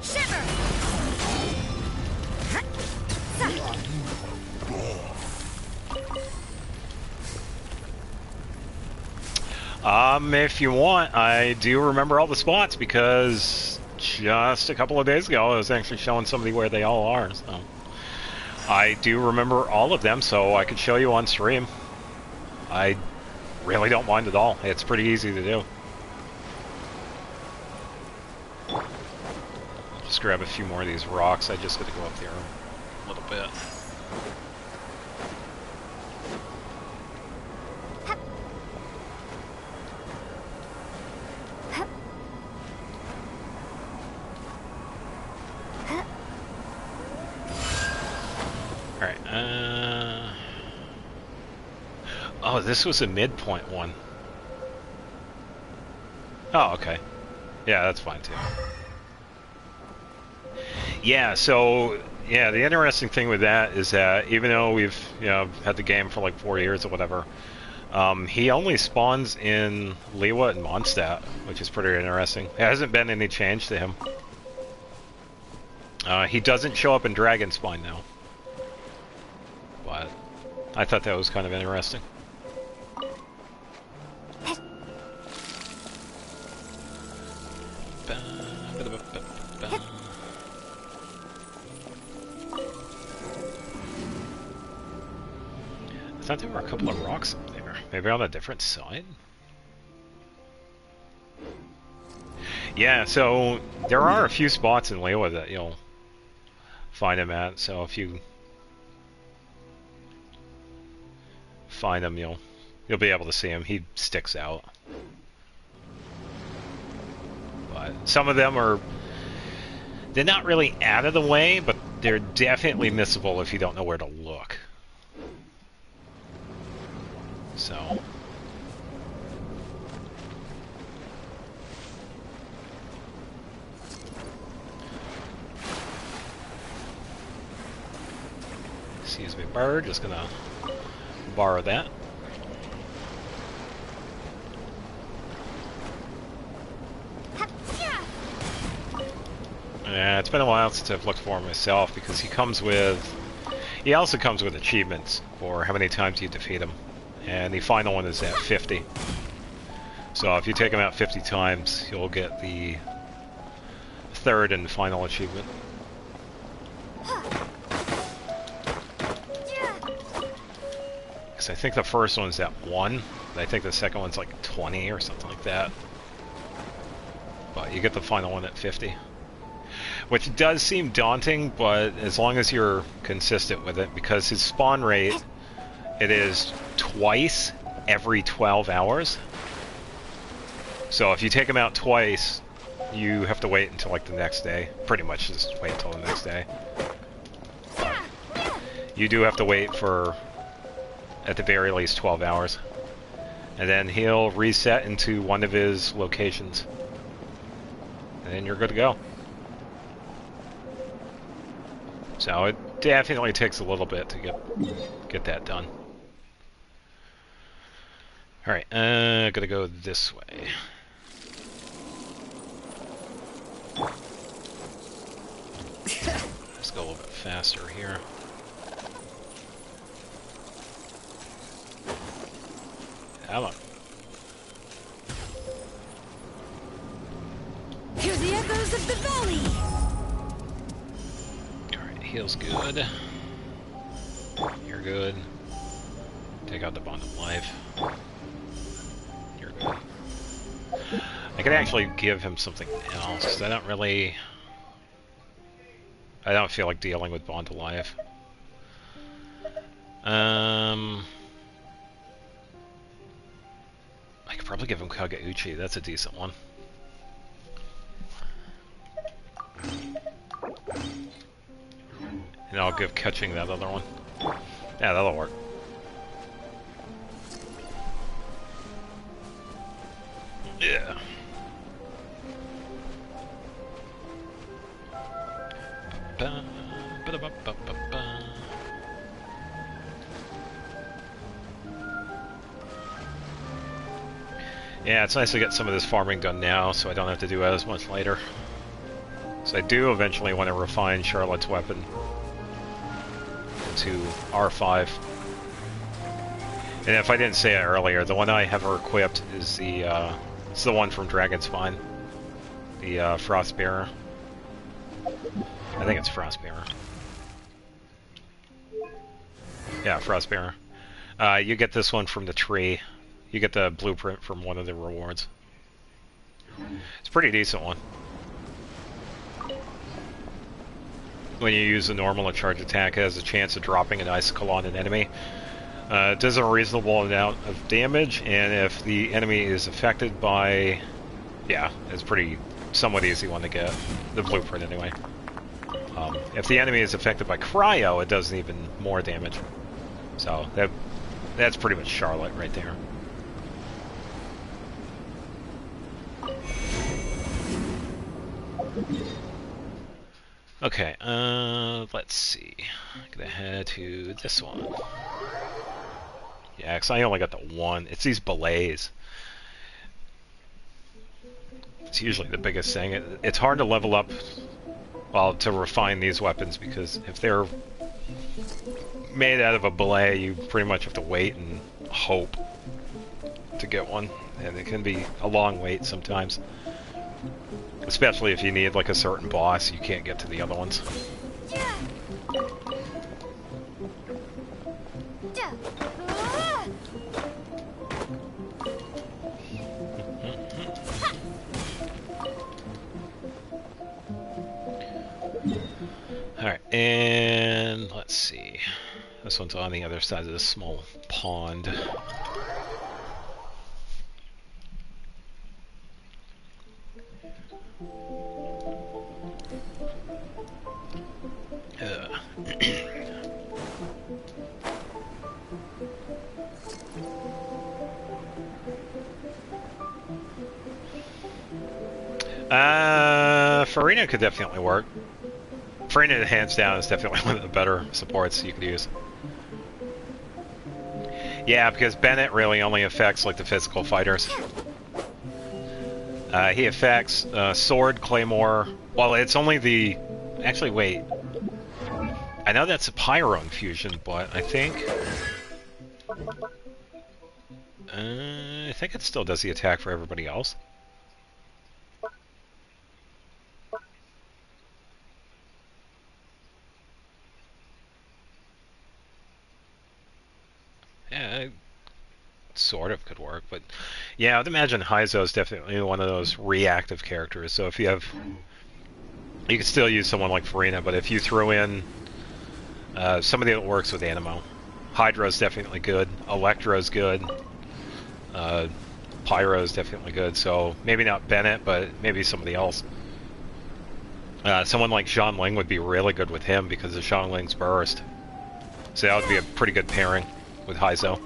Shiver! If you want, I do remember all the spots because just a couple of days ago I was actually showing somebody where they all are, so I do remember all of them, so I could show you on stream. I really don't mind at all. It's pretty easy to do. Just grab a few more of these rocks. I just gotta go up there a little bit. Oh, this was a midpoint one. Oh, okay. Yeah, that's fine too. Yeah, so yeah, the interesting thing with that is that even though we've had the game for like 4 years or whatever, he only spawns in Liwa and Mondstadt, which is pretty interesting. There hasn't been any change to him. He doesn't show up in Dragonspine now, but I thought that was kind of interesting. I thought there were a couple of rocks up there. Maybe on a different side? Yeah, so there are a few spots in Liwa that you'll find him at, so if you find him, you'll be able to see him. He sticks out. But some of them they're not really out of the way, but they're definitely missable if you don't know where to look. So excuse me, bird, just gonna borrow that. Yeah, it's been a while since I've looked for him myself because he also comes with achievements for how many times you defeat him. And the final one is at 50. So if you take him out 50 times, you'll get the third and final achievement. Because I think the first one's at 1. I think the second one's like 20 or something like that. But you get the final one at 50. Which does seem daunting, but as long as you're consistent with it, because his spawn rate, it is twice every 12 hours. So if you take him out twice, you have to wait until like the next day. Pretty much just wait until the next day. But you do have to wait for, at the very least, 12 hours. And then he'll reset into one of his locations. And then you're good to go. So it definitely takes a little bit to get that done. Alright, gotta go this way. Let's go a little bit faster here. Come on. Here's the echoes of the valley. Alright, heal's good. You're good. Take out the bond of life. You're good. I could actually give him something else. I don't feel like dealing with bond of life. I could probably give him Kageuchi. That's a decent one. And I'll give catching that other one. Yeah, that'll work. Yeah. Yeah, it's nice to get some of this farming done now, so I don't have to do it as much later. So I do eventually want to refine Charlotte's weapon to R5. And if I didn't say it earlier, the one I have her equipped is it's the one from Dragonspine, the Frostbearer. I think it's Frostbearer. Yeah, Frostbearer. You get this one from the tree. You get the blueprint from one of the rewards. It's a pretty decent one. When you use a normal or charge attack, it has a chance of dropping an icicle on an enemy. It does a reasonable amount of damage, and if the enemy is affected by... Yeah, it's pretty somewhat easy one to get. The blueprint, anyway. If the enemy is affected by cryo, it does even more damage. So, that's pretty much Charlotte right there. Okay, let's see. I'm gonna head to this one. Yeah, because I only got the one. It's these belays. It's usually the biggest thing. It's hard to level up, well, to refine these weapons, because if they're made out of a belay, you pretty much have to wait and hope to get one. And it can be a long wait sometimes. Especially if you need like a certain boss, you can't get to the other ones. Alright, and let's see. This one's on the other side of this small pond. Farina could definitely work. Farina, hands down, is definitely one of the better supports you could use. Yeah, because Bennett really only affects like the physical fighters. He affects sword, claymore. Well, it's only the... Actually, wait. I know that's a pyro infusion, but I think it still does the attack for everybody else. Yeah, it sort of could work, but yeah, I'd imagine Heizo is definitely one of those reactive characters. So if you have, you could still use someone like Farina, but if you throw in somebody that works with Anemo, Hydra's definitely good, Electro's good, Pyro's definitely good. So maybe not Bennett, but maybe somebody else. Someone like Xianling would be really good with him because of Xianling's burst. So that would be a pretty good pairing with Heizo.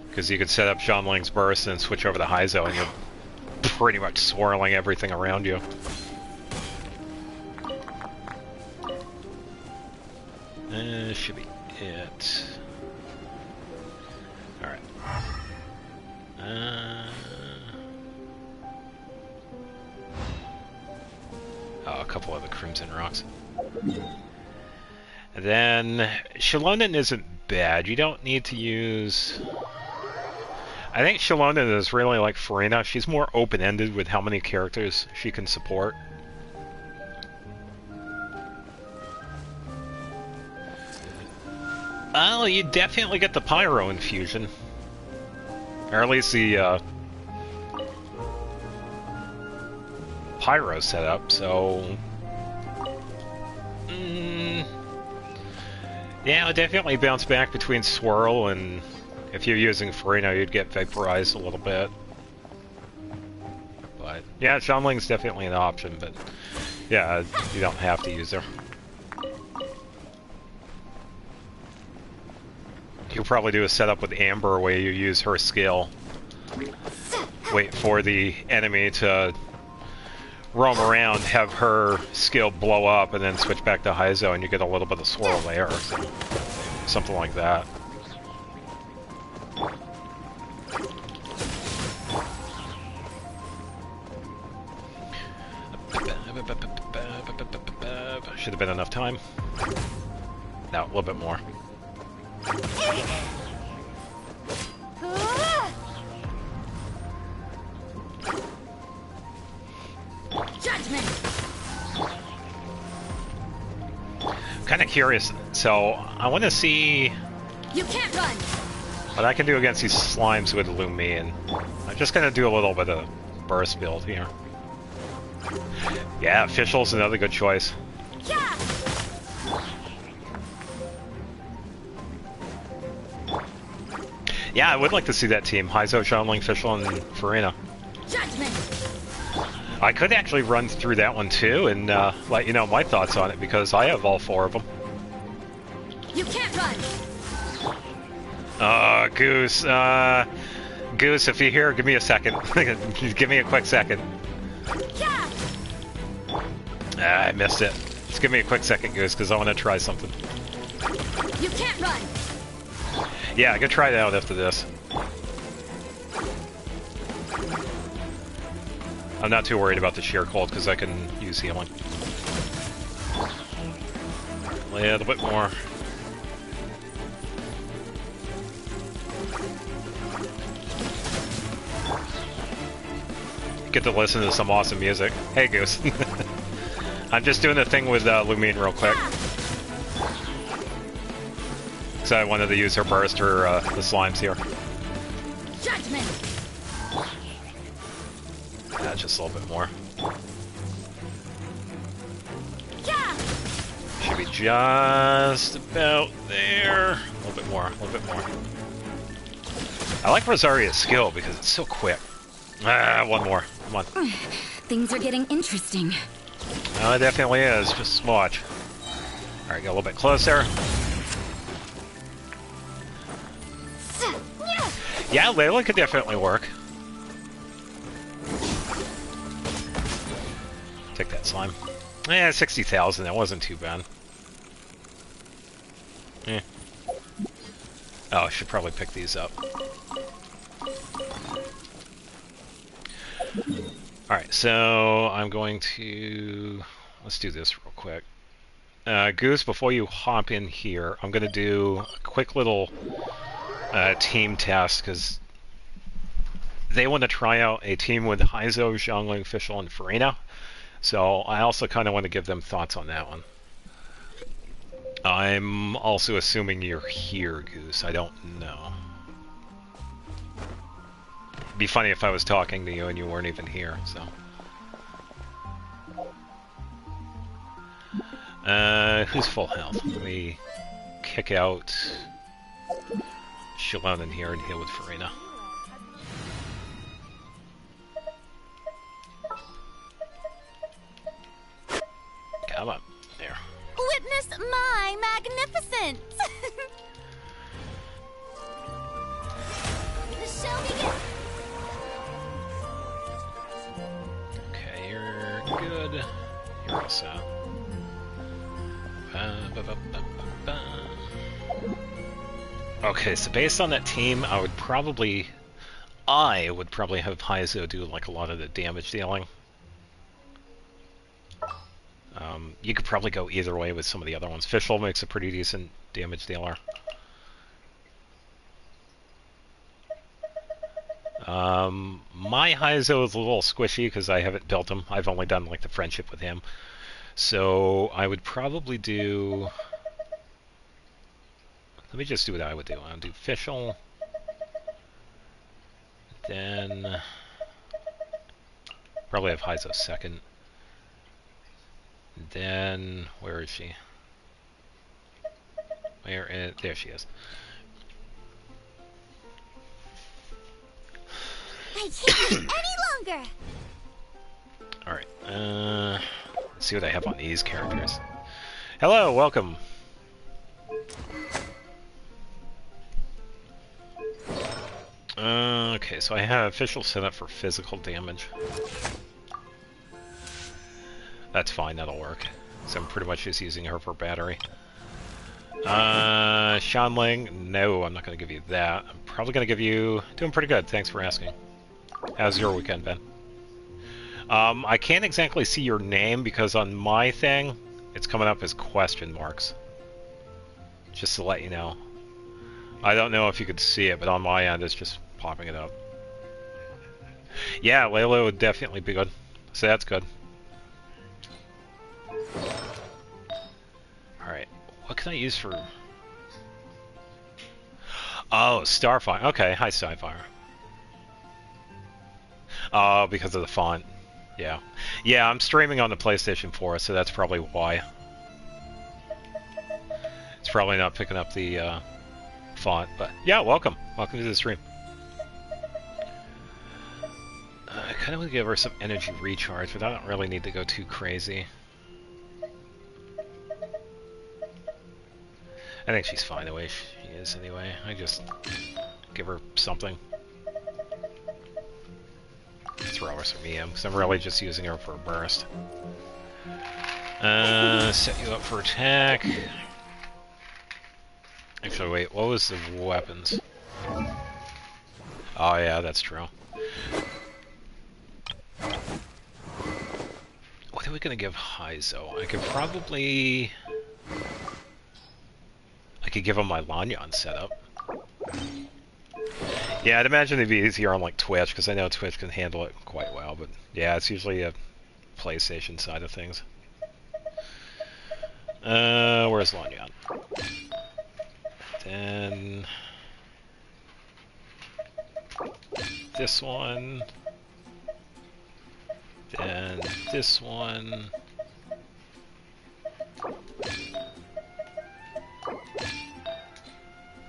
Because you could set up Xianling's burst and switch over to Heizo and you're pretty much swirling everything around you. Should be it. Alright. Oh, a couple of the Crimson Rocks. And then Shilonen isn't bad. You don't need to use... I think Shilonen is really like Farina. She's more open-ended with how many characters she can support. Well, you definitely get the Pyro infusion. Or at least the Pyro setup, so... Yeah, I'll definitely bounce back between Swirl and... If you're using Farina, you'd get vaporized a little bit. But, yeah, Xianling's definitely an option, but... Yeah, you don't have to use her. You'll probably do a setup with Amber where you use her skill. Wait for the enemy to roam around, have her skill blow up, and then switch back to Heizo, and you get a little bit of swirl there. So, something like that. Should have been enough time. No, a little bit more. Judgment. I'm kind of curious, so I want to see You can't run. what I can do against these slimes with Lumion. I'm just going to do a little bit of burst build here. Yeah, Official's another good choice. Yeah. Yeah, I would like to see that team. Heizo, Xianling, Fischl, and Farina. Judgment. I could actually run through that one too and let you know my thoughts on it because I have all 4 of them. You can't run. Goose. Goose, if you're here, give me a second. Give me a quick second. Yeah. I missed it. Just give me a quick second, Goose, because I want to try something. You can't run. Yeah, I can try it out after this. I'm not too worried about the sheer cold because I can use healing. A little bit more. Get to listen to some awesome music. Hey, Goose. I'm just doing the thing with Lumine real quick. Because I wanted to use her burst or the slimes here. Judgment. Just a little bit more. Yeah. Should be just about there. A little bit more, a little bit more. I like Rosaria's skill because it's so quick. One more. Come on. Things are getting interesting. No, it definitely is. Just watch. Alright, get a little bit closer. Yeah, Layla could definitely work. Take that slime. 60,000. That wasn't too bad. Oh, I should probably pick these up. Alright, so I'm going to... Let's do this real quick. Goose, before you hop in here, I'm going to do a quick little team test, because they want to try out a team with Heizo, Xiangling, Fischl, and Farina. So I also kind of want to give them thoughts on that one. I'm also assuming you're here, Goose. I don't know. It'd be funny if I was talking to you and you weren't even here, so. Who's full health? Let me kick out Shilon in here and heal with Farina. Come on, there. Witness my magnificence! The show begins! Okay, you're good. You're all set. Okay, so based on that team, I would probably have Heizo do like a lot of the damage dealing. you could probably go either way with some of the other ones. Fischl makes a pretty decent damage dealer. My Heizo is a little squishy because I haven't built him. I've only done like the friendship with him. So I would probably do... Let me just do what I would do. I'll do Fischl. Then... Probably have Heizo second. Then... Where is she? Where is... There she is. I can't wait any longer! Alright, let's see what I have on these characters. Hello, welcome! Okay, so I have Fischl set up for physical damage. That's fine, that'll work. So I'm pretty much just using her for battery. Shanling, no, I'm not going to give you that. I'm probably going to give you... Doing pretty good, thanks for asking. How's your weekend been? I can't exactly see your name because on my thing, it's coming up as question marks. Just to let you know. I don't know if you could see it, but on my end, it's just popping it up. Yeah, Layla would definitely be good. So that's good. Alright, what can I use for... Oh, Starfire. Okay, hi Starfire. Oh, because of the font. Yeah. Yeah, I'm streaming on the PlayStation 4, so that's probably why. It's probably not picking up the font, but yeah, welcome. Welcome to the stream. I kind of want to give her some energy recharge, but I don't really need to go too crazy. I think she's fine the way she is anyway. I just give her something. Throw her some EM, because I'm really just using her for a burst. Set you up for attack. Actually, wait, what was the weapons? Oh yeah, that's true. What are we gonna give Heizo? I could probably... I could give him my Lanyan setup. Yeah, I'd imagine it'd be easier on like Twitch, because I know Twitch can handle it quite well, but yeah, it's usually a PlayStation side of things. Where's Lanyan? Then... this one. Then this one.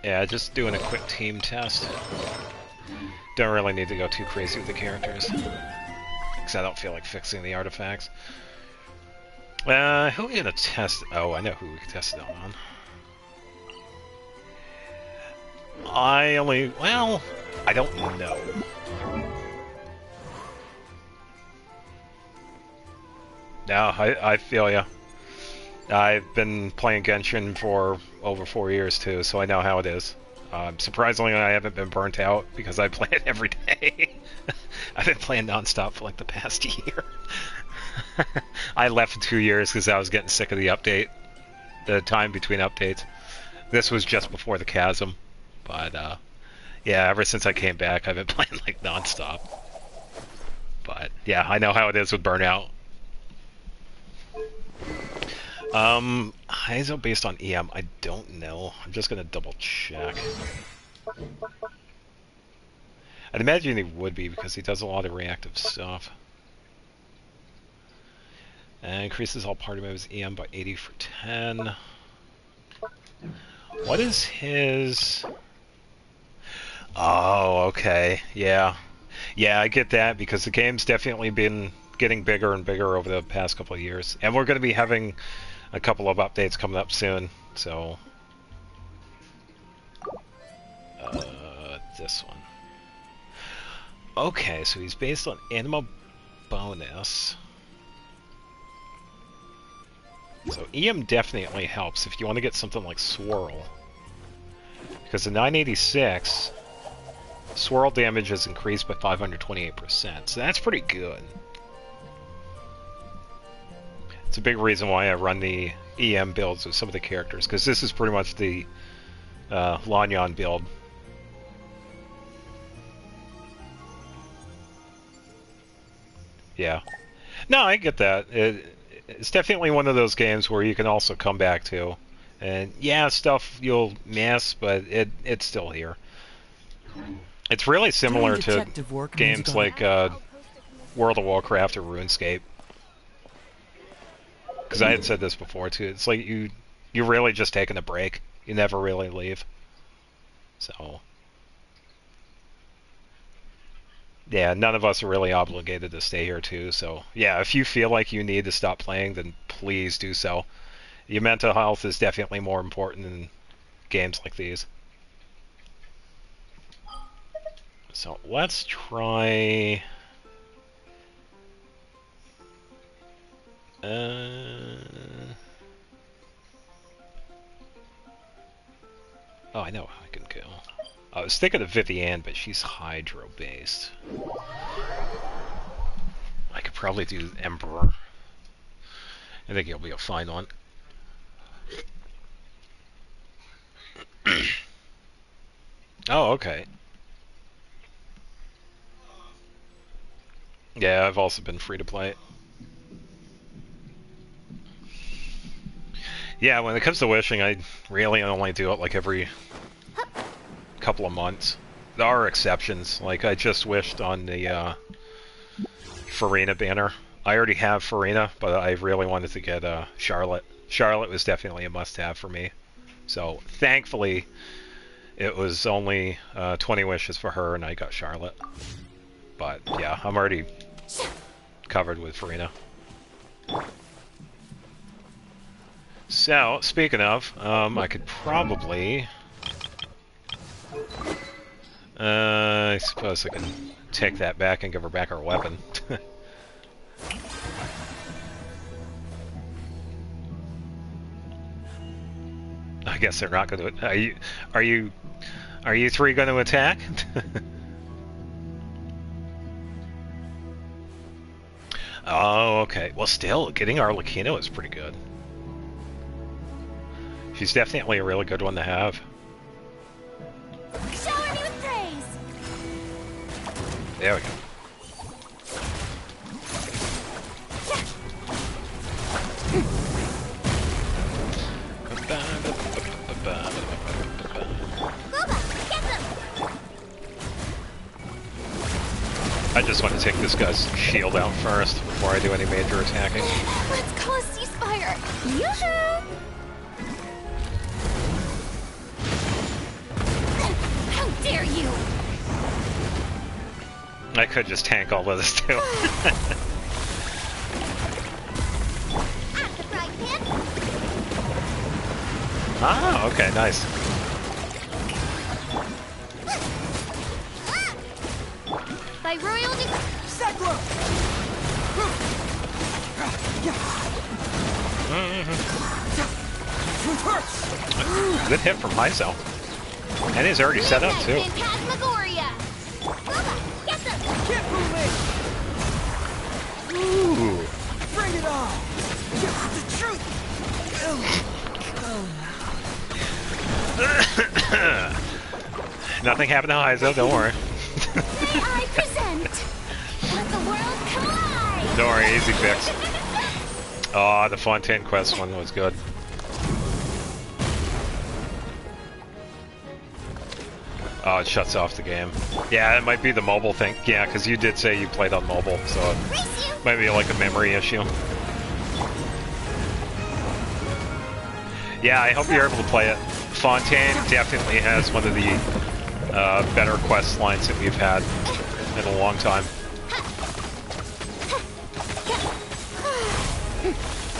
Yeah, just doing a quick team test. Don't really need to go too crazy with the characters, because I don't feel like fixing the artifacts. Who are we gonna test? Oh, I know who we can test it on. Well, I don't know. No, I feel ya. I've been playing Genshin for over 4 years too, so I know how it is. Surprisingly, I haven't been burnt out because I play it every day. I've been playing non-stop for like the past year. I left for 2 years because I was getting sick of the update, the time between updates. This was just before the chasm, but yeah, ever since I came back, I've been playing like non-stop. But yeah, I know how it is with burnout. Heizo based on EM, I don't know. I'm just gonna double check. I'd imagine he would be because he does a lot of reactive stuff. And increases all party members' EM by 80 for 10. What is his... Oh, okay. Yeah. Yeah, I get that because the game's definitely been getting bigger and bigger over the past couple of years. And we're going to be having a couple of updates coming up soon, so... this one. Okay, so he's based on Anima bonus. So EM definitely helps if you want to get something like Swirl. Because the 986, Swirl damage is increased by 528%, so that's pretty good. It's a big reason why I run the EM builds with some of the characters, because this is pretty much the Lanyan build. Yeah. No, I get that. It's definitely one of those games where you can also come back to. And yeah, stuff you'll miss, but it's still here. It's really similar to games like World of Warcraft or RuneScape. Because I had said this before too. It's like you're really just taking a break. You never really leave. So yeah, none of us are really obligated to stay here too. So yeah, if you feel like you need to stop playing, then please do so. Your mental health is definitely more important in games like these. So let's try... Oh, I know I can kill. I was thinking of Vivienne, but she's Hydro-based. I could probably do Emperor. I think he'll be a fine one. Oh, okay. Yeah, I've also been free to play. Yeah, when it comes to wishing, I really only do it like every couple of months. There are exceptions, like I just wished on the Farina banner. I already have Farina, but I really wanted to get Charlotte. Charlotte was definitely a must-have for me. So, thankfully, it was only 20 wishes for her, and I got Charlotte. But, yeah, I'm already covered with Farina. So, speaking of, I could probably... I suppose I can take that back and give her back her weapon. I guess they're not going to... Are you three going to attack? Oh, okay. Well, still, getting Arlecchino is pretty good. She's definitely a really good one to have. Shower me with praise. There we go. I just want to take this guy's shield out first before I do any major attacking. Let's call a ceasefire. Yoo-hoo! How dare you! I could just tank all of this too. Ah, okay, nice. By royal Sakura! Good hit from Hyzo. And he's already set up too. Phantasmagoria. Get them! Can't fool me! Ooh. Bring it on! The truth! Nothing happened to Hyzo, don't worry. May I present? Let the world collide! Don't worry, easy fix. Oh, the Fontaine Quest one was good. Oh, it shuts off the game. Yeah, it might be the mobile thing. Yeah, because you did say you played on mobile, so it might be like a memory issue. Yeah, I hope you're able to play it. Fontaine definitely has one of the better quest lines that we've had in a long time.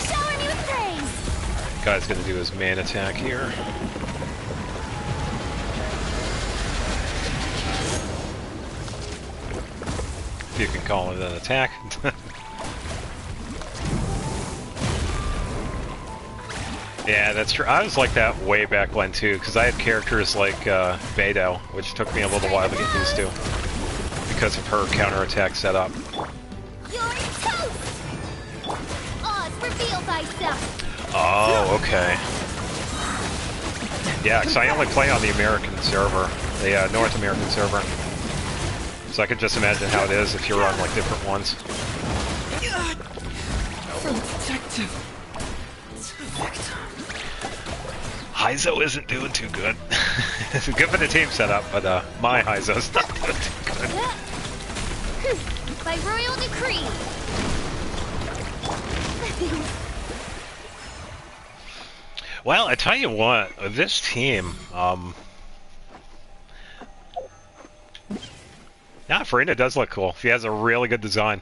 Shower me with praise! Guy's gonna do his main attack here. If you can call it an attack. Yeah, that's true. I was like that way back when too, because I had characters like Beidou, which took me a little while to get used to, because of her counterattack setup. You're toast! Oz, reveal thyself. Oh, okay. Yeah, because I only play on the American server, the North American server. So I can just imagine how it is if you're on like different ones. From detective to victim. Hyzo isn't doing too good. It's good for the team setup, but my Hyzo's not doing too good. By royal decree. Well, I tell you what, this team, yeah, Farina does look cool. She has a really good design.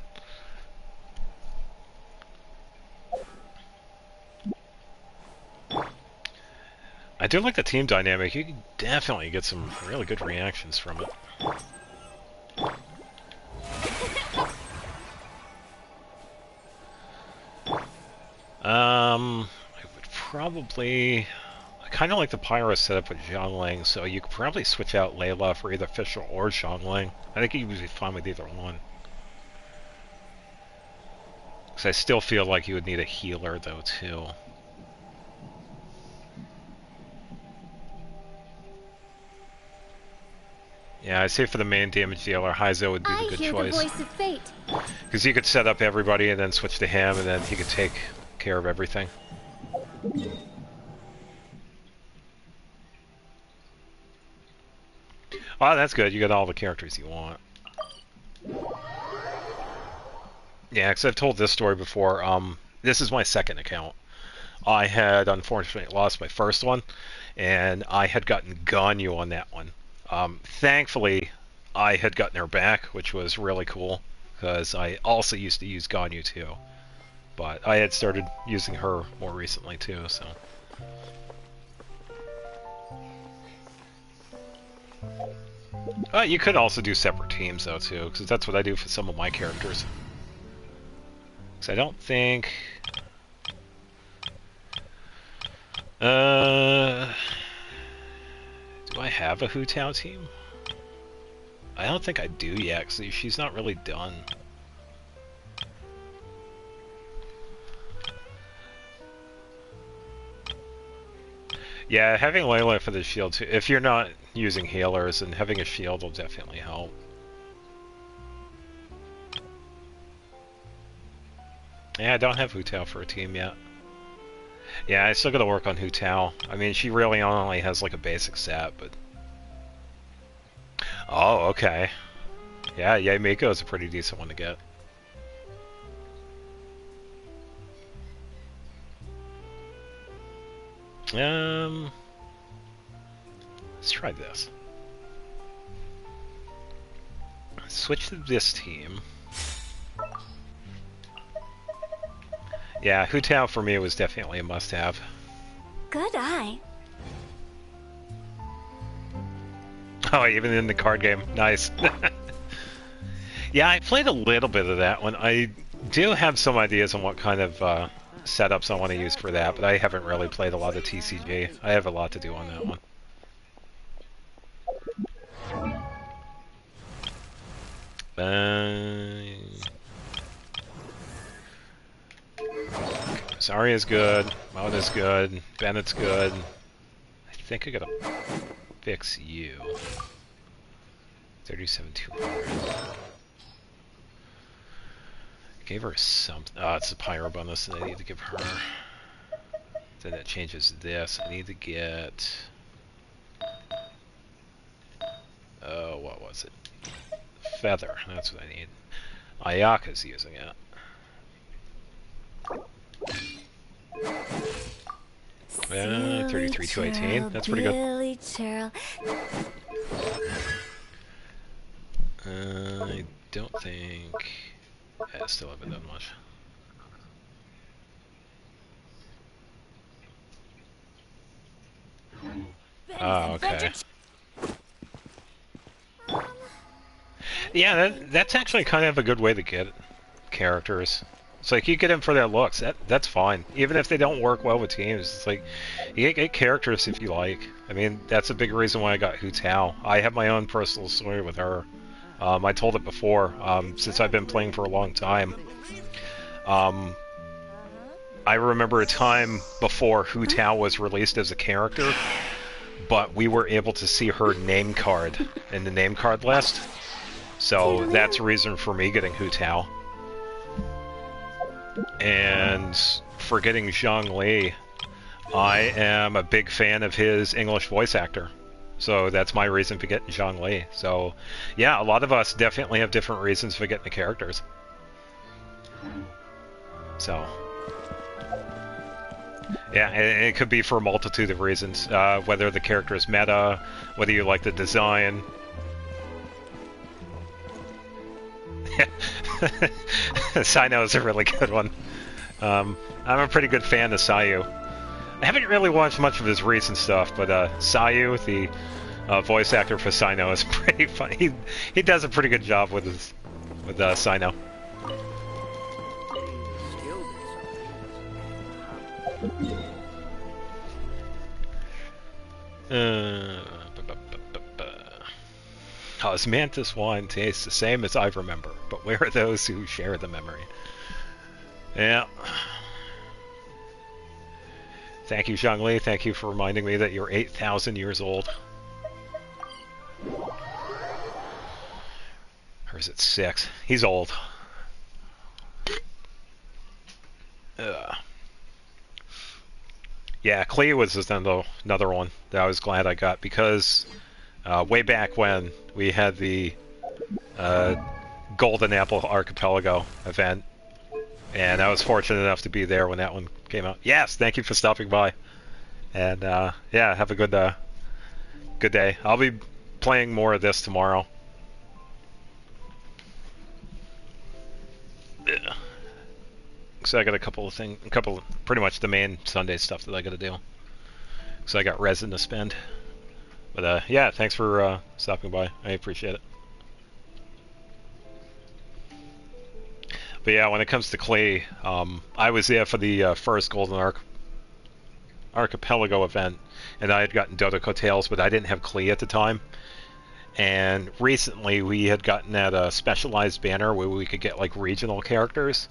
I do like the team dynamic. You can definitely get some really good reactions from it. I would probably... I kind of like the Pyro setup with Zhongling, so you could probably switch out Layla for either Fischl or Zhongling. I think you'd be fine with either one. Because I still feel like you would need a healer, though, too. Yeah, I'd say for the main damage dealer, Hyzo would be the good choice. I hear the voice of fate. Because you could set up everybody and then switch to him, and then he could take care of everything. Oh, that's good. You got all the characters you want. Yeah, because I've told this story before. This is my second account. I had unfortunately lost my first one, and I had gotten Ganyu on that one. Thankfully, I had gotten her back, which was really cool, because I also used to use Ganyu too. But I had started using her more recently too, so... you could also do separate teams though too, because that's what I do for some of my characters. Because I don't think... do I have a Hu Tao team? I don't think I do yet, because she's not really done. Yeah, having Layla for the shield too. If you're not using healers, and having a shield will definitely help. Yeah, I don't have Hu Tao for a team yet. Yeah, I still gotta work on Hu Tao. I mean, she really only has like a basic set, but... Oh, okay. Yeah, Miko is a pretty decent one to get. Let's try this. Switch to this team. Yeah, Hu Tao for me was definitely a must-have. Good eye. Oh, even in the card game. Nice. Yeah, I played a little bit of that one. I do have some ideas on what kind of setups I want to use for that, but I haven't really played a lot of TCG. I have a lot to do on that one. Zarya's good, Mona's good, Bennett's good. I think I gotta fix you. 37,200. Gave her something. Oh, it's a pyro bonus that I need to give her. Then that changes this. I need to get... Oh, what was it? Feather. That's what I need. Ayaka's using it. 33,218. That's pretty good. I don't think... I still haven't done much. Oh, okay. Yeah, that's actually kind of a good way to get characters. It's like you get them for their looks. That's fine. Even if they don't work well with teams, it's like you get characters if you like. I mean, that's a big reason why I got Hu Tao. I have my own personal story with her. I told it before. Since I've been playing for a long time, I remember a time before Hu Tao was released as a character, but we were able to see her name card in the name card list. So that's a reason for me getting Hu Tao. And for getting Zhang Li, I am a big fan of his English voice actor. So that's my reason for getting Zhang Li. So yeah, a lot of us definitely have different reasons for getting the characters. So yeah, it could be for a multitude of reasons. Whether the character is meta, whether you like the design. Sino is a really good one. I'm a pretty good fan of Sayu. I haven't really watched much of his recent stuff, but Sayu, the voice actor for Sino, is pretty funny. He does a pretty good job with Sino. Osmanthus wine tastes the same as I remember, but where are those who share the memory? Yeah. Thank you, Zhang Li. Thank you for reminding me that you're 8,000 years old. Or is it 6? He's old. Yeah, Klee was another one that I was glad I got, because way back when we had the Golden Apple Archipelago event, and I was fortunate enough to be there when that one came out. Yes, thank you for stopping by. And yeah, have a good day. I'll be playing more of this tomorrow. Yeah. So I got a couple pretty much the main Sunday stuff that I got to do. So I got resin to spend. But yeah, thanks for stopping by. I appreciate it. But yeah, when it comes to Klee, I was there for the first Golden Archipelago event, and I had gotten Dodoko Tales, but I didn't have Klee at the time. And recently we had gotten that specialized banner where we could get like regional characters,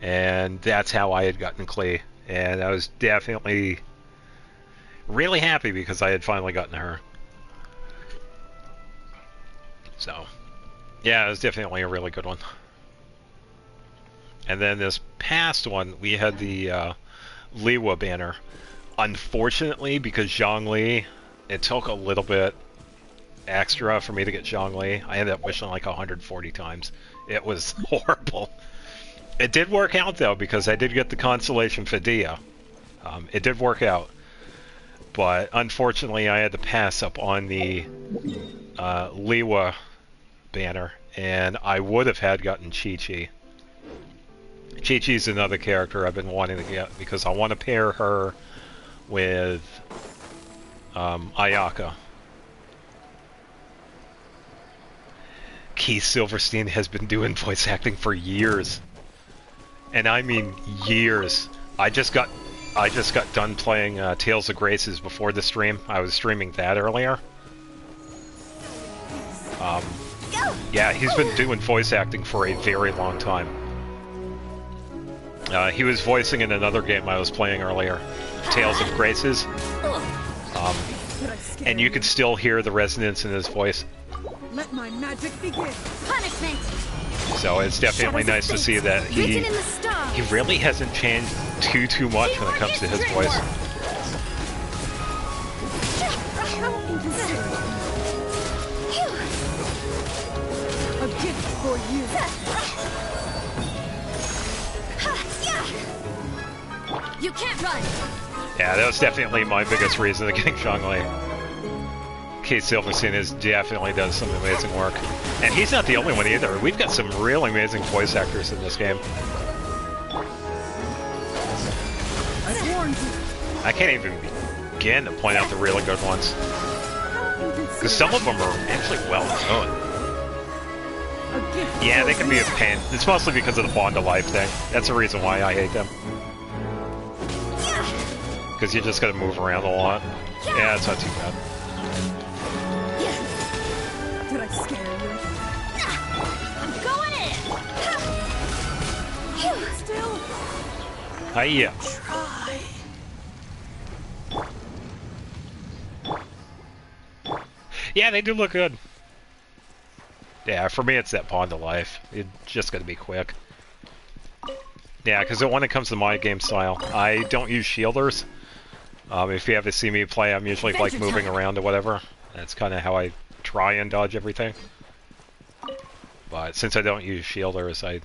and that's how I had gotten Klee. And I was definitely really happy because I had finally gotten her. So yeah, it was definitely a really good one. And then this past one, we had the Liwa banner. Unfortunately, because Zhang Li, it took a little bit extra for me to get Zhang Li. I ended up wishing like 140 times. It was horrible. It did work out, though, because I did get the consolation for Dia. It did work out. But unfortunately, I had to pass up on the Liwa banner, and I would have had gotten Chi-Chi. Chi-Chi's another character I've been wanting to get because I want to pair her with Ayaka. Keith Silverstein has been doing voice acting for years. And I mean years. I just got done playing Tales of Graces before the stream. I was streaming that earlier. Yeah, he's been doing voice acting for a very long time. He was voicing in another game I was playing earlier, Tales of Graces. And you could still hear the resonance in his voice. Let my magic begin. Punishment. So it's definitely nice to see that he really hasn't changed too much when it comes to his voice. A gift for you. You can't run. Yeah, that was definitely my biggest reason to getting Zhang Li. Keith Silverstein has definitely done some amazing work. And he's not the only one either. We've got some really amazing voice actors in this game. I warned you. I can't even begin to point out the really good ones. Because some of them are actually well known. Yeah, they can be a pain. It's mostly because of the Bond of Life thing. That's the reason why I hate them. Because you just gotta move around a lot. Yeah, it's not too bad. Did I scare you? I'm going in. Still. Hiya. Try. Yeah, they do look good. Yeah, for me it's that Pond of Life. It's just gonna be quick. Yeah, because when it comes to my game style, I don't use shielders. If you ever see me play, I'm usually like moving around or whatever. That's kind of how I try and dodge everything. But since I don't use shielders, I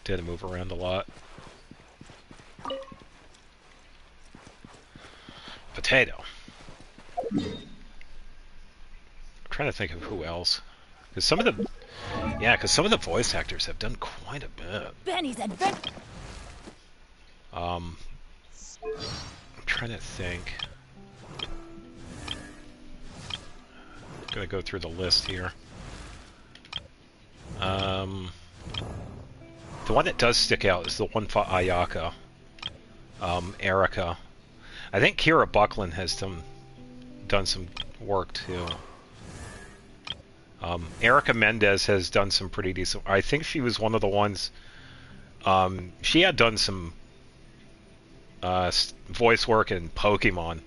tend to move around a lot. Potato. I'm trying to think of who else. Because some of the voice actors have done quite a bit. Benny's adventure. I'm trying to think. I'm gonna go through the list here. The one that does stick out is the one for Ayaka. Erica. I think Kira Buckland has done some work too. Erica Mendez has done some pretty decent. I think she was one of the ones. She had done some voice work in Pokemon,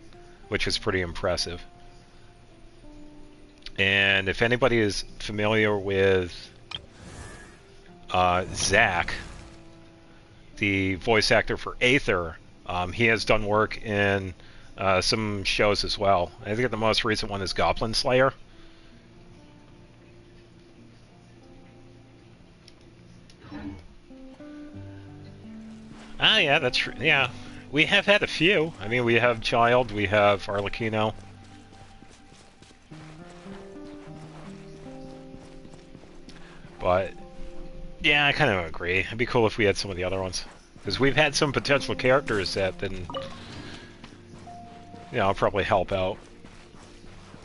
which was pretty impressive. And if anybody is familiar with Zack, the voice actor for Aether, he has done work in some shows as well. I think the most recent one is Goblin Slayer. Ah, yeah, that's true. Yeah, we have had a few. I mean, we have Child, we have Arlecchino. But, yeah, I kind of agree. It'd be cool if we had some of the other ones. Because we've had some potential characters that then, you know, probably help out.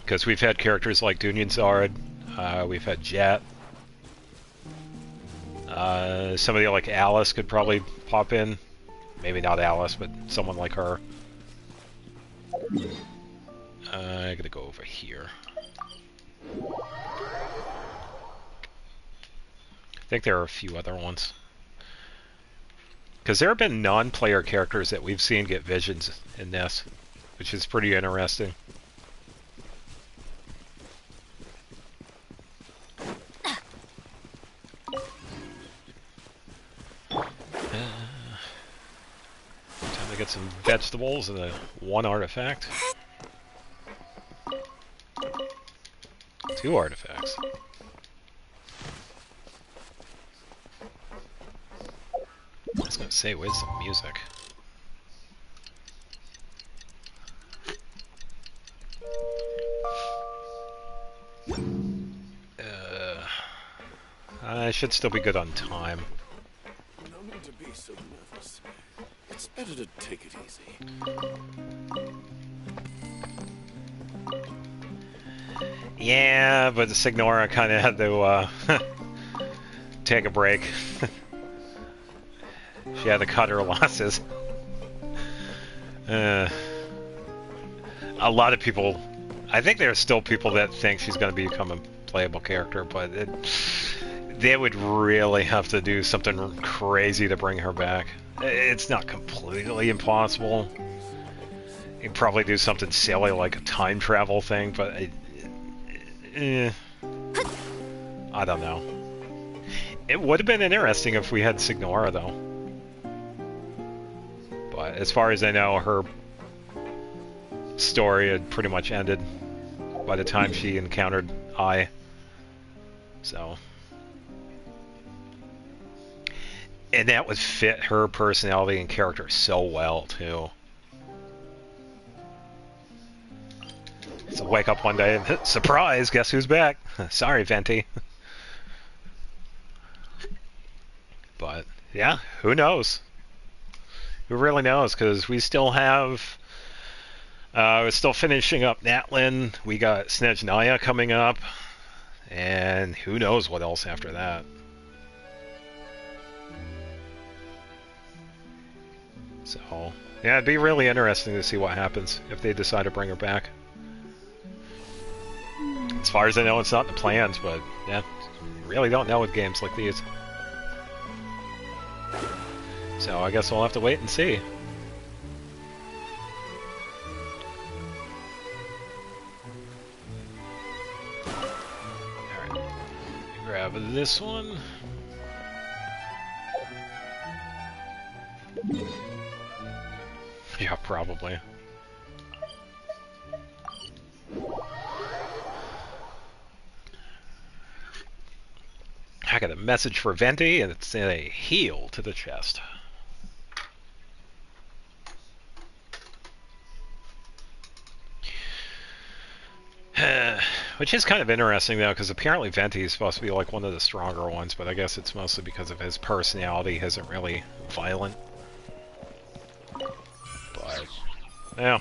Because we've had characters like Dunyan Zard, we've had Jet. Somebody like Alice could probably pop in. Maybe not Alice, but someone like her. I gotta go over here. I think there are a few other ones. Because there have been non-player characters that we've seen get visions in this, which is pretty interesting. Time to get some vegetables and one artifact. 2 artifacts. I was gonna say, where's the music? I should still be good on time. No need to be so nervous. It's better to take it easy. Yeah, but the Signora kind of had to take a break. She had to cut her losses. A lot of people, I think there are still people that think she's going to become a playable character, but they would really have to do something crazy to bring her back. It's not completely impossible. You can probably do something silly like a time travel thing, but I don't know. It would have been interesting if we had Signora, though. But as far as I know, her story had pretty much ended by the time she encountered I. So. And that would fit her personality and character so well, too. So wake up one day and, surprise, guess who's back? Sorry, Venti. But, yeah, who knows? Who really knows? Because we still have... we're still finishing up Natlin. We got Snezhnaya coming up. And who knows what else after that. So, yeah, it'd be really interesting to see what happens if they decide to bring her back. As far as I know, it's not in the plans, but, yeah, you really don't know with games like these. So I guess we'll have to wait and see. Alright. Grab this one. Yeah, probably. I got a message for Venti, and it's a heal to the chest. Which is kind of interesting, though, because apparently Venti is supposed to be like one of the stronger ones, but I guess it's mostly because of his personality. He isn't really violent. But, yeah.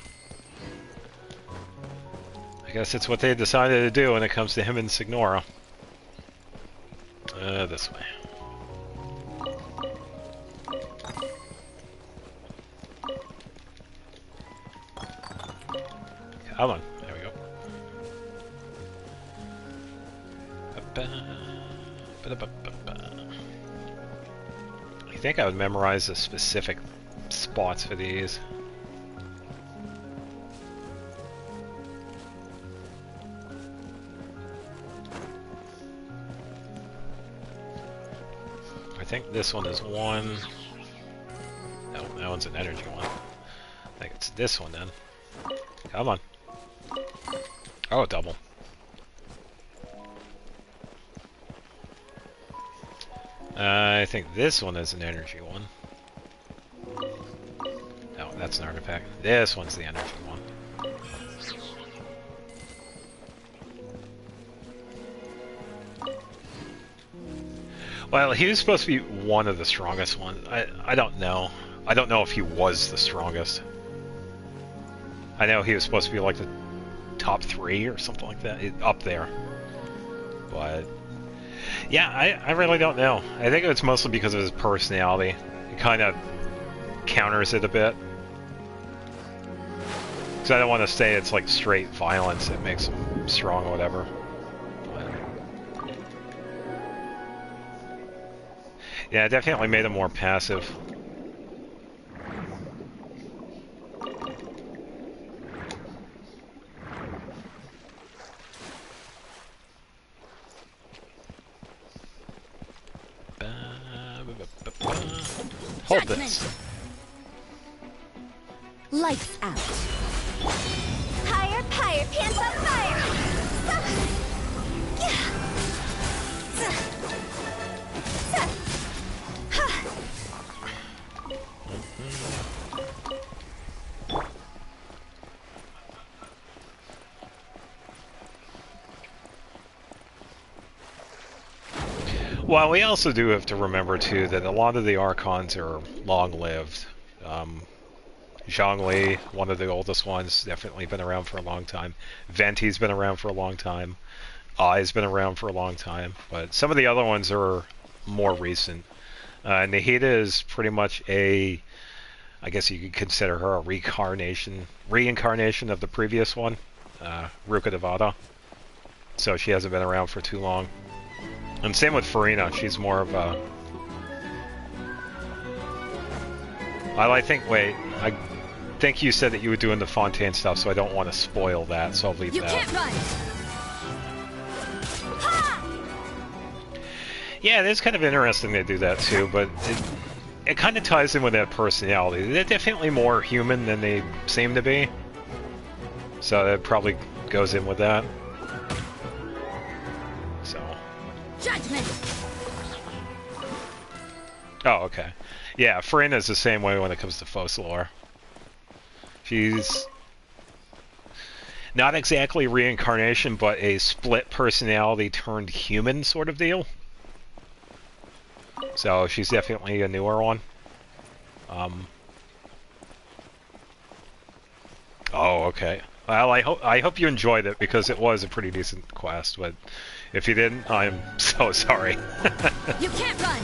I guess it's what they decided to do when it comes to him and Signora. This way. Come on. There we go. I think I would memorize the specific spots for these. I think this one is one. No, that one's an energy one. I think it's this one then. Come on. Oh, double. I think this one is an energy one. No, that's an artifact. This one's the energy one. Well, he was supposed to be one of the strongest ones. I don't know. I don't know if he was the strongest. I know he was supposed to be like the top 3 or something like that. Up there. But yeah, I really don't know. I think it's mostly because of his personality. It kind of counters it a bit. Because I don't want to say it's like straight violence that makes him strong or whatever. But yeah, it definitely made him more passive. Hold this. Lights out. Higher, higher, pants on fire! Well, we also do have to remember, too, that a lot of the Archons are long-lived. Zhongli, one of the oldest ones, definitely been around for a long time. Venti's been around for a long time. Ai's been around for a long time. But some of the other ones are more recent. Nahida is pretty much I guess you could consider her a reincarnation of the previous one, Ruka Devada. So she hasn't been around for too long. And same with Farina, she's more of a... I think you said that you were doing the Fontaine stuff, so I don't want to spoil that, so I'll leave that. You can't run! Yeah, it is kind of interesting they do that too, but it kind of ties in with that personality. They're definitely more human than they seem to be. So that probably goes in with that. So... Judgment! Oh, okay. Yeah, Farina's the same way when it comes to Focalor. She's not exactly reincarnation, but a split personality turned human sort of deal. So she's definitely a newer one. Oh, okay. Well, I hope you enjoyed it because it was a pretty decent quest, but if you didn't, I'm so sorry. You can't run!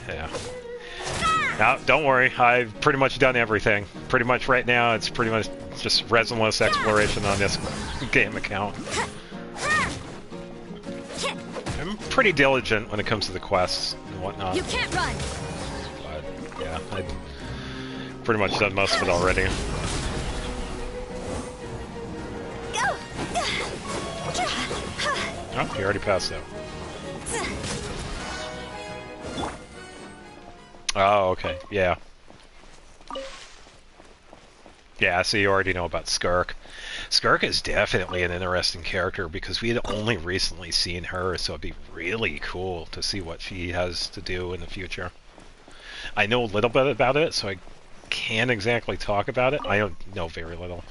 Yeah. Now, don't worry, I've pretty much done everything. Pretty much right now, it's pretty much just resinless exploration on this game account. I'm pretty diligent when it comes to the quests and whatnot. You can't run. But yeah, I've pretty much done most of it already. Oh, he already passed out. Oh, okay. Yeah. Yeah, so you already know about Skirk. Skirk is definitely an interesting character because we had only recently seen her, so it'd be really cool to see what she has to do in the future. I know a little bit about it, so I can't exactly talk about it. I don't know very little,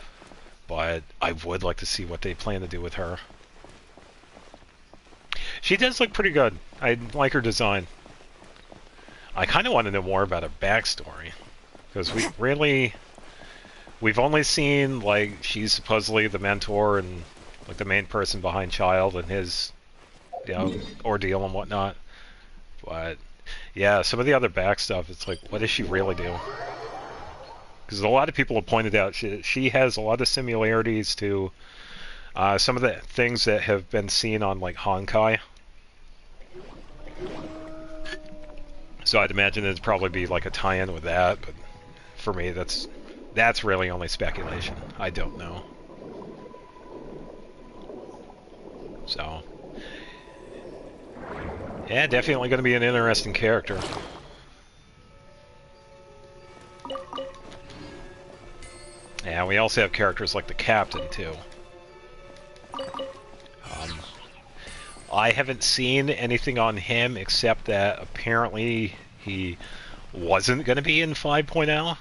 but I would like to see what they plan to do with her. She does look pretty good. I like her design. I kind of want to know more about her backstory, because we've only seen, like, she's supposedly the mentor and, like, the main person behind Child and his, you know, ordeal and whatnot. But, yeah, some of the other back stuff, it's like, what does she really do? Because a lot of people have pointed out she has a lot of similarities to some of the things that have been seen on, like, Honkai. So I'd imagine it'd probably be, like, a tie-in with that, but for me, that's really only speculation. I don't know. So, yeah, definitely going to be an interesting character. Yeah, we also have characters like the Captain, too. I haven't seen anything on him except that apparently he wasn't going to be in 5.0.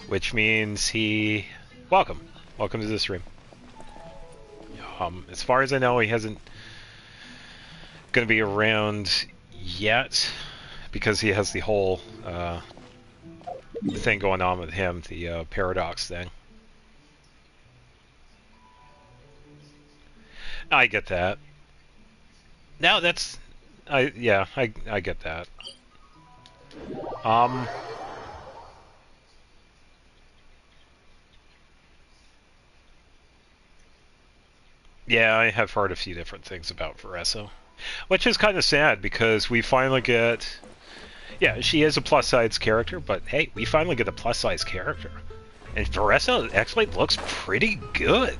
Which means he... Welcome to the stream. As far as I know, he hasn't going to be around yet, because he has the whole thing going on with him, the paradox thing. I get that. No, that's... I get that. Yeah, I have heard a few different things about Veresso, which is kind of sad because we finally get... Yeah, she is a plus-size character, but hey, we finally get a plus-size character. And Veresso actually looks pretty good.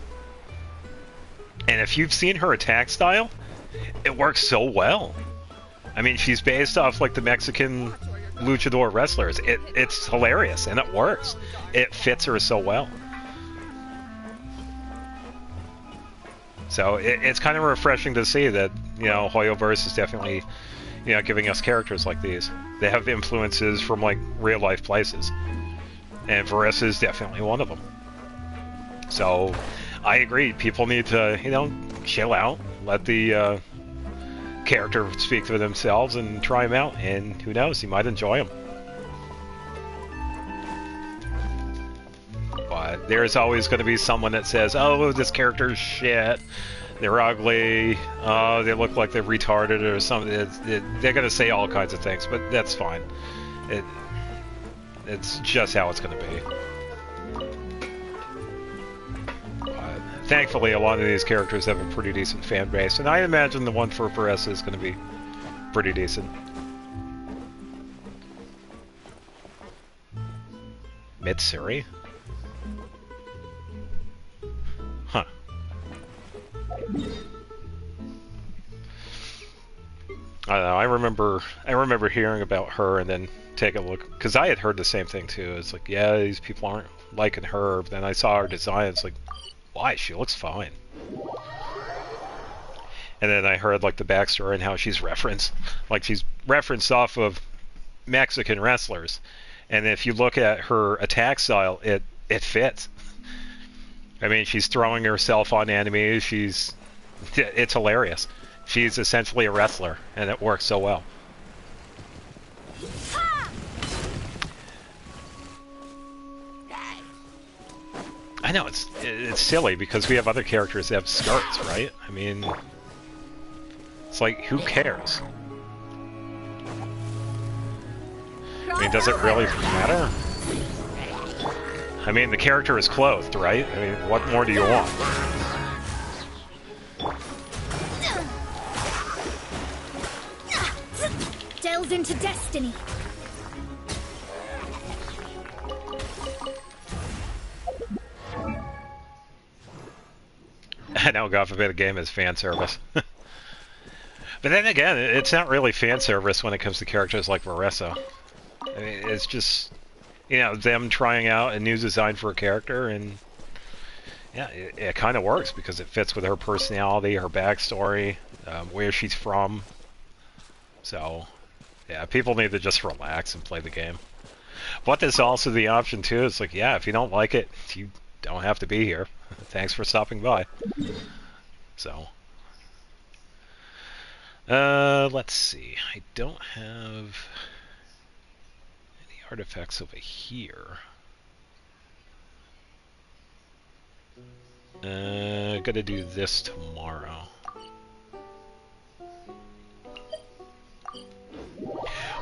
And if you've seen her attack style, it works so well. I mean, she's based off, like, the Mexican luchador wrestlers. It's hilarious, and it works. It fits her so well. So it's kind of refreshing to see that, you know, Hoyoverse is definitely, you know, giving us characters like these. They have influences from, like, real-life places. And Veresso is definitely one of them. So, I agree. People need to, you know, chill out. Let the character speak for themselves and try them out. And who knows, you might enjoy them. But there's always going to be someone that says, oh, this character's shit. They're ugly. They look like they're retarded or something. They're going to say all kinds of things, but that's fine. It's just how it's going to be. Thankfully, a lot of these characters have a pretty decent fan base, and I imagine the one for Veresso is going to be pretty decent. Mitsuri? Huh. I don't know. I remember hearing about her and then taking a look, because I had heard the same thing too. It's like, yeah, these people aren't liking her. But then I saw her design. It's like, why? She looks fine. And then I heard, like, the backstory and how she's referenced. Like, she's referenced off of Mexican wrestlers. And if you look at her attack style, it fits. I mean, she's throwing herself on enemies. It's hilarious. She's essentially a wrestler, and it works so well. I know, it's silly because we have other characters that have skirts, right? I mean, it's like, who cares? I mean, does it really matter? I mean, the character is clothed, right? I mean, what more do you want? falls into destiny. I know, God forbid, a game is fan service. But then again, it's not really fan service when it comes to characters like Marissa. I mean, it's just, you know, them trying out a new design for a character, and yeah, it kind of works because it fits with her personality, her backstory, where she's from. So, yeah, people need to just relax and play the game. But there's also the option, too. It's like, yeah, if you don't like it, you don't have to be here. Thanks for stopping by. So, let's see. I don't have any artifacts over here. Gotta do this tomorrow.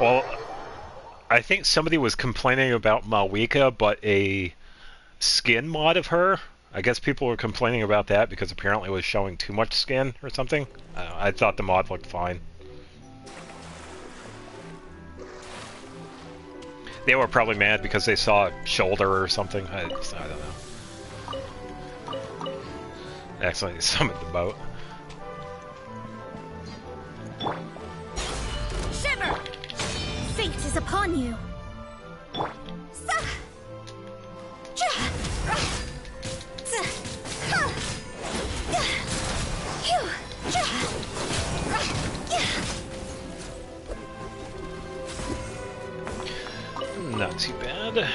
Well, I think somebody was complaining about Malwika, but a skin mod of her. I guess people were complaining about that because apparently it was showing too much skin or something. I thought the mod looked fine. They were probably mad because they saw a shoulder or something. I don't know. Accidentally summoned the boat. Shiver! Fate is upon you. Not too bad.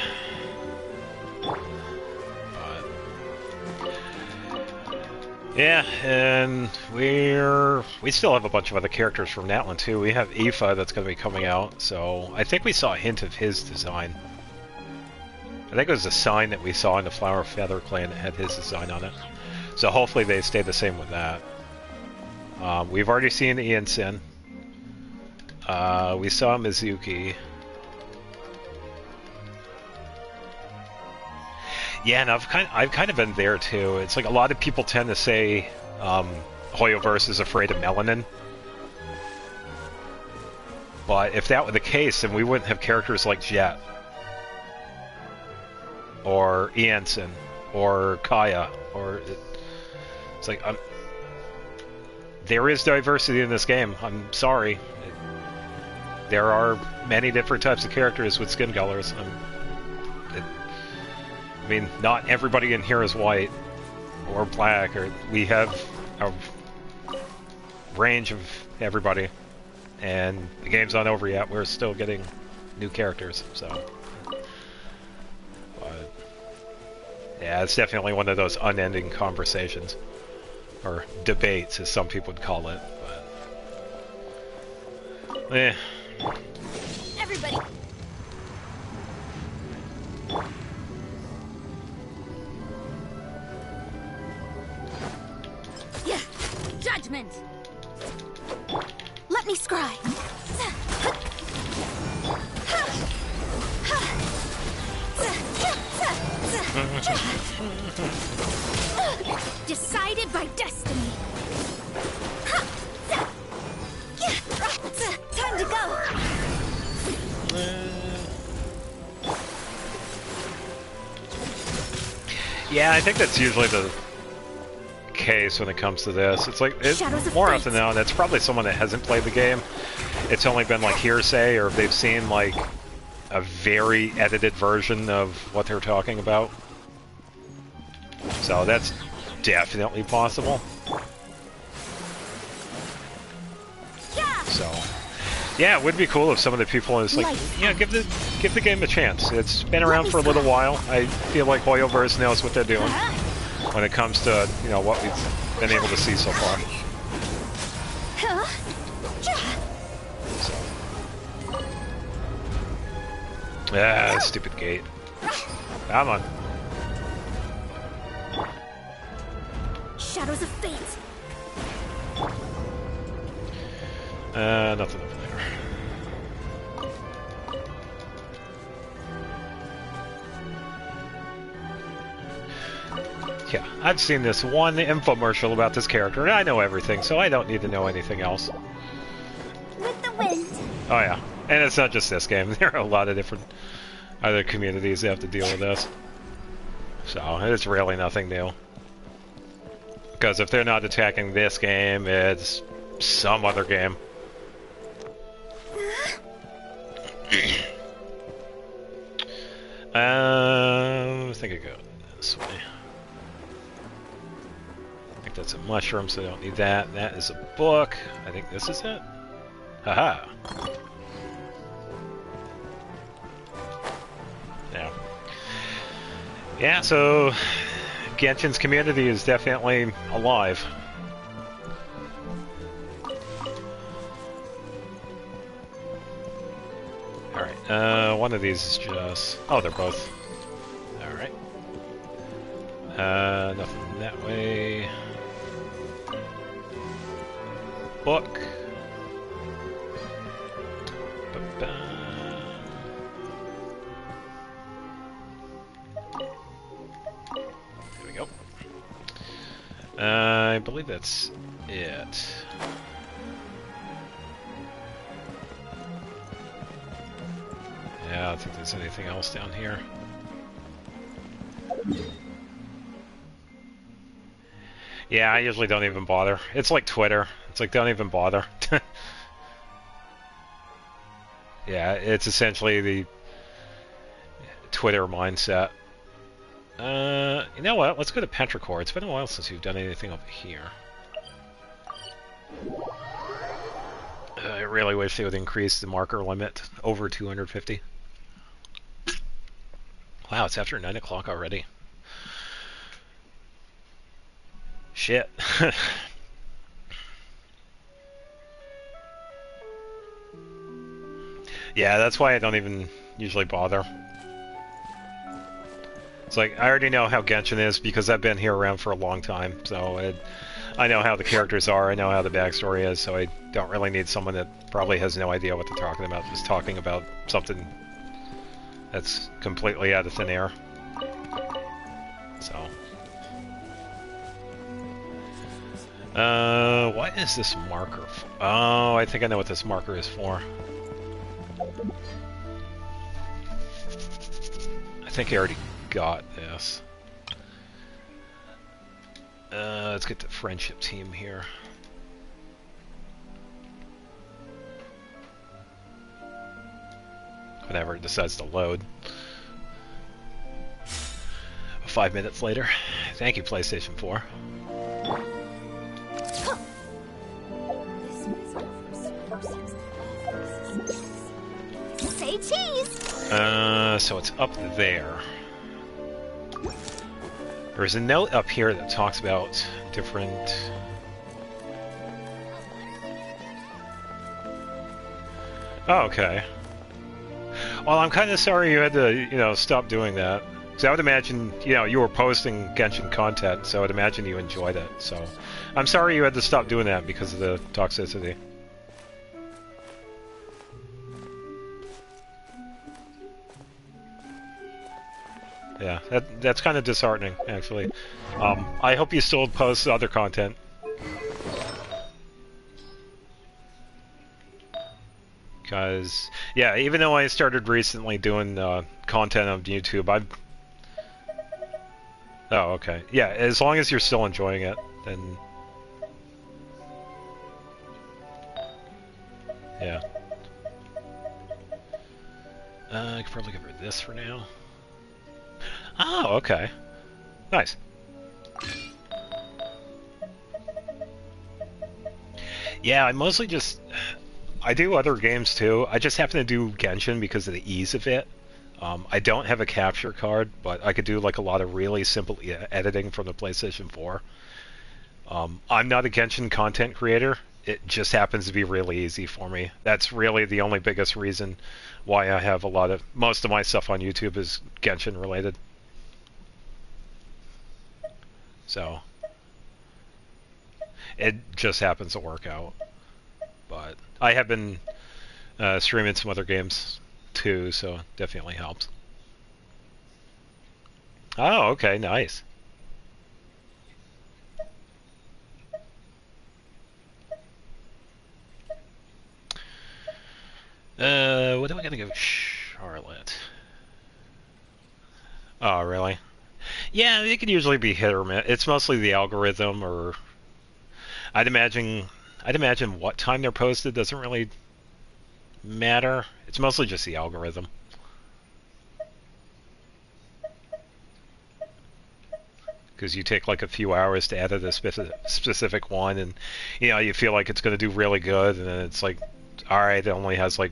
Yeah, and we still have a bunch of other characters from that one too. We have Aoife that's going to be coming out, so I think we saw a hint of his design. I think it was a sign that we saw in the Flower Feather clan that had his design on it. So hopefully they stay the same with that. We've already seen Ian Sin. We saw Mizuki. Yeah, and I've kind of been there too. It's like a lot of people tend to say Hoyoverse is afraid of melanin. But if that were the case, then we wouldn't have characters like Jet. Or Ianson. Or Kaya. Or... It's like, there is diversity in this game. I'm sorry. There are many different types of characters with skin colors. I mean, not everybody in here is white or black, or we have a range of everybody, and the game's not over yet. We're still getting new characters, so. But, yeah, it's definitely one of those unending conversations, or debates, as some people would call it. But, Everybody. Yeah, judgment. Let me scry. Decided by destiny. Time to go. Yeah, I think that's usually the case when it comes to this. It's like, more often than not, it's probably someone that hasn't played the game. It's only been like hearsay, or they've seen like a very edited version of what they're talking about. So that's definitely possible. So, yeah, it would be cool if some of the people is like, yeah, give the game a chance. It's been around for a little while. I feel like Hoyoverse knows what they're doing when it comes to, you know, what we've been able to see so far. So. Ah, stupid gate. Come on. Shadows of fate. Nothing over there. Yeah, I've seen this one infomercial about this character, and I know everything, so I don't need to know anything else. With the wind. Oh yeah. And it's not just this game. There are a lot of different other communities that have to deal with this. So it's really nothing new. Because if they're not attacking this game, it's some other game. I think I go this way. I think that's a mushroom, so I don't need that. That is a book. I think this is it. Haha. Yeah. Yeah, so Genshin's community is definitely alive. Alright, one of these is just... Oh, they're both. Alright. Nothing that way. Book. Ba-ba. There we go. I believe that's it. Yeah, I don't think there's anything else down here. Yeah, I usually don't even bother. It's like Twitter. It's like, don't even bother. Yeah, it's essentially the Twitter mindset. You know what? Let's go to Petrichor. It's been a while since we've done anything over here. I really wish they would increase the marker limit over 250. Wow, it's after 9 o'clock already. Shit. Yeah, that's why I don't even usually bother. It's like, I already know how Genshin is because I've been here around for a long time, so I know how the characters are, I know how the backstory is, so I don't really need someone that probably has no idea what they're talking about, just talking about something that's completely out of thin air. So. What is this marker for? Oh, I think I know what this marker is for. I think I already got this. Let's get the friendship team here. Whenever it decides to load. 5 minutes later. Thank you, PlayStation 4. Say cheese! So it's up there. There's a note up here that talks about different... Oh, okay. Well, I'm kind of sorry you had to, stop doing that. Because I would imagine, you were posting Genshin content, so I would imagine you enjoyed it. So, I'm sorry you had to stop doing that because of the toxicity. Yeah, that's kind of disheartening, actually. I hope you still post other content. Because, yeah, even though I started recently doing content on YouTube, Oh, okay. Yeah, as long as you're still enjoying it, then... Yeah. I could probably get rid of this for now. Oh, okay. Nice. Yeah, I mostly just... I do other games too. I just happen to do Genshin because of the ease of it. I don't have a capture card, but I could do like a lot of really simple editing from the PlayStation 4. I'm not a Genshin content creator. It just happens to be really easy for me. That's really the only biggest reason why I have most of my stuff on YouTube is Genshin related. So, it just happens to work out. But I have been streaming some other games too, so it definitely helps. Oh, okay, nice. What am I gonna give Charlotte? Oh, really? Yeah, it could usually be hit or miss. It's mostly the algorithm, or I'd imagine. I'd imagine what time they're posted doesn't really matter. It's mostly just the algorithm. Because you take like a few hours to edit a specific one, and you feel like it's going to do really good, and then it's like, all right, it only has like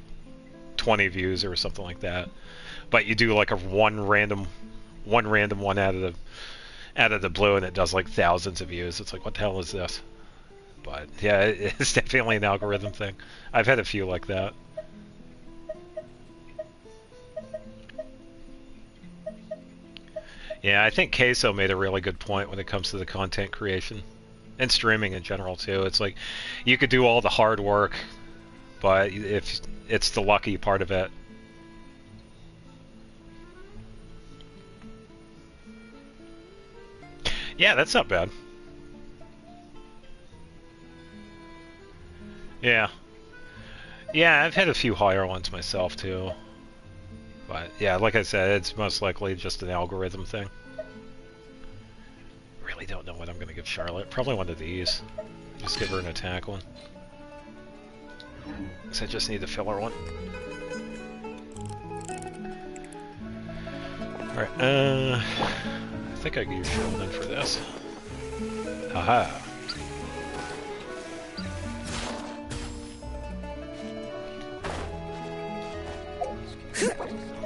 20 views or something like that. But you do like a one random one out of the blue, and it does like thousands of views. It's like, what the hell is this? But yeah, it's definitely an algorithm thing. I've had a few like that. Yeah, I think Queso made a really good point when it comes to the content creation and streaming in general too. It's like you could do all the hard work, but if it's the lucky part of it. Yeah, that's not bad. Yeah. Yeah, I've had a few higher ones myself too. But yeah, like I said, it's most likely just an algorithm thing. Really don't know what I'm going to give Charlotte. Probably one of these. Just give her an attack one. Because I just need the filler one. Alright, I think I can use Sheldon for this. Haha.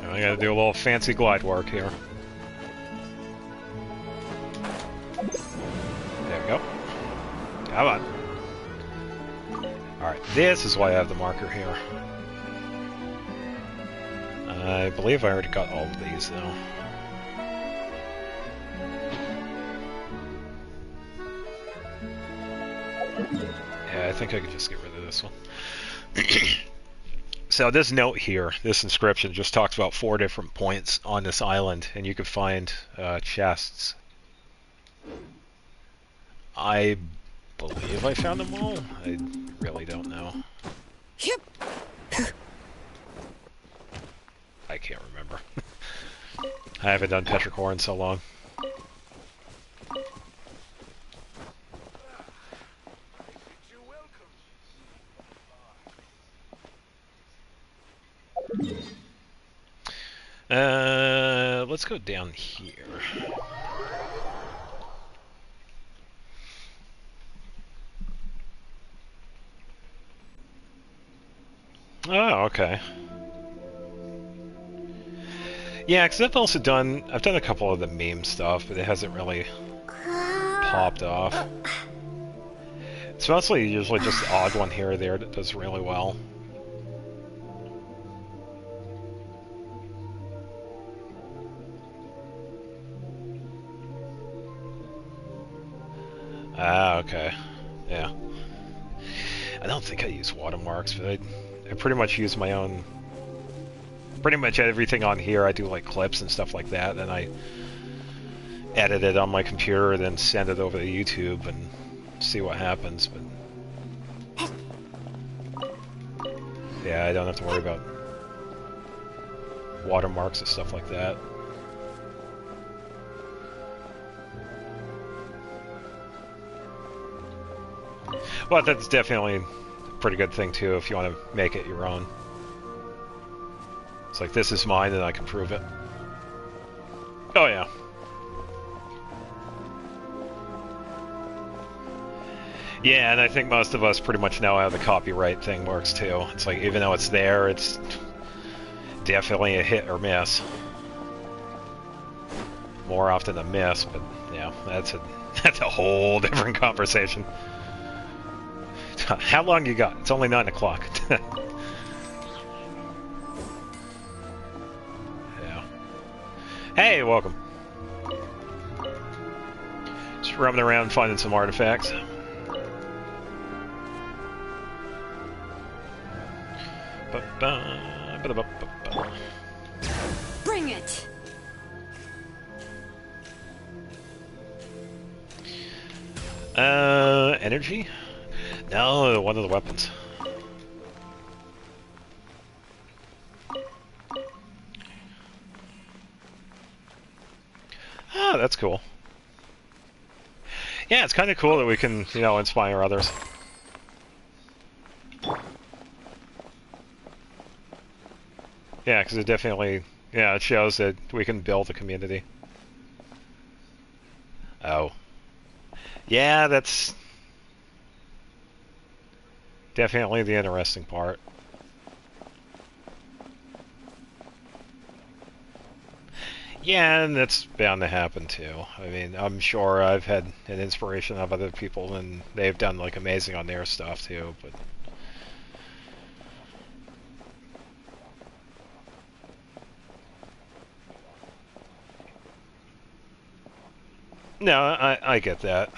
I gotta do a little fancy glide work here. There we go. Come on. Alright, this is why I have the marker here. I believe I already got all of these, though. Yeah, I think I could just get rid of this one. So this note here, this inscription, just talks about 4 different points on this island, and you can find chests. I believe I found them all. I really don't know. Yep. I can't remember. I haven't done Petrichor in so long. Let's go down here. Oh, okay. Yeah, because I've done a couple of the meme stuff, but it hasn't really popped off. It's mostly usually just the odd one here or there that does really well. Ah, okay. Yeah. I don't think I use watermarks, but I pretty much use my own... Pretty much everything on here, I do like clips and stuff like that, and I edit it on my computer, then send it over to YouTube and see what happens, but... Yeah, I don't have to worry about watermarks and stuff like that. Well, that's definitely a pretty good thing too if you want to make it your own. It's like, this is mine and I can prove it. Oh yeah. Yeah, and I think most of us pretty much know how the copyright thing works too. It's like, even though it's there, it's definitely a hit or miss. More often a miss, but yeah, that's a whole different conversation. How long you got? It's only 9 o'clock. Yeah. Hey, welcome. Just roaming around finding some artifacts. Bring it. Energy? No, one of the weapons. Ah, that's cool. Yeah, it's kind of cool that we can, you know, inspire others. Yeah, because it definitely, yeah, it shows that we can build a community. Oh. Yeah, that's definitely the interesting part. Yeah, and that's bound to happen too. I mean, I'm sure I've had an inspiration of other people and they've done like amazing on their stuff too, but no, I get that.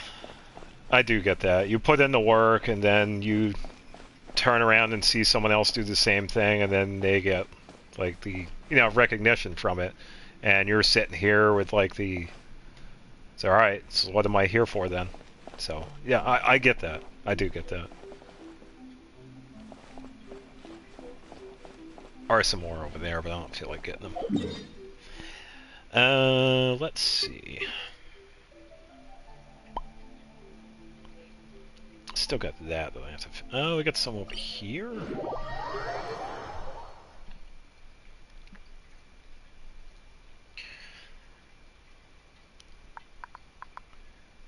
I do get that. You put in the work and then you turn around and see someone else do the same thing and then they get like the, you know, recognition from it. And you're sitting here with like the, it's all right, so what am I here for then? So, yeah, I get that. I do get that. Are some more over there, but I don't feel like getting them. Let's see. Still got that I have to. Oh, we got some over here.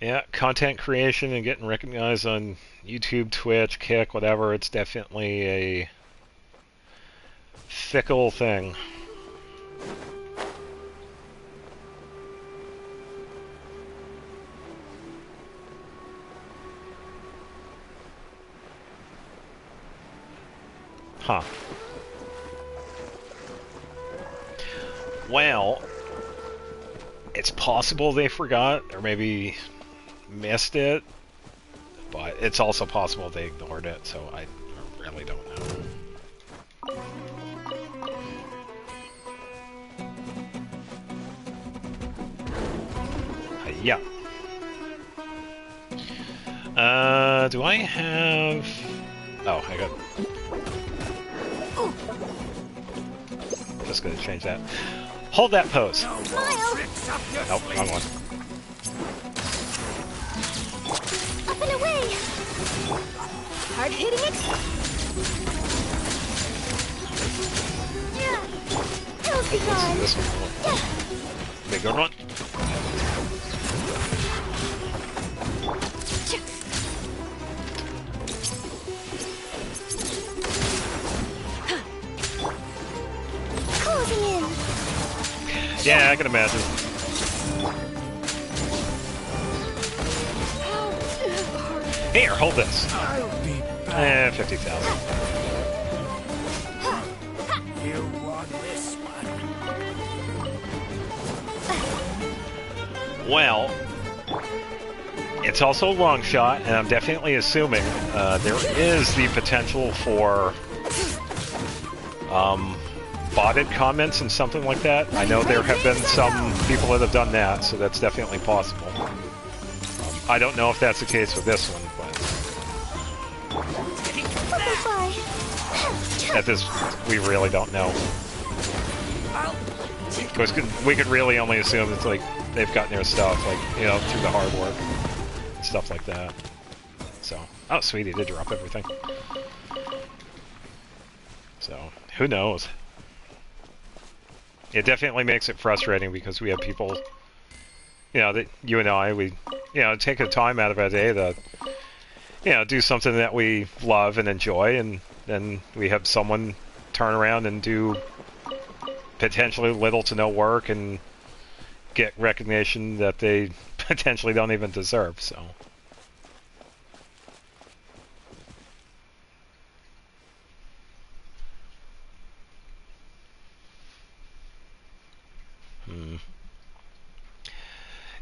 Yeah, content creation and getting recognized on YouTube, Twitch, Kick, whatever. It's definitely a fickle thing. Huh. Well, it's possible they forgot, or maybe missed it, but it's also possible they ignored it, so I really don't know. Yeah. Do I have... Oh, I got... Just gonna change that. Hold that pose. Nope, wrong one. Up and away! Hard hitting it? Yeah. Hell's be gone. This one. Big good one. Closing in. Yeah, I can imagine. Here, hold this. I'll be back. 50,000. You want this one? Well, it's also a long shot, and I'm definitely assuming there is the potential for botted comments and something like that. I know there have been some people that have done that, so that's definitely possible. I don't know if that's the case with this one, but at this, we really don't know. Because we could really only assume it's like they've gotten their stuff, like, you know, through the hard work and stuff like that. So, oh sweet, he did drop everything. So, who knows? It definitely makes it frustrating because we have people, you know, that you and I, we, you know, take a time out of our day to, you know, do something that we love and enjoy, and then we have someone turn around and do potentially little to no work and get recognition that they potentially don't even deserve, so.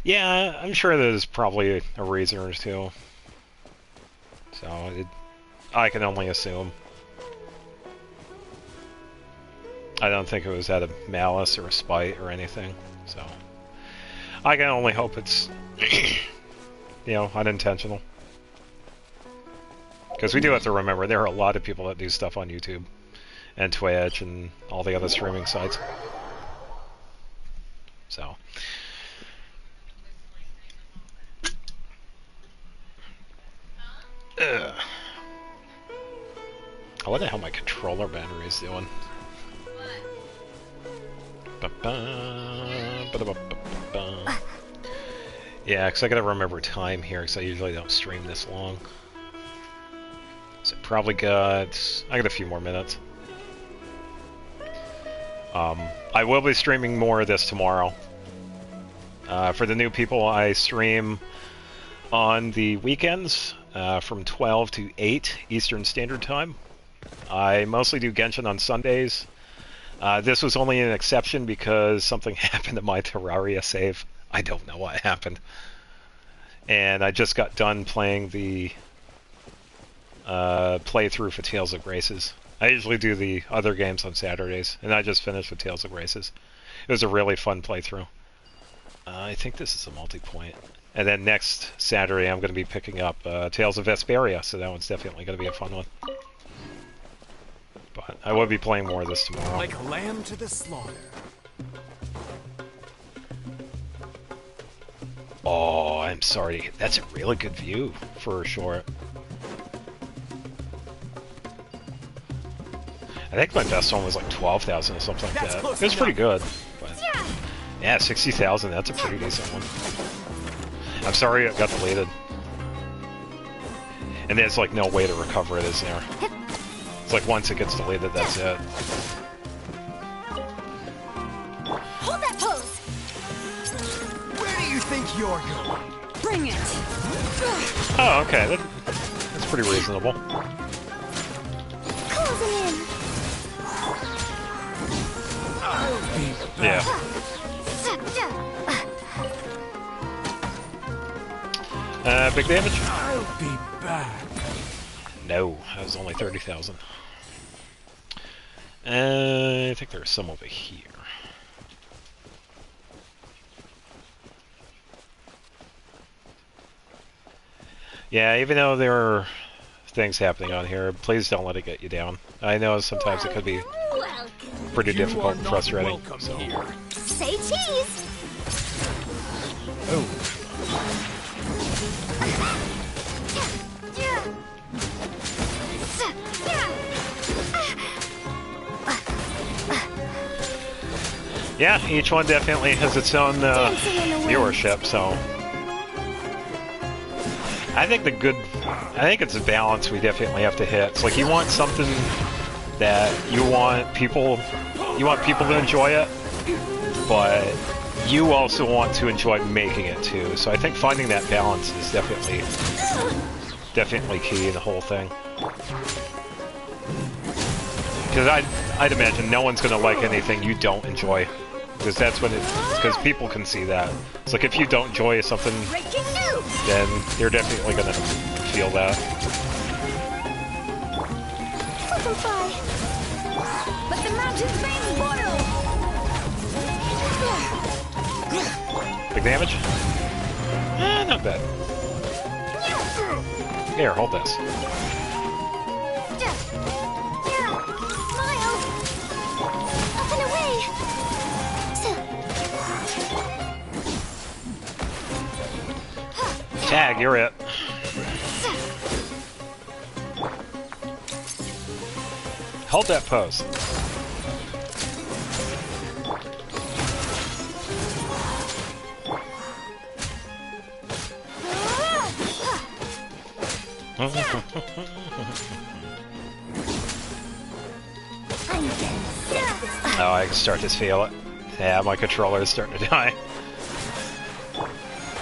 Yeah, I'm sure there's probably a reason or two. So, I can only assume. I don't think it was out of malice or spite or anything, so. I can only hope it's, you know, unintentional. Because we do have to remember, there are a lot of people that do stuff on YouTube and Twitch and all the other streaming sites. So. Ugh. I wonder how my controller battery is doing. Yeah, because I gotta remember time here, because I usually don't stream this long. So probably I got a few more minutes. I will be streaming more of this tomorrow. For the new people, I stream on the weekends from 12 to 8 Eastern Standard Time. I mostly do Genshin on Sundays. This was only an exception because something happened to my Terraria save. I don't know what happened. And I just got done playing the playthrough for Tales of Graces. I usually do the other games on Saturdays, and I just finished with Tales of Graces. It was a really fun playthrough. I think this is a multi-point. And then next Saturday I'm going to be picking up Tales of Vesperia, so that one's definitely going to be a fun one. But I will be playing more of this tomorrow. Like a lamb to the slaughter. Oh, I'm sorry. That's a really good view for a short. I think my best one was like 12,000 or something like that. It was pretty good. But yeah, 60,000, that's a pretty decent one. I'm sorry it got deleted. And there's like no way to recover it, is there? It's like once it gets deleted, that's it. Hold that pose! Where do you think you're going? Bring it! Oh, okay. That's pretty reasonable. Closing in! I'll be Yeah. Big damage? I'll be back. No, that was only 30,000. I think there's some over here. Yeah, even though there are things happening on here, please don't let it get you down. I know sometimes it could be pretty difficult and frustrating. So. Say cheese! Oh. Yeah, each one definitely has its own viewership, so I think it's a balance we definitely have to hit. It's like you want something that you want people to enjoy it, but you also want to enjoy making it too. So I think finding that balance is definitely key in the whole thing. Because I'd imagine no one's gonna like anything you don't enjoy. Because that's when because people can see that. It's like if you don't enjoy something, then you're definitely gonna feel that. Let the mountains veins boil! Big damage? Not bad. Here, hold this. Up and away! Tag, you're it. Hold that pose. Oh, I can start to feel it. Yeah, my controller is starting to die.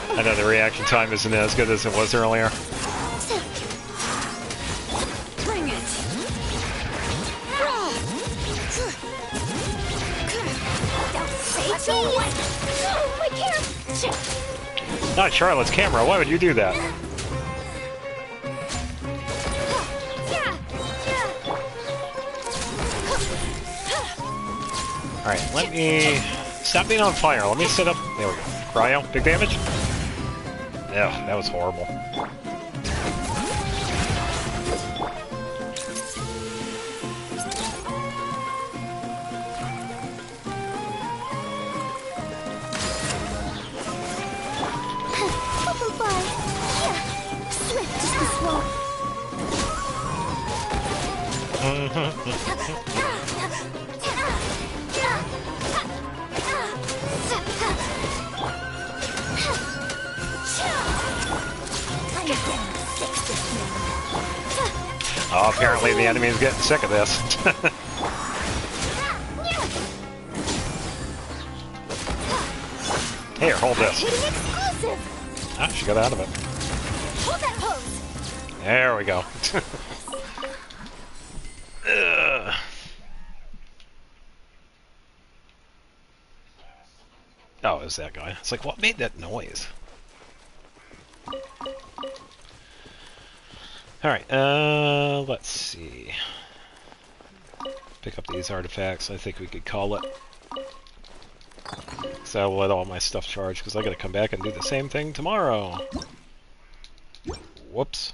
I know the reaction time isn't as good as it was earlier. Bring it! Oh, my camera! Not Charlotte's camera, why would you do that? Alright, let me... Stop being on fire, let me set up... There we go. Cryo, big damage? Ugh, that was horrible. Oh, apparently the enemy's getting sick of this. Here, hold this. Ah, she got out of it. Hold that pose. There we go. Ugh. Oh, it was that guy. It's like, what made that noise? Alright, let's see. Pick up these artifacts. I think we could call it. So I'll let all my stuff charge, because I gotta come back and do the same thing tomorrow. Whoops.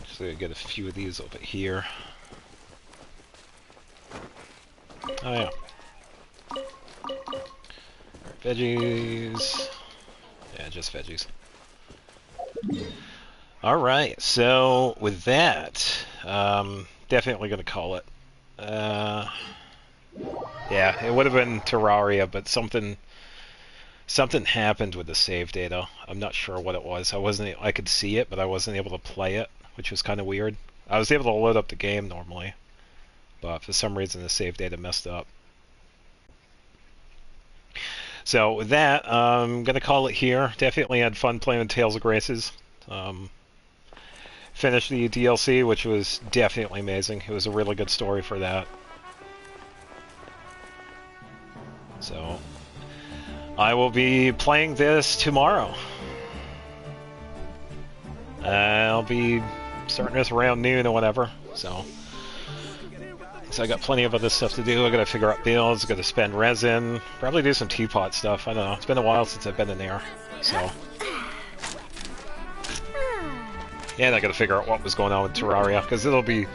Actually, I get a few of these over here. Oh yeah. Veggies. Yeah, just veggies. Alright, so with that, definitely gonna call it. Yeah, it would have been Terraria, but something happened with the save data. I'm not sure what it was. I could see it, but I wasn't able to play it, which was kind of weird. I was able to load up the game normally, but for some reason the save data messed up. So with that, I'm gonna call it here. Definitely had fun playing with Tales of Graces. Finished the DLC, which was definitely amazing. It was a really good story for that. So I will be playing this tomorrow. I'll be starting this around noon or whatever. So I got plenty of other stuff to do. I gotta figure out builds, gotta spend resin, probably do some teapot stuff. I don't know. It's been a while since I've been in there. So yeah, and I gotta figure out what was going on with Terraria, because it'll be a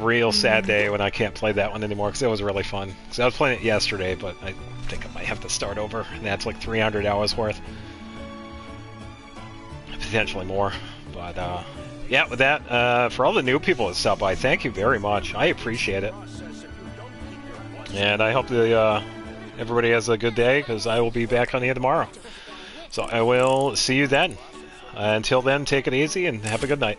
real sad day when I can't play that one anymore, because it was really fun. Because I was playing it yesterday, but I think I might have to start over, and that's like 300 hours worth. Potentially more. But yeah, with that, for all the new people that stopped by, thank you very much. I appreciate it. And I hope everybody has a good day, because I will be back on here tomorrow. So I will see you then. Until then, take it easy and have a good night.